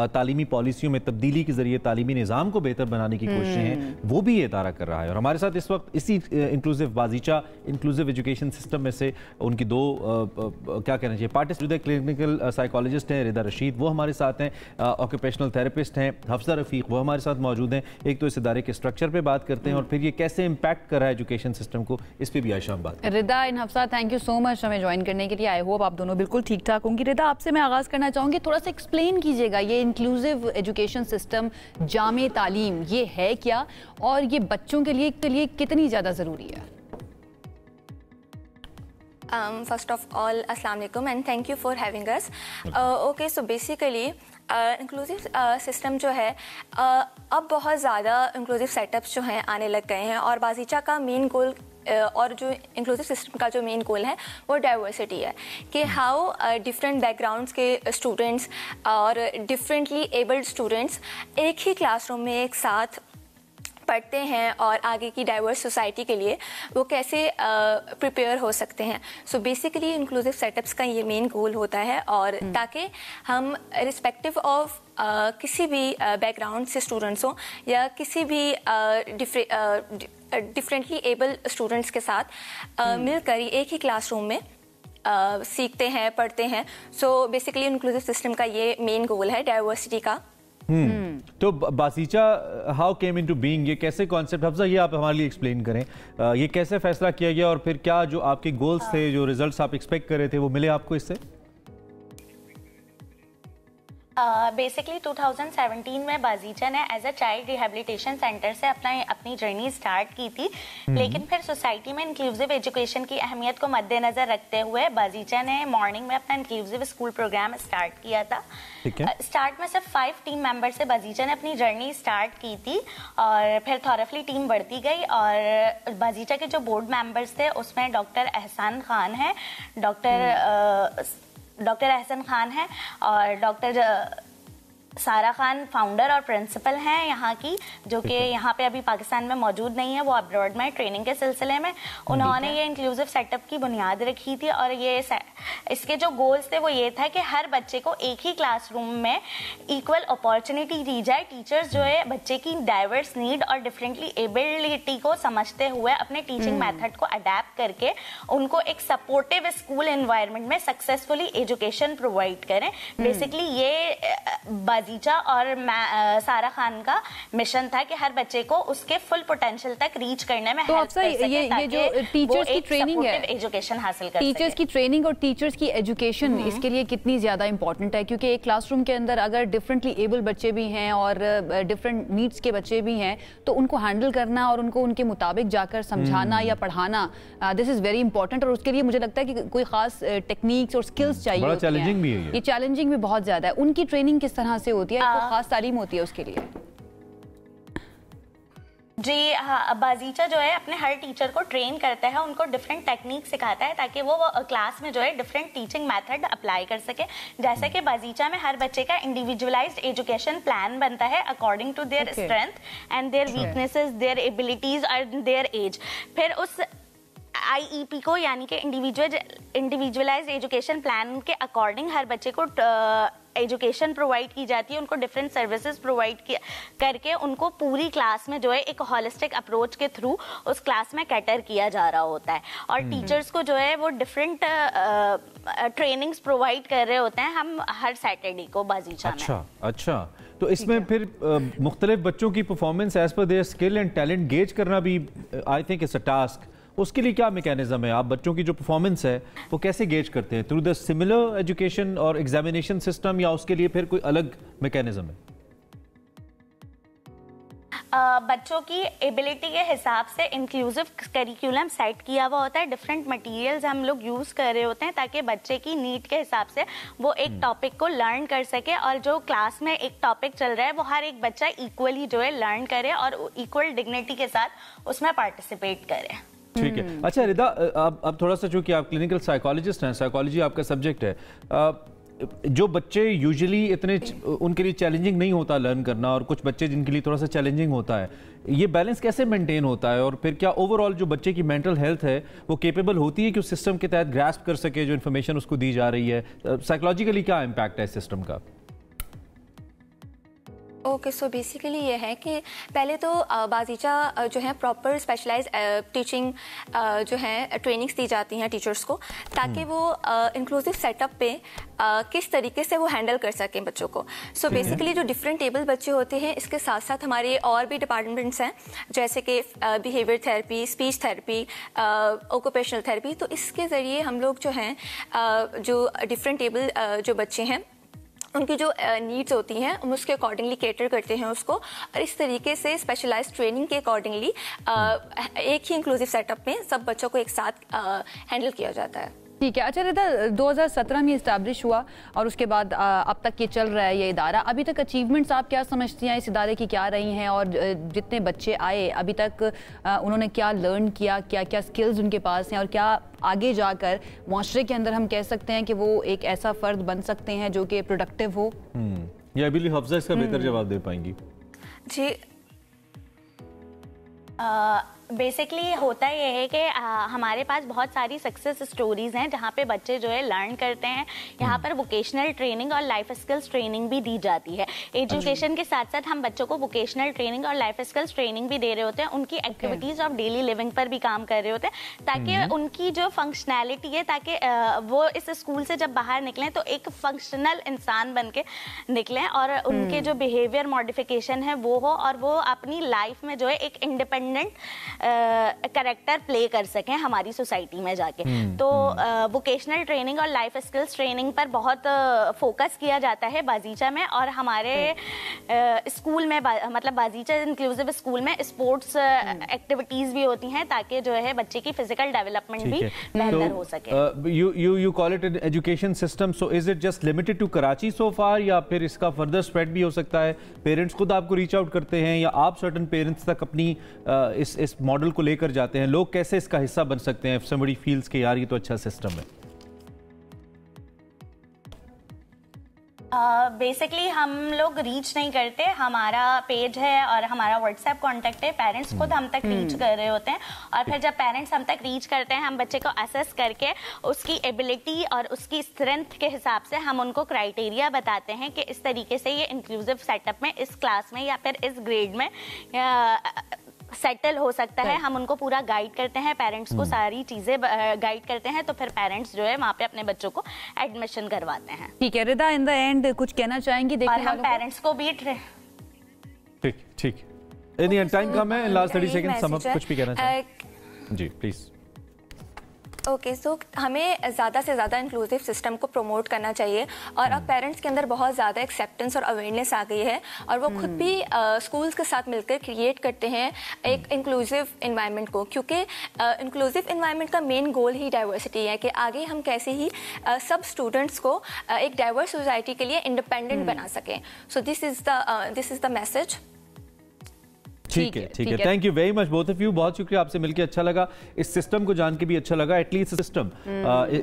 तालीमी पॉलिसियों में तब्दीली के जरिए तालीमी निज़ाम को बेहतर बनाने की कोशिशें हैं, वो भी ये इदारा कर रहा है। और हमारे साथ इस वक्त इसी इंक्लूसिव बाजीशा इंक्लूसिव एजुकेशन सिस्टम में से उनकी दो क्या कहना चाहिए पार्टिसिपेंट क्लिनिकल साइकोलॉजिस्ट हैं, रिदा रशीद वो हमारे साथ हैं, ऑक्यूपेशनल थेरेपिस्ट हैं हफ्सा रफीक वो हमारे साथ मौजूद हैं। एक तो इस इदारे के स्ट्रक्चर पे बात करते हैं और फिर ये कैसे इम्पैक्ट कर रहा है एजुकेशन सिस्टम को, इस पे भी आयशा हम बात। Rida and Hafsa, thank you so much हमें ज्वाइन करने के लिए। आई होप आप दोनों बिल्कुल ठीक ठाक होंगी। रिदा, आपसे मैं आगाज़ करना चाहूँगी, थोड़ा सा एक्सप्लेन कीजिएगा ये इंक्लूसिव एजुकेशन सिस्टम जामे तालीम ये है क्या और ये बच्चों के लिए कितनी ज़्यादा ज़रूरी है? First of all, Assalamu alaikum and thank you for having us. Okay, so basically inclusive system जो है अब बहुत ज़्यादा इंक्लूसिव सेटअप्स जो हैं आने लग गए हैं और बाजीचा का मेन गोल और जो इंक्लूसिव सिस्टम का जो मेन गोल है वो डाइवर्सिटी है कि हाउ डिफरेंट बैकग्राउंड्स के स्टूडेंट्स और डिफरेंटली एबल्ड स्टूडेंट्स एक ही क्लासरूम में एक साथ पढ़ते हैं और आगे की डाइवर्स सोसाइटी के लिए वो कैसे प्रिपेयर हो सकते हैं। सो बेसिकली इंक्लूसिव सेटअप्स का ये मेन गोल होता है और ताकि हम रिस्पेक्टिव ऑफ किसी भी बैकग्राउंड से स्टूडेंट्स हों या किसी भी डिफरेंटली एबल स्टूडेंट्स के साथ मिलकर एक ही क्लासरूम में सीखते हैं, पढ़ते हैं। सो बेसिकली इंक्लूसिव सिस्टम का ये मेन गोल है डाइवर्सिटी का। तो बाजीचा हाउ केम इनटू बीइंग, ये कैसे कॉन्सेप्ट, हफ्सा ये आप हमारे लिए एक्सप्लेन करें, ये कैसे फैसला किया गया और फिर क्या जो आपके गोल्स थे, जो रिजल्ट्स आप एक्सपेक्ट कर रहे थे वो मिले आपको इससे? बेसिकली 2017 में बाजीचा ने as a child rehabilitation centre से अपनी जर्नी स्टार्ट की थी, लेकिन फिर सोसाइटी में इंक्लूसिव एजुकेशन की अहमियत को मद्देनजर रखते हुए बाजीचा ने मॉर्निंग में अपना इंक्लूसिव स्कूल प्रोग्राम स्टार्ट किया था। स्टार्ट में सिर्फ 5 टीम मेंबर से बाजीचा ने अपनी जर्नी स्टार्ट की थी और फिर थॉरफली टीम बढ़ती गई और बाजीचा के जो बोर्ड मेंबर्स थे उसमें डॉक्टर एहसान खान है, डॉक्टर एहसन खान है और डॉक्टर सारा खान फाउंडर और प्रिंसिपल हैं यहाँ की, जो कि यहाँ पे अभी पाकिस्तान में मौजूद नहीं है, वो अब्रॉड में ट्रेनिंग के सिलसिले में। उन्होंने ये इंक्लूसिव सेटअप की बुनियाद रखी थी और ये इसके जो गोल्स थे वो ये था कि हर बच्चे को एक ही क्लासरूम में इक्वल अपॉर्चुनिटी दी जाए। टीचर्स जो है बच्चे की डाइवर्स नीड और डिफरेंटली एबिलिटी को समझते हुए अपने टीचिंग मेथड को अडेप्ट करके उनको एक सपोर्टिव स्कूल एनवायरनमेंट में सक्सेसफुली एजुकेशन प्रोवाइड करें। बेसिकली ये बाजीचा और सारा खान का मिशन था कि हर बच्चे को उसके फुल पोटेंशियल तक रीच करने में हेल्प कर सके, ये जो टीचर्स की ट्रेनिंग है, एजुकेशन हासिल कर सके। टीचर्स की ट्रेनिंग और टीचर्स की एजुकेशन इसके लिए कितनी ज्यादा इंपॉर्टेंट है, क्योंकि एक क्लासरूम के अंदर अगर डिफरेंटली एबल बच्चे भी हैं और डिफरेंट नीड्स के बच्चे भी हैं तो उनको हैंडल करना और उनको उनके मुताबिक जाकर समझाना या पढ़ाना, दिस इज वेरी इंपॉर्टेंट। और उसके लिए मुझे लगता है कि कोई खास टेक्निक्स और स्किल्स चाहिए होती हैं। ये चैलेंजिंग भी बहुत ज्यादा है। उनकी ट्रेनिंग किस तरह से होती है, कोई खास तालीम होती है उसके लिए? जी हाँ, बाजीचा जो है अपने हर टीचर को ट्रेन करता है, उनको डिफरेंट टेक्निक सिखाता है ताकि वो क्लास में जो है डिफरेंट टीचिंग मेथड अप्लाई कर सके। जैसे कि बाजीचा में हर बच्चे का इंडिविजुअलाइज्ड एजुकेशन प्लान बनता है according to their strength and their weaknesses, their abilities और देयर एज। फिर उस IEP को यानी कि इंडिविजुअलाइज्ड एजुकेशन प्लान के अकॉर्डिंग हर बच्चे को एजुकेशन प्रोवाइड की जाती है, उनको डिफरेंट सर्विसेज प्रोवाइड करके उनको पूरी क्लास में जो है एक हॉलिस्टिक अप्रोच के थ्रू उस क्लास में कैटर किया जा रहा होता है। और टीचर्स को जो है वो डिफरेंट ट्रेनिंग्स प्रोवाइड कर रहे होते हैं हम हर सैटरडे को बाजीचा में। अच्छा, तो इसमें फिर मुख्तलिफ बच्चों की performance as per their skill and talent gauge करना भी I think it's a task, उसके लिए क्या मैकेनिज्म है? आप बच्चों की जो परफॉर्मेंस है वो कैसे गेज करते हैं? थ्रू द सिमिलर एजुकेशन और एग्जामिनेशन सिस्टम, या उसके लिए फिर कोई अलग मैकेनिज्म है? बच्चों की एबिलिटी के हिसाब से इंक्लूसिव करिकुलम सेट किया हुआ होता है। डिफरेंट मटेरियल्स हम लोग यूज़ कर रहे होते हैं ताकि बच्चे की नीड के हिसाब से वो एक टॉपिक को लर्न कर सके, और जो क्लास में एक टॉपिक चल रहा है वो हर एक बच्चा इक्वली जो है लर्न करे और इक्वल डिग्निटी के साथ उसमें पार्टिसिपेट करे। ठीक है। अच्छा रिदा, अब थोड़ा सा, चूंकि आप क्लिनिकल साइकोलॉजिस्ट हैं, साइकोलॉजी आपका सब्जेक्ट है, जो बच्चे यूजुअली इतने उनके लिए चैलेंजिंग नहीं होता लर्न करना, और कुछ बच्चे जिनके लिए थोड़ा सा चैलेंजिंग होता है, ये बैलेंस कैसे मेंटेन होता है? और फिर क्या ओवरऑल जो बच्चे की मेंटल हेल्थ है वो केपेबल होती है कि उस सिस्टम के तहत ग्रास्प कर सके जो इन्फॉर्मेशन उसको दी जा रही है? साइकोलॉजिकली क्या इम्पैक्ट है इस सिस्टम का? ओके, सो बेसिकली ये है कि पहले तो बाजीचा जो है प्रॉपर स्पेशलाइज टीचिंग जो है ट्रेनिंग्स दी जाती हैं टीचर्स को, ताकि वो इंक्लूसिव सेटअप पे किस तरीके से वो हैंडल कर सकें बच्चों को। सो बेसिकली जो डिफरेंट एबल बच्चे होते हैं, इसके साथ साथ हमारे और भी डिपार्टमेंट्स हैं जैसे कि behaviour therapy, speech therapy, occupational therapy. तो इसके ज़रिए हम लोग जो हैं जो डिफरेंट एबल जो बच्चे हैं उनकी जो नीड्स होती हैं हम उसके अकॉर्डिंगली कैटर करते हैं उसको, और इस तरीके से स्पेशलाइज्ड ट्रेनिंग के अकॉर्डिंगली एक ही इंक्लूसिव सेटअप में सब बच्चों को एक साथ हैंडल किया जाता है। ठीक है। अच्छा रिदा, 2017 में इस्टेब्लिश हुआ और उसके बाद अब तक ये चल रहा है ये इदारा। अभी तक अचीवमेंट्स आप क्या समझती हैं इस इदारे की क्या रही हैं, और जितने बच्चे आए अभी तक उन्होंने क्या लर्न किया, क्या क्या स्किल्स उनके पास हैं, और क्या आगे जाकर माशरे के अंदर हम कह सकते हैं कि वो एक ऐसा फ़र्द बन सकते हैं जो कि प्रोडक्टिव हो? या बिली हफ्जा इसका बेहतर जवाब दे पाएंगी। जी, बेसिकली होता ये है कि हमारे पास बहुत सारी सक्सेस स्टोरीज हैं जहाँ पे बच्चे जो है लर्न करते हैं। यहाँ पर वोकेशनल ट्रेनिंग और लाइफ स्किल्स ट्रेनिंग भी दी जाती है। एजुकेशन के साथ साथ हम बच्चों को वोकेशनल ट्रेनिंग और लाइफ स्किल्स ट्रेनिंग भी दे रहे होते हैं। उनकी एक्टिविटीज ऑफ डेली लिविंग पर भी काम कर रहे होते हैं ताकि उनकी जो फंक्शनैलिटी है, ताकि वो इस स्कूल से जब बाहर निकलें तो एक फंक्शनल इंसान बन के निकलें, और उनके जो बिहेवियर मॉडिफिकेशन है वो हो, और वो अपनी लाइफ में जो है एक इंडिपेंडेंट कैरेक्टर प्ले कर सकें हमारी सोसाइटी में जाके। तो वोकेशनल ट्रेनिंग और लाइफ स्किल्स ट्रेनिंग पर बहुत फोकस किया जाता है बाजीचा में, और हमारे स्कूल में मतलब बाजीचा इंक्लूसिव स्कूल में स्पोर्ट्स एक्टिविटीज भी होती हैं ताकि जो है बच्चे की फिजिकल डेवलपमेंट भी बेहतर हो सके। You call it an education system, so is it just limited to Karachi so far, या फिर इसका फर्दर स्प्रेड भी हो सकता है? पेरेंट्स खुद आपको रीच आउट करते हैं, या आप सर्टन पेरेंट्स तक अपनी इस मॉडल को लेकर जाते हैं? लोग कैसे इसका हिस्सा बन सकते हैं? समबडी फील्स के यार ये तो अच्छा सिस्टम है। बेसिकली हम लोग रीच नहीं करते, हमारा पेज है और हमारा व्हाट्सएप कॉन्टेक्ट है, पेरेंट्स खुद हम तक रीच कर रहे होते हैं, और फिर जब पेरेंट्स हम तक रीच करते हैं हम बच्चे को असेस करके उसकी एबिलिटी और उसकी स्ट्रेंथ के हिसाब से हम उनको क्राइटेरिया बताते हैं कि इस तरीके से ये इंक्लूसिव सेटअप में, इस क्लास में या फिर इस ग्रेड में सेटल हो सकता है। हम उनको पूरा गाइड करते हैं, पेरेंट्स को सारी चीजें गाइड करते हैं, तो फिर पेरेंट्स जो है वहाँ पे अपने बच्चों को एडमिशन करवाते हैं। ठीक है रिदा, इन द एंड कुछ कहना चाहेंगी? और हम पेरेंट्स को भी ठीक एनी टाइम कम है, लास्ट 30 सेकंड सम अप, कुछ भी कहना चाहें जी प्लीज। ओके, सो हमें ज़्यादा से ज़्यादा इंक्लूसिव सिस्टम को प्रमोट करना चाहिए, और अब पेरेंट्स के अंदर बहुत ज़्यादा एक्सेप्टेंस और अवेयरनेस आ गई है, और वो खुद भी स्कूल्स के साथ मिलकर क्रिएट करते हैं एक इंक्लूसिव इन्वायरमेंट को, क्योंकि इंक्लूसिव इन्वायरमेंट का मेन गोल ही डाइवर्सिटी है कि आगे हम कैसे ही सब स्टूडेंट्स को एक डाइवर्स सोसाइटी के लिए इंडिपेंडेंट बना सकें। So this is the message. ठीक है। Thank you very much both of you, बहुत शुक्रिया, आपसे मिलकर अच्छा लगा, इस सिस्टम को जान के भी अच्छा लगा। एटलीस्ट सिस्टम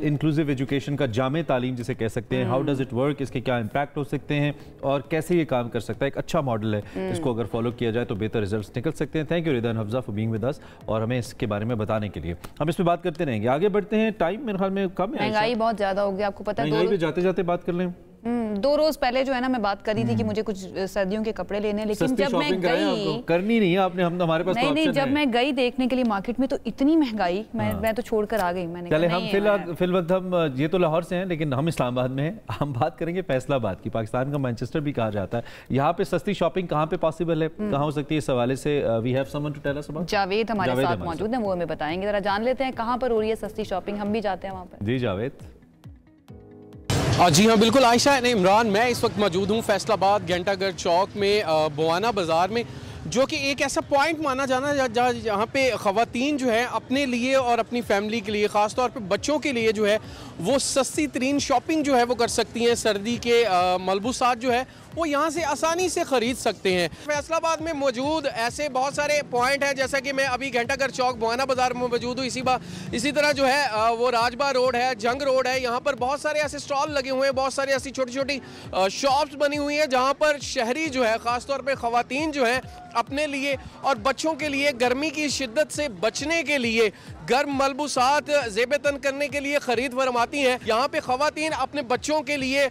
इंक्लूसिव एजुकेशन का जामे तालीम जिसे कह सकते हैं, हाउ डज इट वर्क, इसके क्या इम्पैक्ट हो सकते हैं और कैसे ये काम कर सकता है। एक अच्छा मॉडल है, इसको अगर फॉलो किया जाए तो बेहतर रिजल्ट्स निकल सकते हैं। Thank you Rida and Hafza for being with us और हमें इसके बारे में बताने के लिए। हम इस पर बात करते रहेंगे, आगे बढ़ते हैं, टाइम मेरे ख्याल में कम है, महंगाई बहुत ज्यादा हो गई, आपको पता है। महंगाई पे जाते जाते बात कर लें। 2 रोज पहले जो है ना मैं बात करी थी कि मुझे कुछ सर्दियों के कपड़े लेने, लेकिन जब मैं गई करनी नहीं है आपने, हम हमारे पास नहीं, जब मैं गई देखने के लिए मार्केट में तो इतनी महंगाई, मैं तो छोड़कर आ गई। मैंने चले हम फिलहाल हम ये तो लाहौर से हैं लेकिन हम इस्लामाबाद में हैं। हम बात करेंगे फैसलाबाद की, पाकिस्तान का मैनचेस्टर भी कहा जाता है। यहाँ पे सस्ती शॉपिंग कहाँ पे पॉसिबल है, कहाँ हो सकती है, इस हवाले से we have someone to tell us about. Javed हमारे साथ मौजूद है, वो हमें बताएंगे। जरा जान लेते हैं कहाँ पर हो रही है सस्ती शॉपिंग, हम भी जाते हैं वहाँ पर। जी जावेद। जी हाँ बिल्कुल आयशा एंड इमरान, मैं इस वक्त मौजूद हूँ फैसलाबाद घंटाघर चौक में बोआना बाज़ार में, जो कि एक ऐसा पॉइंट माना जाना जहाँ पे ख़वातीन जो है अपने लिए और अपनी फैमिली के लिए, ख़ास तौर पे बच्चों के लिए जो है वो सस्ती तरीन शॉपिंग जो है वो कर सकती हैं। सर्दी के मलबूसात जो है वो यहाँ से आसानी से ख़रीद सकते हैं। फैसलाबाद में मौजूद ऐसे बहुत सारे पॉइंट हैं, जैसा कि मैं अभी घंटाघर चौक बोआना बाज़ार में मौजूद हूँ। इसी तरह जो है वो राजबा रोड है, जंग रोड है, यहाँ पर बहुत सारे ऐसे स्टॉल लगे हुए हैं, बहुत सारी ऐसी छोटी छोटी शॉप्स बनी हुई हैं जहाँ पर शहरी जो है ख़ासतौर पर ख़वातीन जो है अपने लिए और बच्चों के लिए गर्मी की शिद्दत से बचने के लिए गर्म मलबूसात ज़ेब-ए-तन करने के लिए ख़रीद फरमाती हैं। यहाँ पे ख़वातीन अपने बच्चों के लिए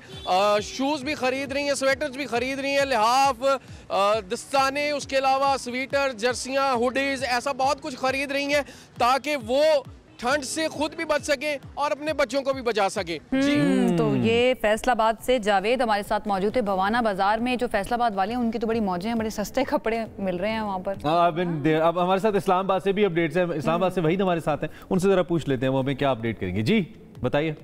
शूज़ भी ख़रीद रही हैं, स्वेटर्स भी ख़रीद रही हैं, लिहाफ, दस्ताने, उसके अलावा स्वेटर, जर्सियाँ, हुडीज़, ऐसा बहुत कुछ ख़रीद रही हैं ताकि वो ठंड से खुद भी बच सके और अपने बच्चों को भी बचा सके। जी तो ये फैसलाबाद से जावेद हमारे साथ मौजूद है। भवाना बाजार में जो फैसलाबाद वाले हैं उनकी तो बड़ी मौजें हैं, बड़े सस्ते कपड़े मिल रहे हैं वहाँ पर। अब हमारे साथ इस्लामाबाद से भी अपडेट्स हैं, इस्लामाबाद से वही हमारे साथ हैं, उनसे जरा पूछ लेते हैं वो हमें क्या अपडेट करेंगे। जी बताइए।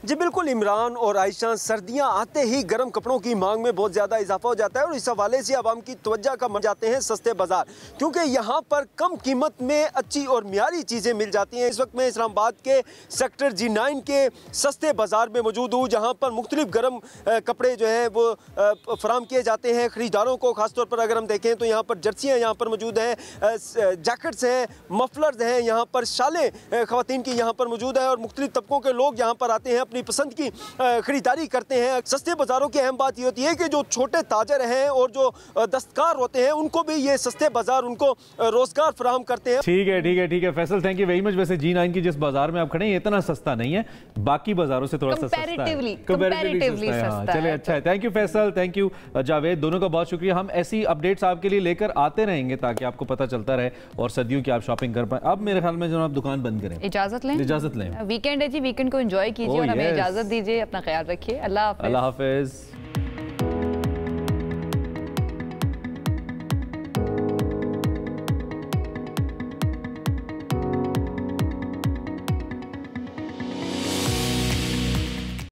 जी बिल्कुल इमरान और आयशा, सर्दियां आते ही गर्म कपड़ों की मांग में बहुत ज़्यादा इजाफा हो जाता है और इस हवाले से आवाम की तवज्जो का मर जाते हैं सस्ते बाज़ार, क्योंकि यहाँ पर कम कीमत में अच्छी और मियारी चीज़ें मिल जाती हैं। इस वक्त मैं इस्लामाबाद के सेक्टर G9 के सस्ते बाज़ार में मौजूद हूँ, जहाँ पर मुख्तलिफ गर्म कपड़े जो हैं वो फराम किए जाते हैं ख़रीदारों को। ख़ासतौर पर अगर हम देखें तो यहाँ पर जर्सियाँ यहाँ पर मौजूद हैं, जैकेट्स हैं, मफलर्स हैं, यहाँ पर शालें ख़वातीन की यहाँ पर मौजूद है और मुख्तलिफ तबकों के लोग यहाँ पर आते हैं, अपनी पसंद की खरीदारी करते हैं। सस्ते बाज़ारों की अहम बात ये होती है कि जो छोटे ताजर हैं और जो दस्तकार होते हैं उनको भी ये सस्ते बाज़ार उनको रोज़गार फराहम करते हैं। ठीक है Faisal, thank you very much. वैसे G9 की जिस बाज़ार में आप खड़े हैं इतना सस्ता नहीं है, बाकी बाज़ारों से थोड़ा सा सस्ता है, कंपैरेटिवली सस्ता है। चलिए अच्छा है, thank you Faisal, thank you Javed, दोनों का बहुत शुक्रिया। हम ऐसी अपडेट्स आपके लिए लेकर आते रहेंगे ताकि आपको पता चलता रहे और सर्दियों की आप शॉपिंग कर पाए। अब मेरे ख्याल में जो आप दुकान बंद करें, इजाजत लें। वीकेंड है जी, वीकेंड को एंजॉय कीजिए और हमें इजाजत दीजिए। अपना ख्याल रखिए। अल्लाह हाफिज।